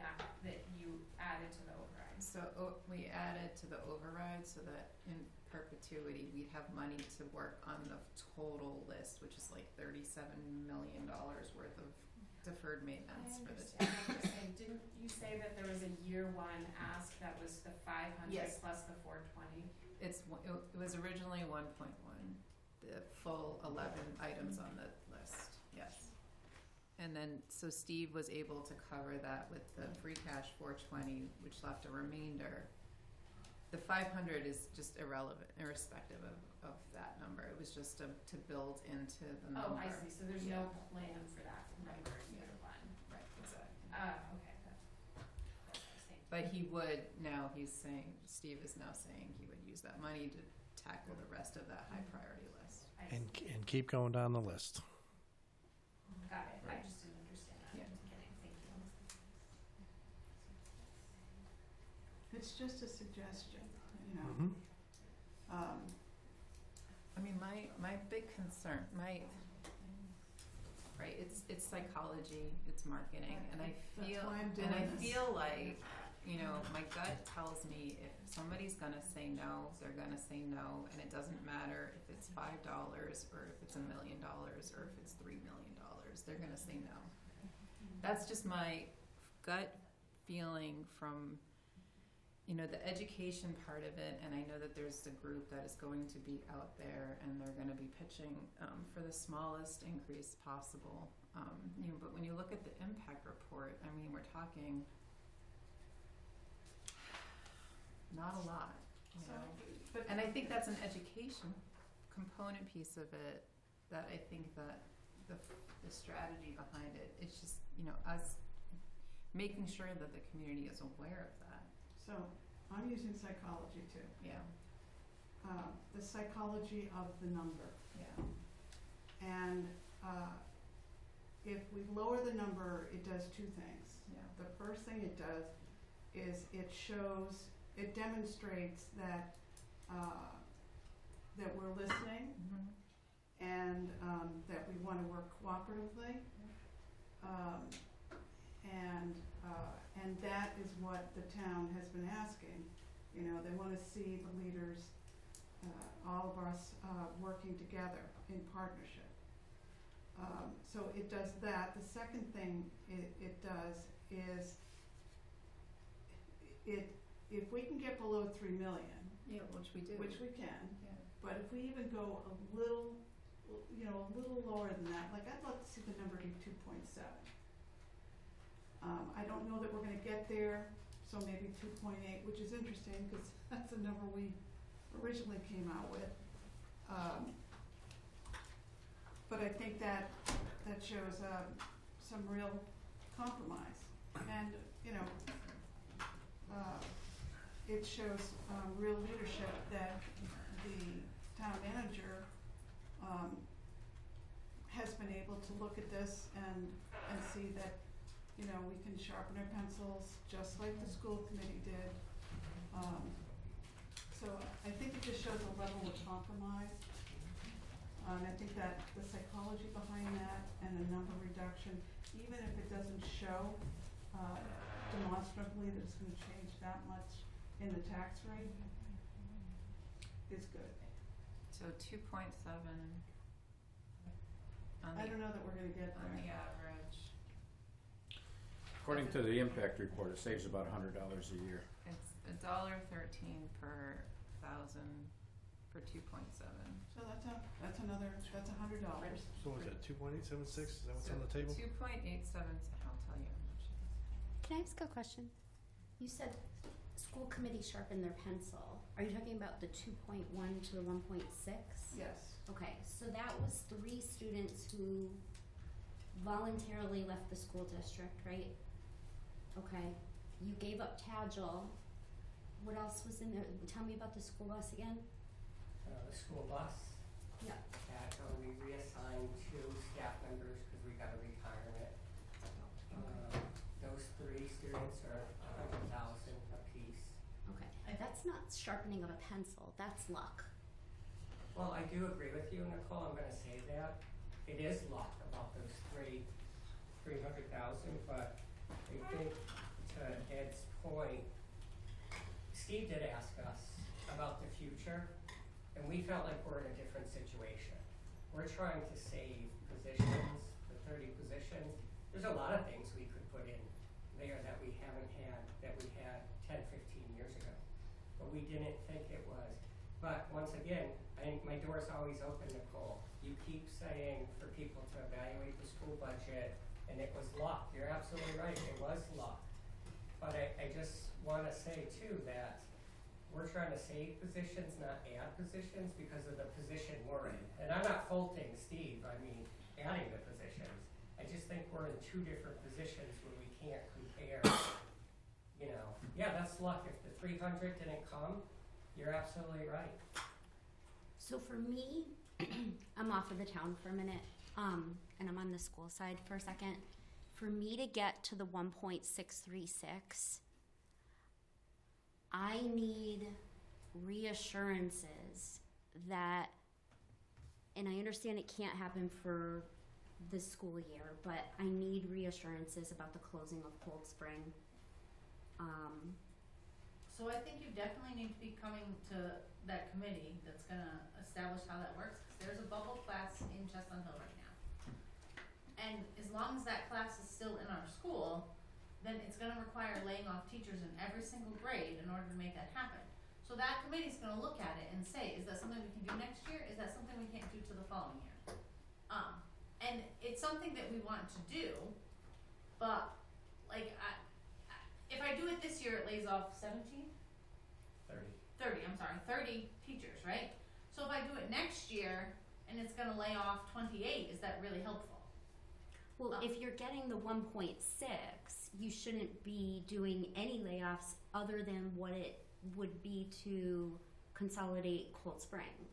added to the override? So we added to the override so that in perpetuity, we'd have money to work on the total list, which is like $37 million worth of deferred maintenance for the town. I'm just saying, didn't you say that there was a year one ask that was the 500 Yes. plus the 420? It was originally 1.1, the full 11 items on the list, yes. And then, so Steve was able to cover that with the free cash 420, which left a remainder. The 500 is just irrespective of that number. It was just to build into the number. Oh, I see, so there's Yeah. no plan for that number in year one. Right, exactly. Okay, that's the same. But he would, now he's saying, Steve is now saying he would use that money to tackle the rest of that high priority list. And keep going down the list. Got it, I Right. just didn't understand that Yeah. at the beginning, thank you. It's just a suggestion, you know. Mm-hmm. I mean, my big concern, right, it's psychology, it's marketing, and I That's feel, why I'm doing and I this. feel like, you know, my gut tells me if somebody's gonna say no, they're gonna say no, and it doesn't matter if it's $5 or if it's $1 million or if it's $3 million, they're gonna say no. That's just my gut feeling from, you know, the education part of it, and I know that there's a group that is going to be out there and they're going to be pitching for the smallest increase possible. You know, but when you look at the impact report, I mean, we're talking not a lot, you know. And I think that's an education component piece of it that I think that the strategy behind it, it's just, you know, us making sure that the community is aware of that. So I'm using psychology too. Yeah. The psychology of the number. Yeah. And if we lower the number, it does two things. Yeah. The first thing it does is it demonstrates that that we're listening and that we want to work cooperatively. And that is what the town has been asking. You know, they want to see the leaders, all of us working together in partnership. So it does that. The second thing it does is if we can get below 3 million, Yeah, which we do. which we can, Yeah. but if we even go a little lower than that, like I'd love to see the number be 2.7. I don't know that we're going to get there, so maybe 2.8, which is interesting because that's the number we originally came out with. But I think that shows some real compromise, and you know, it shows real leadership that the town manager, has been able to look at this and see that, you know, we can sharpen our pencils just like the school committee did. So I think it just shows a level of compromise. I think that the psychology behind that and the number reduction, even if it doesn't show demonstrably that it's gonna change that much in the tax rate, is good. So 2.7 on I the, don't know that we're gonna get on the there. average. According to the impact report, it saves about $100 a year. It's $1.13 per thousand for 2.7. So that's another, that's $100. So what is that, 2.876, is that what's on the table? 2.87, I'll tell you how much it is. Can I ask a question? You said school committee sharpened their pencil. Are you talking about the 2.1 to the 1.6? Yes. Okay, so that was 3 students who voluntarily left the school district, right? Okay, you gave up Tagil. What else was in there? Tell me about the school bus again. The school bus. Yeah. That we reassigned 2 staff members because we got a retirement. Those 3 students are $100,000 apiece. Okay, that's not sharpening of a pencil, that's luck. Well, I do agree with you, Nicole, I'm gonna say that. It is luck about those 300,000, but I think to Ed's point, Steve did ask us about the future, and we felt like we're in a different situation. We're trying to save positions, the 30 positions. There's a lot of things we could put in there that we haven't had, that we had 10, 15 years ago. But we didn't think it was. But once again, I think my door's always open, Nicole. You keep saying for people to evaluate the school budget, and it was luck. You're absolutely right, it was luck. But I just wanna say too that we're trying to save positions, not add positions, because of the position we're in. And I'm not faulting Steve, I mean, adding the positions. I just think we're in 2 different positions where we can't compare. You know, yeah, that's luck. If the 300 didn't come, you're absolutely right. So for me, I'm off of the town for a minute, and I'm on the school side for a second. For me to get to the 1.636, I need reassurances that, and I understand it can't happen for this school year, but I need reassurances about the closing of Cold Spring. So I think you definitely need to be coming to that committee that's gonna establish how that works, because there's a bubble class in Chestnut Hill right now. And as long as that class is still in our school, then it's gonna require laying off teachers in every single grade in order to make that happen. So that committee's gonna look at it and say, is that something we can do next year? Is that something we can't do to the following year? And it's something that we want to do, but like if I do it this year, it lays off 17? 30, I'm sorry, 30 teachers, right? So if I do it next year and it's gonna lay off 28, is that really helpful? Well, if you're getting the 1.6, you shouldn't be doing any layoffs other than what it would be to consolidate Cold Spring.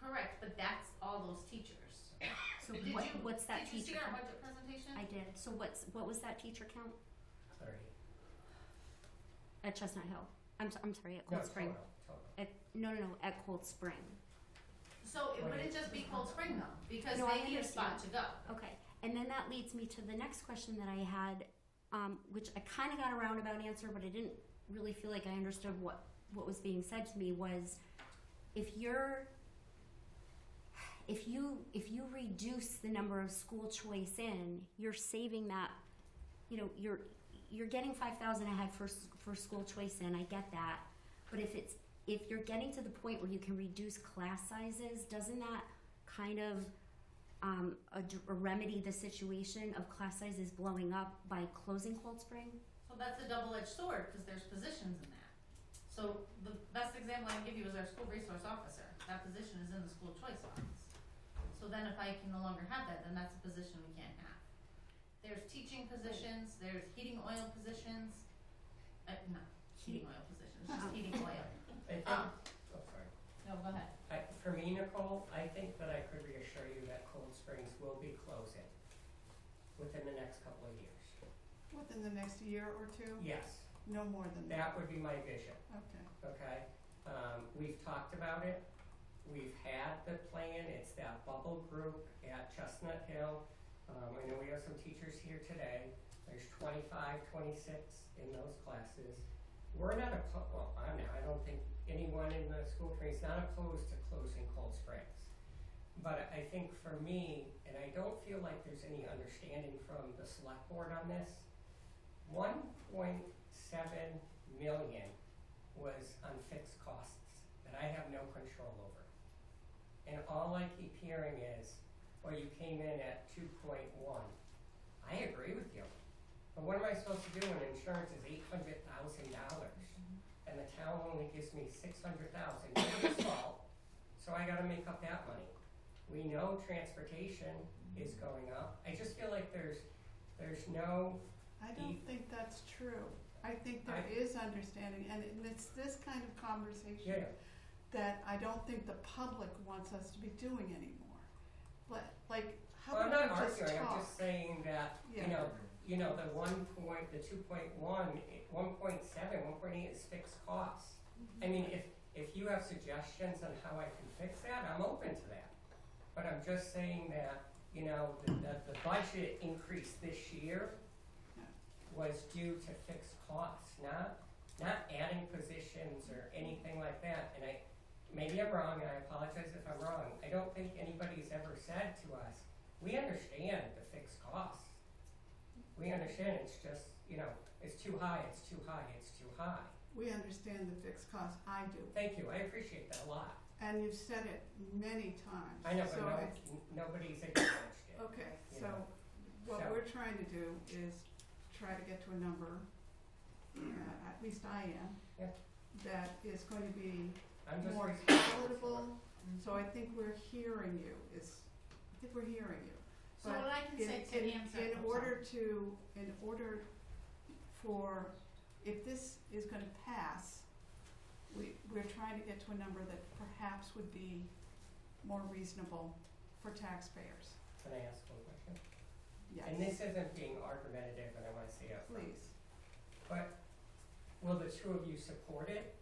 Correct, but that's all those teachers. So what's that Did you see teacher our count? budget presentation? I did. So what was that teacher count 30. at Chestnut Hill? I'm sorry, at No, Cold Spring. total. No, at Cold Spring. So it wouldn't just be Cold Spring though, because No, I they need a spot to understand. go. Okay, and then that leads me to the next question that I had, which I kind of got a roundabout answer, but I didn't really feel like I understood what was being said to me. Was if you reduce the number of school choice in, you're saving that, you know, you're getting 5,000 ahead for school choice in. I get that, but if you're getting to the point where you can reduce class sizes, doesn't that kind of remedy the situation of class sizes blowing up by closing Cold Spring? So that's a double-edged sword, because there's positions in that. So the best example I can give you is our school resource officer. That position is in the school choice office. So then if I can no longer have that, then that's a position we can't have. There's teaching positions, there's heating oil positions, not heating oil positions, just heating oil. I think, oh, sorry. No, go ahead. Chronicle, I think that I could reassure you that Cold Springs will be closing within the next couple of years. Within the next year or two? Yes, No more than that? that would be my vision, Okay. okay? We've talked about it. We've had the plan. It's that bubble group at Chestnut Hill. I know we have some teachers here today. There's 25, 26 in those classes. We're not well, I'm not. I don't think anyone in the school committee is not opposed to closing Cold Springs. But I think for me, and I don't feel like there's any understanding from the select board on this, 1.7 million was on fixed costs that I have no control over. And all I keep hearing is, well, you came in at 2.1. I agree with you. But what am I supposed to do when insurance is $800,000 and the town only gives me $600,000? It's fault, so I gotta make up that money. We know transportation is going up. I just feel like there's no. I don't think that's true. I think there is understanding, and it's this kind of conversation that I don't think the public wants us to be doing anymore. But, like, how Well, I'm about not we just arguing, talk? I'm just saying that, you know, the 2.1, 1.7, 1.8 is fixed costs. I mean, if you have suggestions on how I can fix that, I'm open to that. But I'm just saying that, you know, the budget increase this year was due to fixed costs, not adding positions or anything like that. And maybe I'm wrong, and I apologize if I'm wrong. I don't think anybody's ever said to us, we understand the fixed costs. We understand it's just, you know, it's too high, it's too high, it's too high. We understand the fixed costs. I do. Thank you, I appreciate that a lot. And you've said it many times. I know, but So nobody's acknowledged it. Okay, you so know. what So- we're trying to do is try to get to a number, at least I am, that is going to be I'm just more responsible. palatable. So I think we're hearing you, So But what I can say to answer. in order for, if this is gonna pass, we're trying to get to a number that perhaps would be more reasonable for taxpayers. Can I ask one question? Yes. And this isn't being argumentative, and I want to say up front. Please. But will the two of you support it,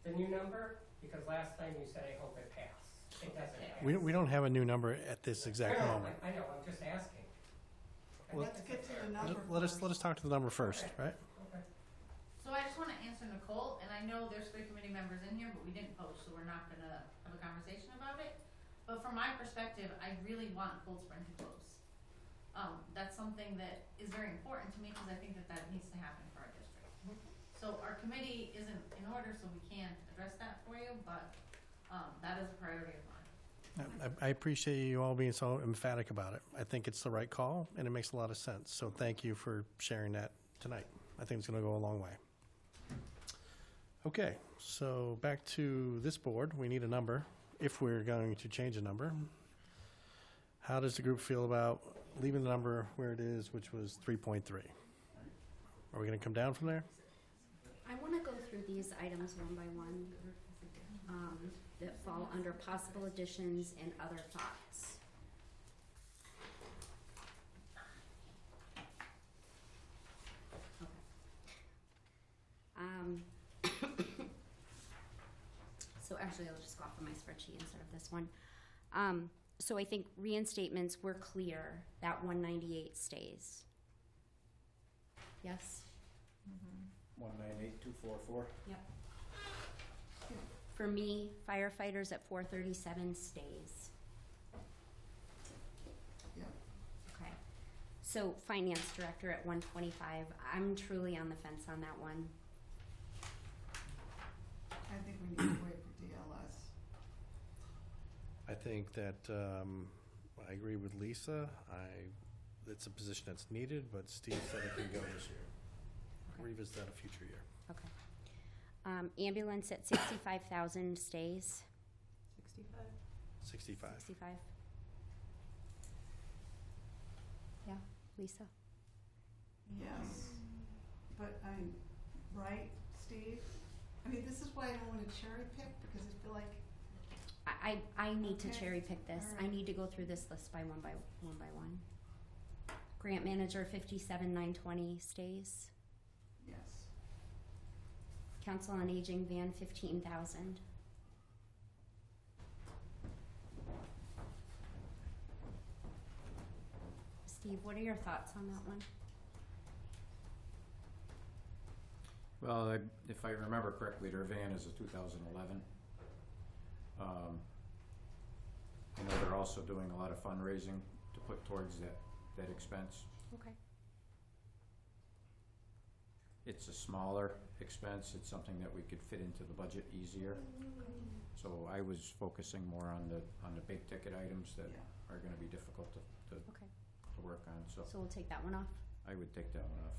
the new number? Because last time you said, I hope it passed. It doesn't pass. We don't have a new number at this exact moment. I know, I'm just asking. Well, Let's get to the number Let us talk to the number first, right? Okay. So I just wanna answer Nicole, and I know there's 3 committee members in here, but we didn't post, so we're not gonna have a conversation about it. But from my perspective, I really want Cold Spring to close. That's something that is very important to me, cause I think that needs to happen for our district. So our committee isn't in order, so we can't address that for you, but, that is a priority of mine. I appreciate you all being so emphatic about it. I think it's the right call, and it makes a lot of sense. So thank you for sharing that tonight. I think it's going to go a long way. Okay, so back to this board. We need a number if we're going to change a number. How does the group feel about leaving the number where it is, which was 3.3? Are we going to come down from there? I want to go through these items one by one that fall under possible additions and other thoughts. So actually, I'll just go off of my spreadsheet instead of this one. So I think reinstatements, we're clear that 198 stays. Yes? 198,244. Yep. For me, firefighters at 437 stays. Yep. Okay. So finance director at 125, I'm truly on the fence on that one. I think we need to wait for DLS. I think that I agree with Lisa. It's a position that's needed, but Steve said it can go this year. Revisit that a future year. Okay. Ambulance at 65,000 stays. 65. 65. Yeah, Lisa? Yes, but right, Steve? I mean, this is why I don't want to cherry pick, because I feel like I need to Okay. cherry pick this. All I right. need to go through this list by one. Grant manager 57,920 stays. Yes. Council on Aging van 15,000. Steve, what are your thoughts on that one? Well, if I remember correctly, their van is a 2011. I know they're also doing a lot of fundraising to put towards that expense. Okay. It's a smaller expense, it's something that we could fit into the budget easier. So I was focusing more on the big ticket items that are gonna be difficult to Okay. to work on, so So we'll take that one off. I would take that one off.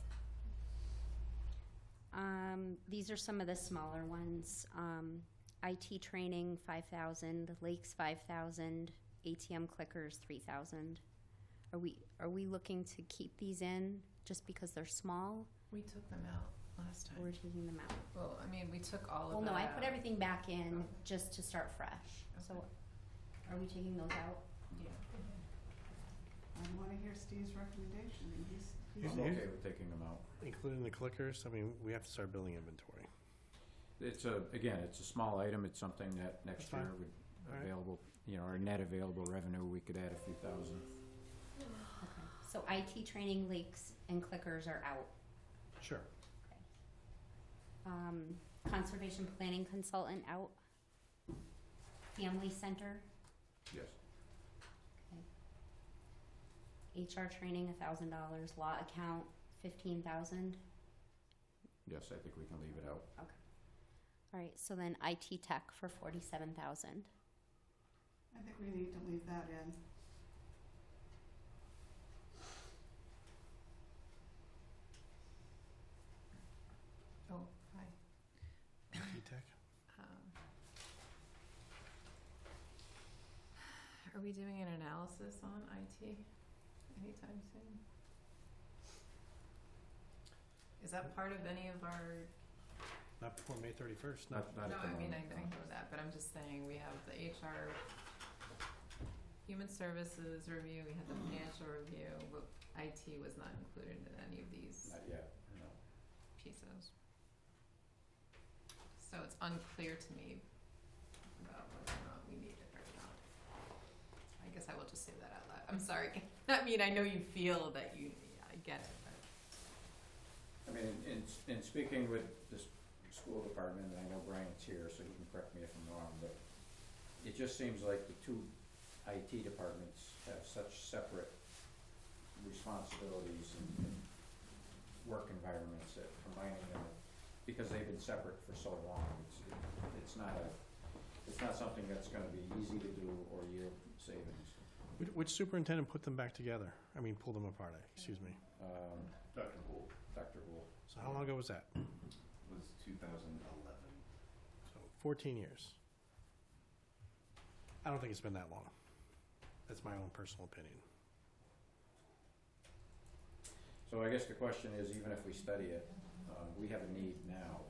These are some of the smaller ones. IT training, 5,000, Lakes, 5,000, ATM clickers, 3,000. Are we looking to keep these in just because they're small, We took them out last time. or we're taking them out? Well, I mean, we took all of Well, that no, I put out. everything back in just to start fresh. So are we taking those out? Yeah. I wanna hear Steve's recommendation, and he's I'm okay with taking them out. Including the clickers, I mean, we have to start building inventory. It's a small item, it's something that next That's fine. year would All right. available, our net available revenue, we could add a few thousand. Okay. So IT training, Lakes, and clickers are out. Sure. Conservation planning consultant out. Family center, Yes. HR training, $1,000, law account, 15,000. Yes, I think we can leave it out. Okay. All right, so then IT tech for 47,000. I think we need to leave that in. Oh, hi. T-Tech? Are we doing an analysis on IT anytime soon? Is that part of any of our? Not before May 31st, no. Not No, at the I mean, moment, I know that, but I'm just saying, we have the HR, Human Services review, we had the financial review, but IT was not included in any of these Not yet, no. pieces. So it's unclear to me about whether or not we need it or not. I guess I will just say that out loud. I'm sorry. I mean, I know you feel that I get it, but. I mean, in speaking with the school department, and I know Brian's here, so he can correct me if I'm wrong, but it just seems like the two IT departments have such separate responsibilities and work environments that combining them, because they've been separate for so long, it's not something that's gonna be easy to do or yield savings. Which superintendent put them back together? I mean, pulled them apart, excuse me. Dr. Gould Dr. Gould. So how long ago was that? was 2011. So 14 years. I don't think it's been that long. That's my own personal opinion. So I guess the question is, even if we study it, we have a need now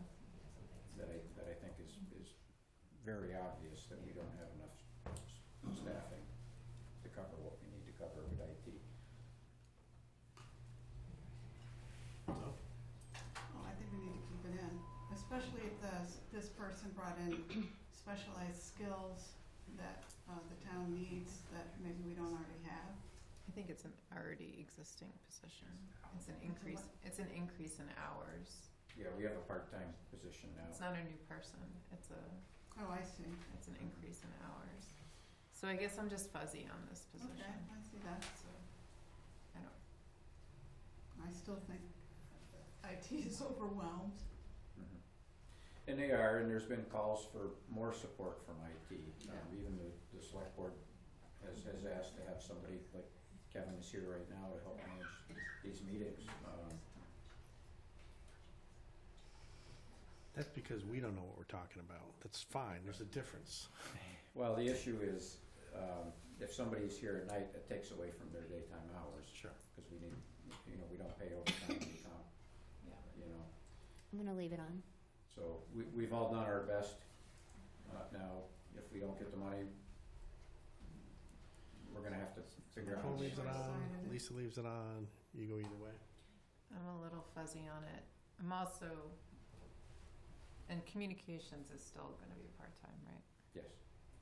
that I think is very obvious, that we don't have enough staffing to cover what we need to cover with IT. So, Well, I think we need to keep it in, especially if this person brought in specialized skills that the town needs that maybe we don't already have. I think it's an already existing position. It's an increase in hours. Yeah, we have a part-time position now. It's not a new person. It's Oh, I see. an increase in hours. So I guess I'm just fuzzy on this position. Okay, I see that. So, I don't, I still think IT is overwhelmed. Mhm. And they are, and there's been calls for more support from IT. Even the select board has asked to have somebody, like Kevin is here right now, to help manage these meetings. that's because we don't know what we're talking about. That's fine, there's a difference. Well, the issue is, if somebody's here at night, it takes away from their daytime hours. Sure. Because we need, we don't pay overtime in town, I'm gonna leave it on. So we've all done our best. Now, if we don't get the money, we're gonna have to figure out. Nicole leaves it on, Short-sighted. Lisa leaves it on, you go either way. I'm a little fuzzy on it. I'm also, and communications is still gonna be part-time, right? Yes.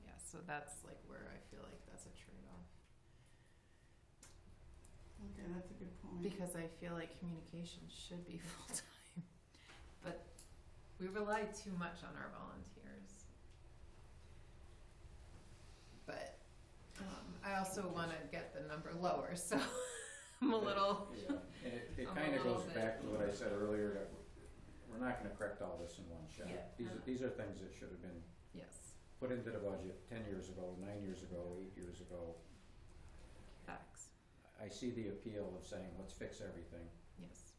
Yeah, so that's like where I feel like that's a trade-off. Okay, that's a good point. Because I feel like communications should be full-time, but we rely too much on our volunteers. But, I also wanna get the number lower, so I'm a little, Yeah, and it I'm a kinda little goes bit- back to what I said earlier, that we're not gonna correct all this in one shot. Yeah. These are things that should have been yes, put into the budget 10 years ago, 9 years ago, 8 years ago. facts, I see the appeal of saying, let's fix everything. yes,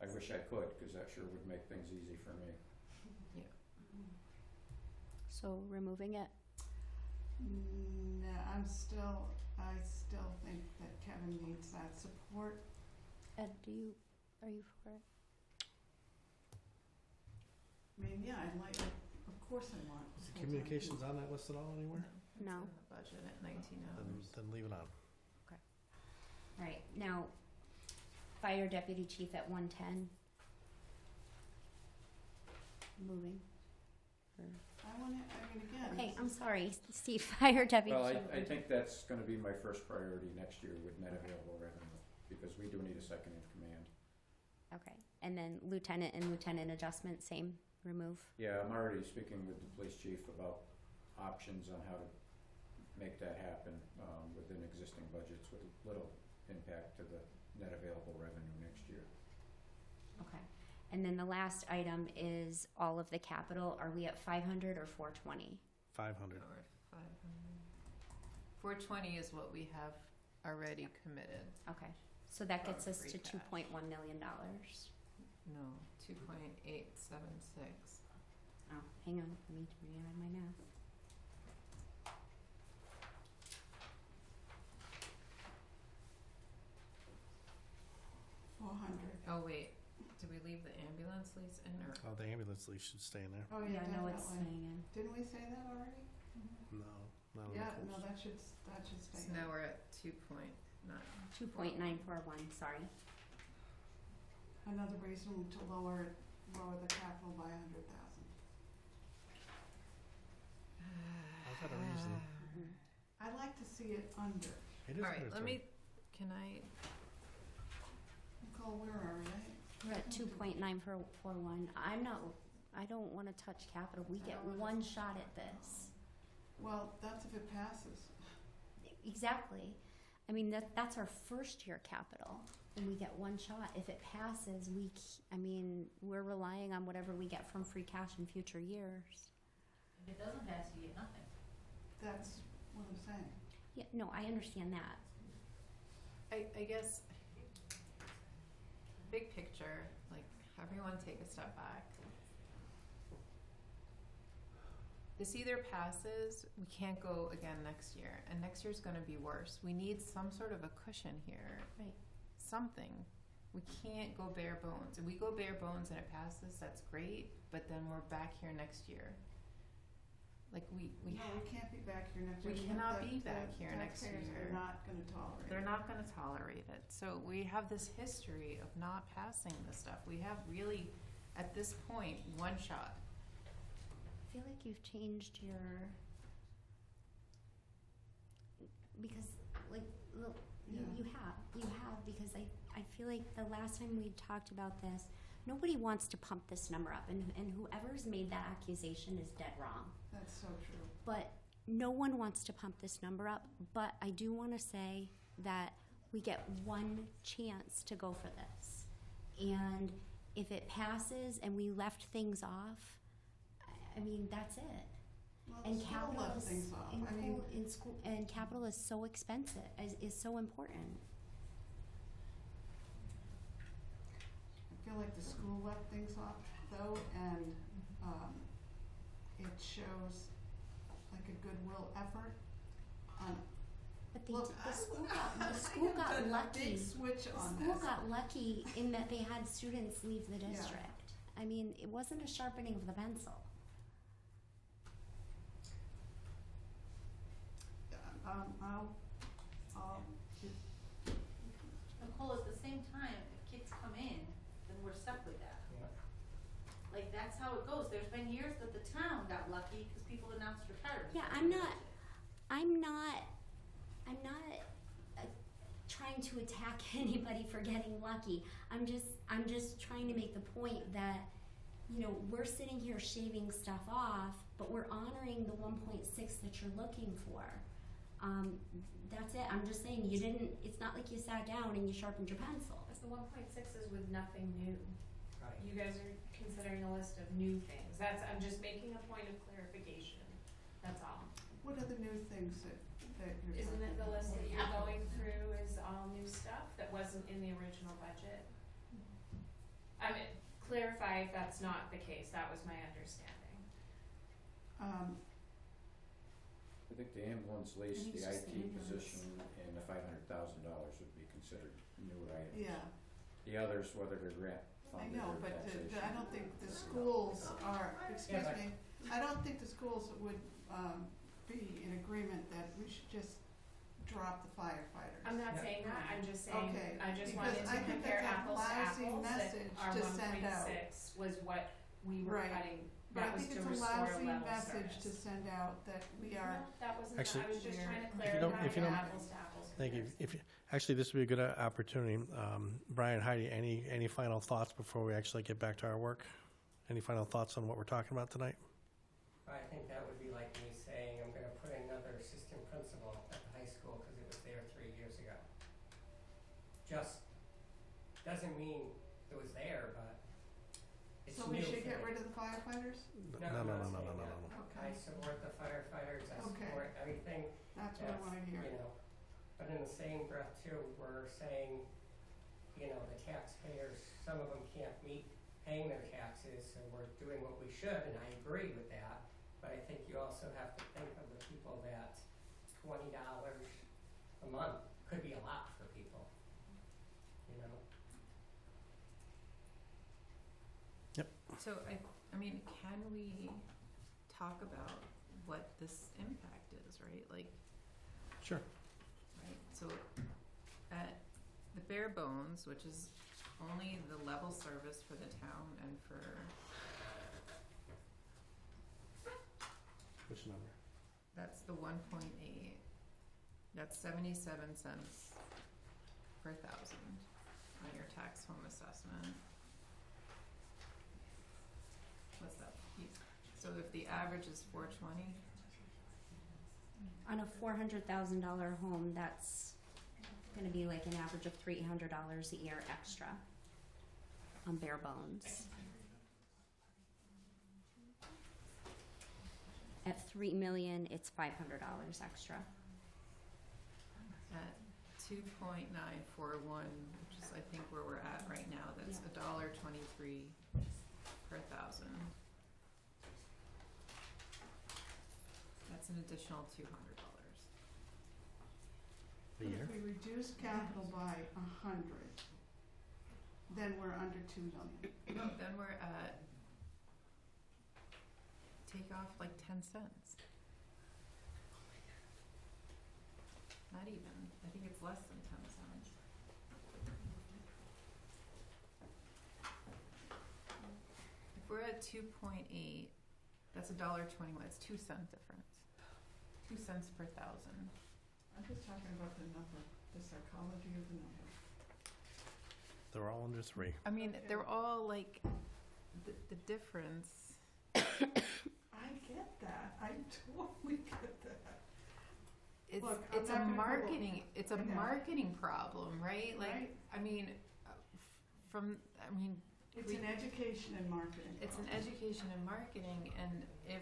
I wish I could, cause that sure would make things easy for me. yeah. So removing it? No, I still think that Kevin needs that support. Ed, are you for it? I mean, yeah, I'd like, of course I want. Is the full-time communications people. on that list at all anywhere? No. It's in the budget at 19 Then, hours. then leave it on. Right, now, fire deputy chief at 110. Moving. I mean, again. Okay, this I'm is- sorry, Steve, fire deputy Well, chief. I think that's gonna be my first priority next year with net available revenue, because we do need a second in command. Okay, and then lieutenant and lieutenant adjustment, same, remove. Yeah, I'm already speaking with the police chief about options on how to make that happen, within existing budgets with little impact to the net available revenue next year. Okay, and then the last item is all of the capital. Are we at 500 or 420? 500. Or 500. 420 is what we have already committed. Okay, so that gets us Free to cash. $2.1 million. No, 2.876. Oh, hang on, let me re-add my math. Oh wait, did we leave the ambulance lease in or? Oh, the ambulance lease should stay in there. Oh, yeah, Yeah, no, it's definitely. staying in. Didn't we say that already? No, not on Yeah, the no, coast. that should stay. So now we're at 2.9. 2.941, sorry. Another reason to lower the capital by 100,000. How's that a reason? I'd like to see it under. It is Alright, under let me, can I, Nicole, where are we? We're at 2.941. I don't wanna touch capital. We get one shot at this. Well, that's if it passes. Exactly. I mean, that's our first year capital, and we get one shot. If it passes, we're relying on whatever we get from free cash in future years. If it doesn't pass, you get nothing. That's what I'm saying. Yeah, no, I understand that. I guess, big picture, like, everyone take a step back. This either passes, we can't go again next year, and next year's gonna be worse. We need some sort of a cushion here. Right. Something. We can't go bare bones. If we go bare bones and it passes, that's great, but then we're back here next year. Like, No, we can't be back here next We year. cannot The- be the back here next taxpayers year. are not gonna tolerate it. They're not gonna tolerate it. So we have this history of not passing this stuff. We have really, at this point, one shot. I feel like you've changed your, because, like, look, you have, because I feel like the last time we talked about this, nobody wants to pump this number up, and whoever's made that accusation is dead wrong. That's so true. But no one wants to pump this number up, but I do want to say that we get one chance to go for this. And if it passes and we left things off, I mean, that's it. Well, And the school capital left is things off. I mean, in school, and capital is so expensive, is so important. I feel like the school left things off though, and it shows like a goodwill effort on. But Look, the school got I lucky. have done a big switch The on school this. got lucky in that they had students leave the Yeah. district. I mean, it wasn't a sharpening of the pencil. I'll, Nicole, at the same time, if kids come in, then we're stuck with that. Like, that's how it goes. There's been years that the town got lucky because people announced retirement. Yeah, I'm not trying to attack anybody for getting lucky. I'm just trying to make the point that, you know, we're sitting here shaving stuff off, but we're honoring the 1.6 that you're looking for. That's it. I'm just saying it's not like you sat down and you sharpened your pencil. Because the 1.6 is with nothing new. Right. You guys are considering a list of new things. I'm just making a point of clarification. That's all. what are the new things that you're Isn't it the talking list about? that you're going through is all new stuff that wasn't in the original budget? I mean, clarify if that's not the case. That was my understanding. I think the ambulance lease, And the it's just IT the ambulance. position, and the $500,000 would be considered new items. Yeah, The others, whether they're grant I funded know, or but taxation. I don't think the schools are, excuse but- me, I don't think the schools would, be in agreement that we should just drop the firefighters. I'm not Yeah. saying that. I'm just saying, Okay, I just because wanted I to think compare that's a apples to lousy apples, that message our to send out. 1.6 was what we were Right. cutting. But I That was think to it's a restore lousy level message service. to send out that we are, No, that wasn't, Actually- I was just trying to If you don't- clarify if you the don't- apples to apples Thank you. comparison. Actually, this would be a good opportunity. Brian, Heidi, any final thoughts before we actually get back to our work? Any final thoughts on what we're talking about tonight? I think that would be like me saying I'm gonna put another assistant principal at the high school because it was there 3 years ago. Just doesn't mean it was there, but it's so new we should for get me. rid of the firefighters? No, no, no, no, no, no, no. I support the firefighters, I Okay. support everything. That's what I wanna hear. You know, but in the same breath too, we're saying, you know, the taxpayers, some of them can't meet paying their taxes, so we're doing what we should, and I agree with that. But I think you also have to think of the people that $20 a month could be a lot for people, you know? So I mean, can we talk about what this impact is, right? Like, Sure. right, so at the bare bones, which is only the level service for the town and for, Which number? that's the 1.8, that's 77 cents per thousand on your tax home assessment. What's that? So if the average is 420, On a $400,000 home, that's gonna be like an average of $300 a year extra on bare bones. At 3 million, it's $500 extra. at 2.941, which is I think where we're at right now, that's $1.23 per thousand. That's an additional $200. A year? If we reduce capital by 100, then we're under 2 million. No, then we're at, take off like 10 cents. Not even, I think it's less than 10 cents. If we're at 2.8, that's $1.21, it's 2 cent difference. 2 cents per thousand. I'm just talking about the number, the psychology of the number. They're all under 3. I mean, Okay. they're all like, the difference. I get that, I totally get that. It's Look, I'm it's not a gonna marketing it's a I know. marketing problem, right? Like Right. I mean, It's we- an education and marketing it's an problem. education and marketing, and if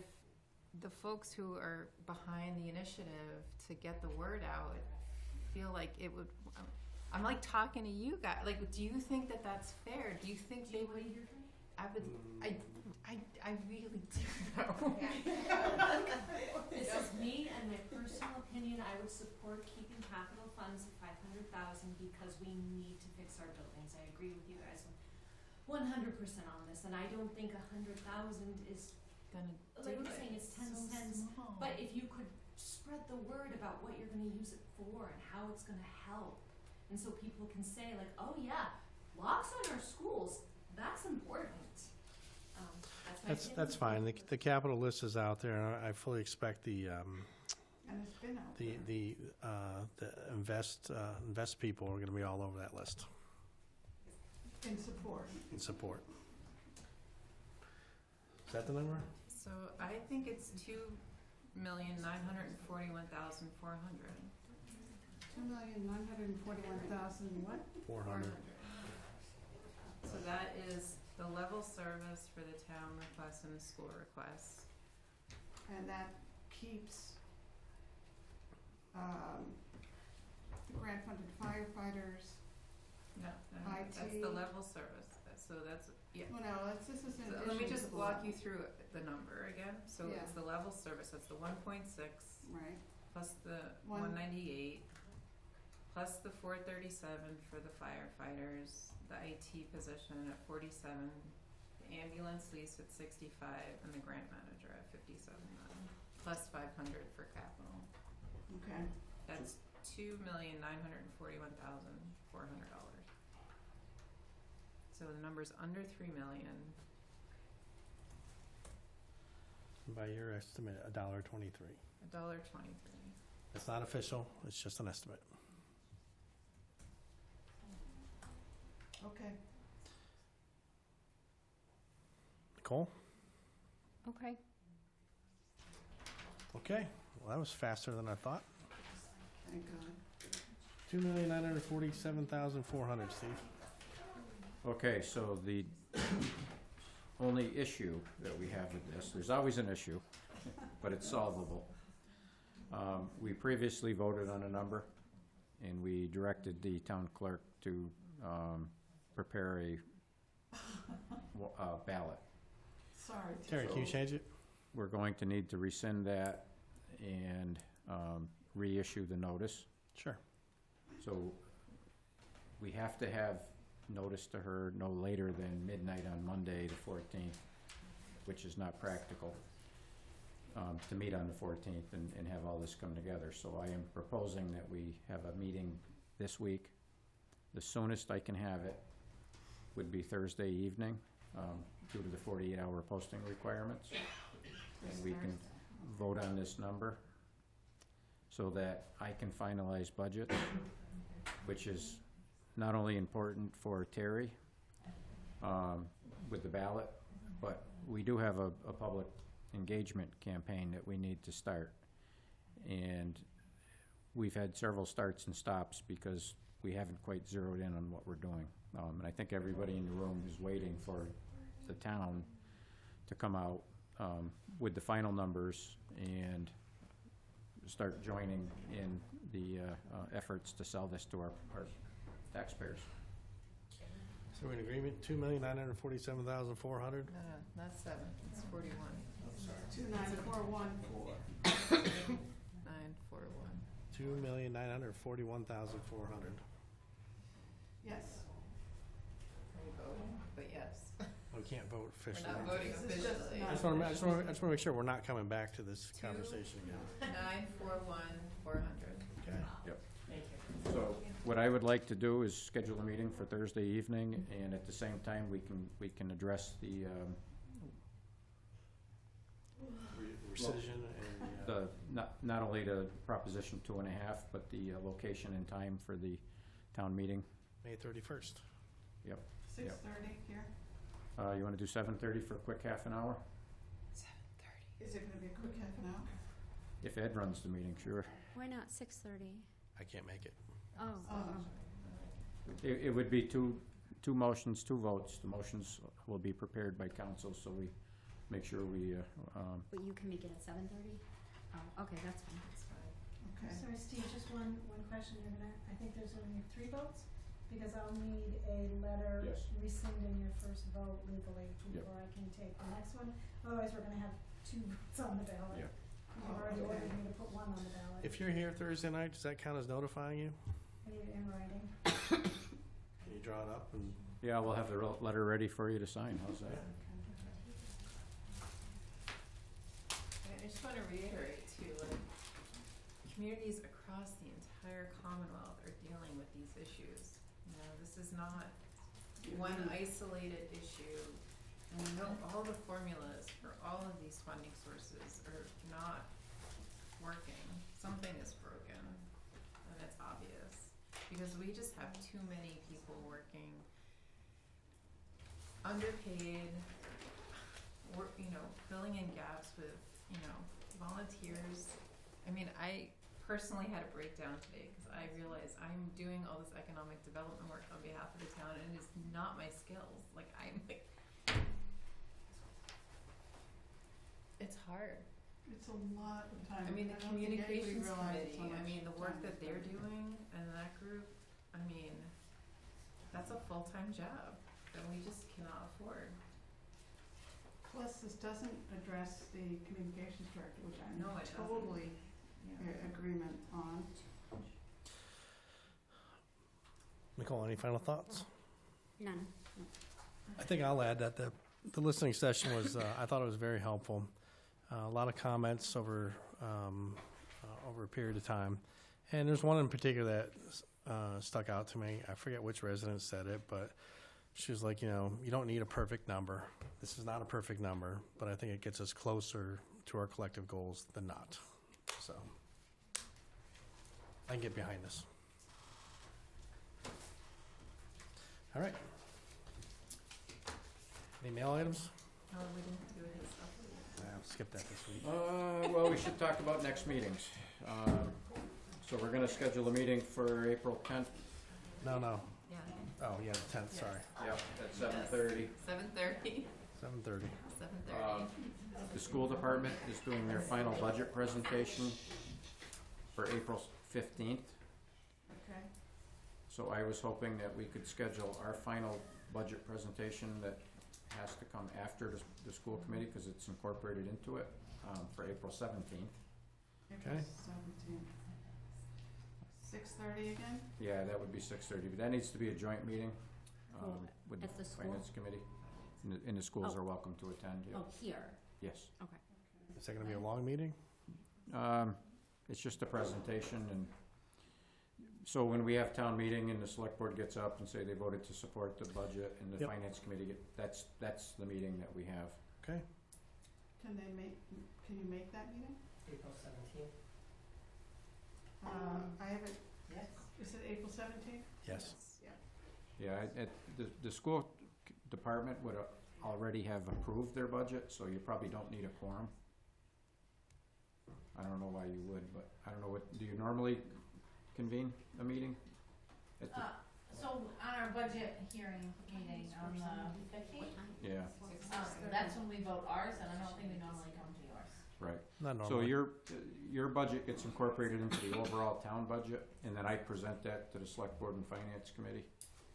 the folks who are behind the initiative to get the word out feel like it would, I'm like talking to you guys. Like, do you think that that's fair? Do you think they would? I would. I really do know. This is me and my personal opinion. I would support keeping capital funds at 500,000 because we need to fix our buildings. I agree with you guys 100% on this, and I don't think 100,000 is Gonna like do we're it. saying it's 10 So cents. small. But if you could spread the word about what you're gonna use it for and how it's gonna help. And so people can say like, oh yeah, locks on our schools, that's important. That's my That's fine. The capital list is out there, and I fully expect the And it's been out the invest people are going to be all over that list there. In support. in support. Is that the number? So I think it's 2,941,400. 2,941,000 what? 400. So that is the level service for the town requests and the school requests. And that keeps the grant funded firefighters. No, that's IT. the level service. So that's, yeah. Well, no, this is in So addition let me to just the walk level. you through the number again. So Yeah. it's the level service, that's the 1.6 Right. plus the One- 198 plus the 437 for the firefighters, the IT position at 47, the ambulance lease at 65, and the grant manager at 57 plus 500 for capital. Okay. That's $2,941,400. So the number's under 3 million. By your estimate, $1.23. $1.23. It's not official. It's just an estimate. Okay. Nicole? Okay. Okay. Well, that was faster than I thought. Thank God. 2,947,400, Steve. Okay, so the only issue that we have with this, there's always an issue, but it's solvable. We previously voted on a number, and we directed the town clerk to prepare a ballot. Sorry. Terry, can you change it? We're going to need to rescind that and reissue the notice. Sure. So we have to have notice to her no later than midnight on Monday, the 14th, which is not practical, to meet on the 14th and have all this come together. So I am proposing that we have a meeting this week. The soonest I can have it would be Thursday evening, due to the 48-hour posting requirements. And we can vote on this number so that I can finalize budget, which is not only important for Terry with the ballot, but we do have a public engagement campaign that we need to start. And we've had several starts and stops because we haven't quite zeroed in on what we're doing. And I think everybody in the room is waiting for the town to come out with the final numbers and start joining in the efforts to sell this to our taxpayers. So we're in agreement, 2,947,400? No, not 7, it's 41. 29414. 941. 2,941,400. Yes. Are we voting? But yes. We can't vote We're officially. not voting officially. I just want to make sure we're not coming back to this conversation again. 941,400. Okay. Yep. Thank you. So what I would like to do is schedule a meeting for Thursday evening, and at the same time, we can address the Rescission and not only the Proposition 2.5, but the location and time for the town meeting. May 31st. Yep. 6:30 here. You want to do 7:30 for a quick half an hour? 7:30. Is it going to be a quick half an hour? If Ed runs the meeting, sure. Why not 6:30? I can't make it. Oh. It would be two motions, 2 votes. The motions will be prepared by council, so we make sure we, But you can make it at 7:30? Oh, okay, that's fine. Okay. Sorry, Steve, just one question. I think there's only 3 votes, because I'll need a letter Yes. rescinding your first vote legally Yep. before I can take the next one. Otherwise, we're gonna have 2 votes on the ballot. Yeah. You've already ordered me to put 1 on the ballot. If you're here Thursday night, does that count as notifying you? I need it in writing. Can you draw it up and? yeah, we'll have the letter ready for you to sign. How's that? I just want to reiterate too, like, communities across the entire Commonwealth are dealing with these issues. You know, this is not one isolated issue. And we know all the formulas for all of these funding sources are not working. Something is broken, and it's obvious. Because we just have too many people working underpaid, filling in gaps with, volunteers. I mean, I personally had a breakdown today because I realized I'm doing all this economic development work on behalf of the town, and it is not my skills. It's hard. It's a lot of time. I mean, the don't think anybody communications realizes committee, how much the work time that it's they're gonna doing and that group, that's a full-time job that we just cannot afford. Plus, this doesn't address the communications director, which I'm No, it doesn't. totally agreement on. Nicole, any final thoughts? None. I think I'll add that the listening session was, I thought it was very helpful. A lot of comments over a period of time. And there's one in particular that stuck out to me. I forget which resident said it, but she was like, you don't need a perfect number. This is not a perfect number, but I think it gets us closer to our collective goals than not. So I can get behind this. All right. Any mail items? Oh, we didn't do his update. I'll skip that this week. Well, we should talk about next meetings. So we're gonna schedule a meeting for April 10th. No. Yeah. Oh, yeah, the 10th, sorry. Yep, at 7:30. 7:30. 7:30. 7:30. The school department is doing their final budget presentation for April 15th. Okay. So I was hoping that we could schedule our final budget presentation that has to come after the school committee because it's incorporated into it, for April 17th. April Okay. 17th. 6:30 again? Yeah, that would be 6:30, but that needs to be a joint meeting with the at the school? finance committee. And the schools Oh. are welcome to attend, yeah. Oh, here. Yes. Okay. Is that going to be a long meeting? It's just a presentation, and so when we have town meeting and the select board gets up and say they voted to support the budget and the Yep. finance committee, that's the meeting that we have. Okay. Can you make that meeting? April 17th. I have it, Yes. is it April 17th? Yes. Yeah, the school department would already have approved their budget, so you probably don't need a quorum. I don't know why you would, but I don't know do you normally convene a meeting? At the- So on our budget hearing meeting on the 15th, Yeah, that's when we vote ours, and I don't think we normally come to yours. right. Not So normally. your budget gets incorporated into the overall town budget, and then I present that to the select board and finance committee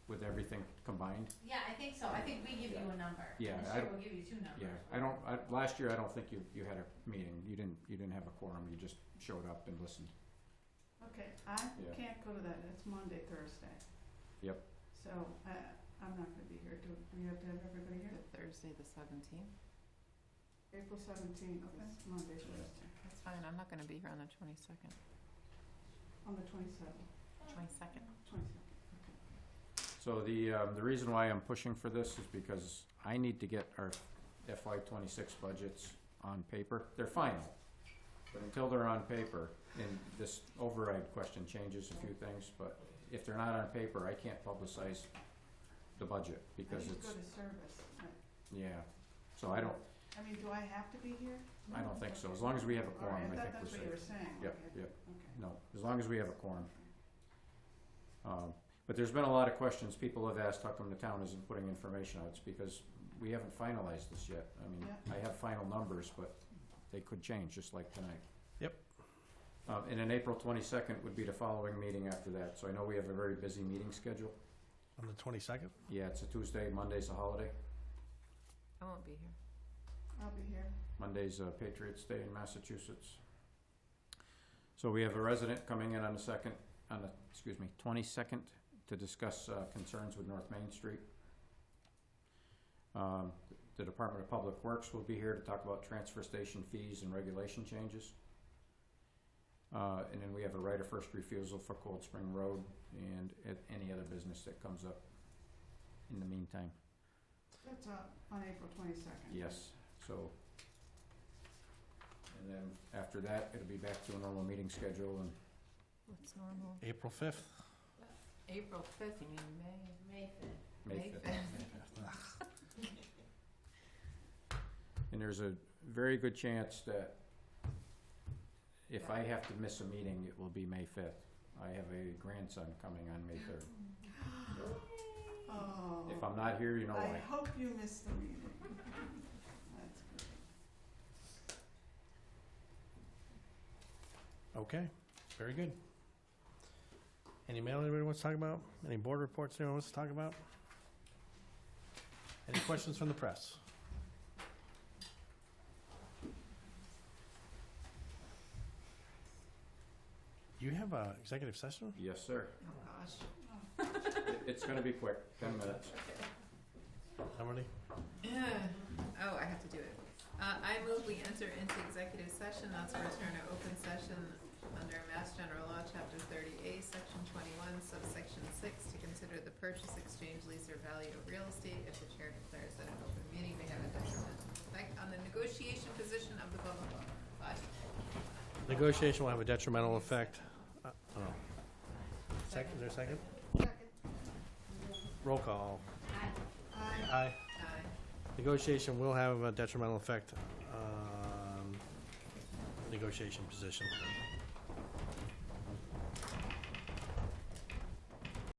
with everything combined. Yeah, I think so. I think we give you a number. Yeah, This I year don't- we'll give you two numbers. Yeah, last year I don't think you had a meeting, you didn't have a quorum, you just showed up and listened. Okay, I Yeah. can't go to that, it's Monday, Thursday. Yep. So, I'm not gonna be here, do we have to have everybody here? Thursday the 17th. April 17th is Monday, Thursday, That's fine. I'm not going to be here on the 22nd. on the 27th, 22nd. 22nd. So the reason why I'm pushing for this is because I need to get our FY26 budgets on paper. They're final, but until they're on paper, and this override question changes a few things, but if they're not on paper, I can't publicize the budget because I it's, just go to service, right. yeah. So I don't do I have to be here? think so. As long as we have a All quorum, right, I think we're that's safe. what you were saying, Yep, okay. yep. Okay. No, as long as we have a quorum. But there's been a lot of questions. People have asked how come the town isn't putting information out. It's because we haven't finalized this yet. I mean, Yeah. I have final numbers, but they could change, just like tonight. Yep. And then April 22nd would be the following meeting after that. So I know we have a very busy meeting schedule. On the 22nd? Yeah, it's a Tuesday, Monday's a holiday. I won't be here. I'll be here. Monday's Patriots' Day in Massachusetts. So we have a resident coming in on the 22nd to discuss concerns with North Main Street. The Department of Public Works will be here to talk about transfer station fees and regulation changes. And then we have a right of first refusal for Cold Spring Road and any other business that comes up in the meantime. That's on April 22nd. Yes, so. And then after that, it'll be back to a normal meeting schedule and What's normal? April 5th? April 5th, you mean May? May 5th. May May 5th. And there's a very good chance that if I have to miss a meeting, it will be May 5th. I have a grandson coming on May 3rd. Oh. If I'm not here, you know I why. hope you missed the meeting. That's great. Okay, very good. Any mail anybody wants to talk about? Any board reports anyone wants to talk about? Any questions from the press? Do you have a executive session? Yes, sir. Oh, gosh. It's gonna be quick, 10 minutes. How many? Oh, I have to do it. I move we enter into executive session, not to return to open session under Mass General Law, Chapter 30A, Section 21, subsection 6, to consider the purchase, exchange, lease, or value of real estate if the chair declares that an open meeting may have a detrimental effect on the negotiation position of the blah, blah, blah. Bye. Negotiation will have a detrimental effect. Oh. Second, is there a second? Roll call. Aye. Aye. Negotiation will have a detrimental effect on negotiation position.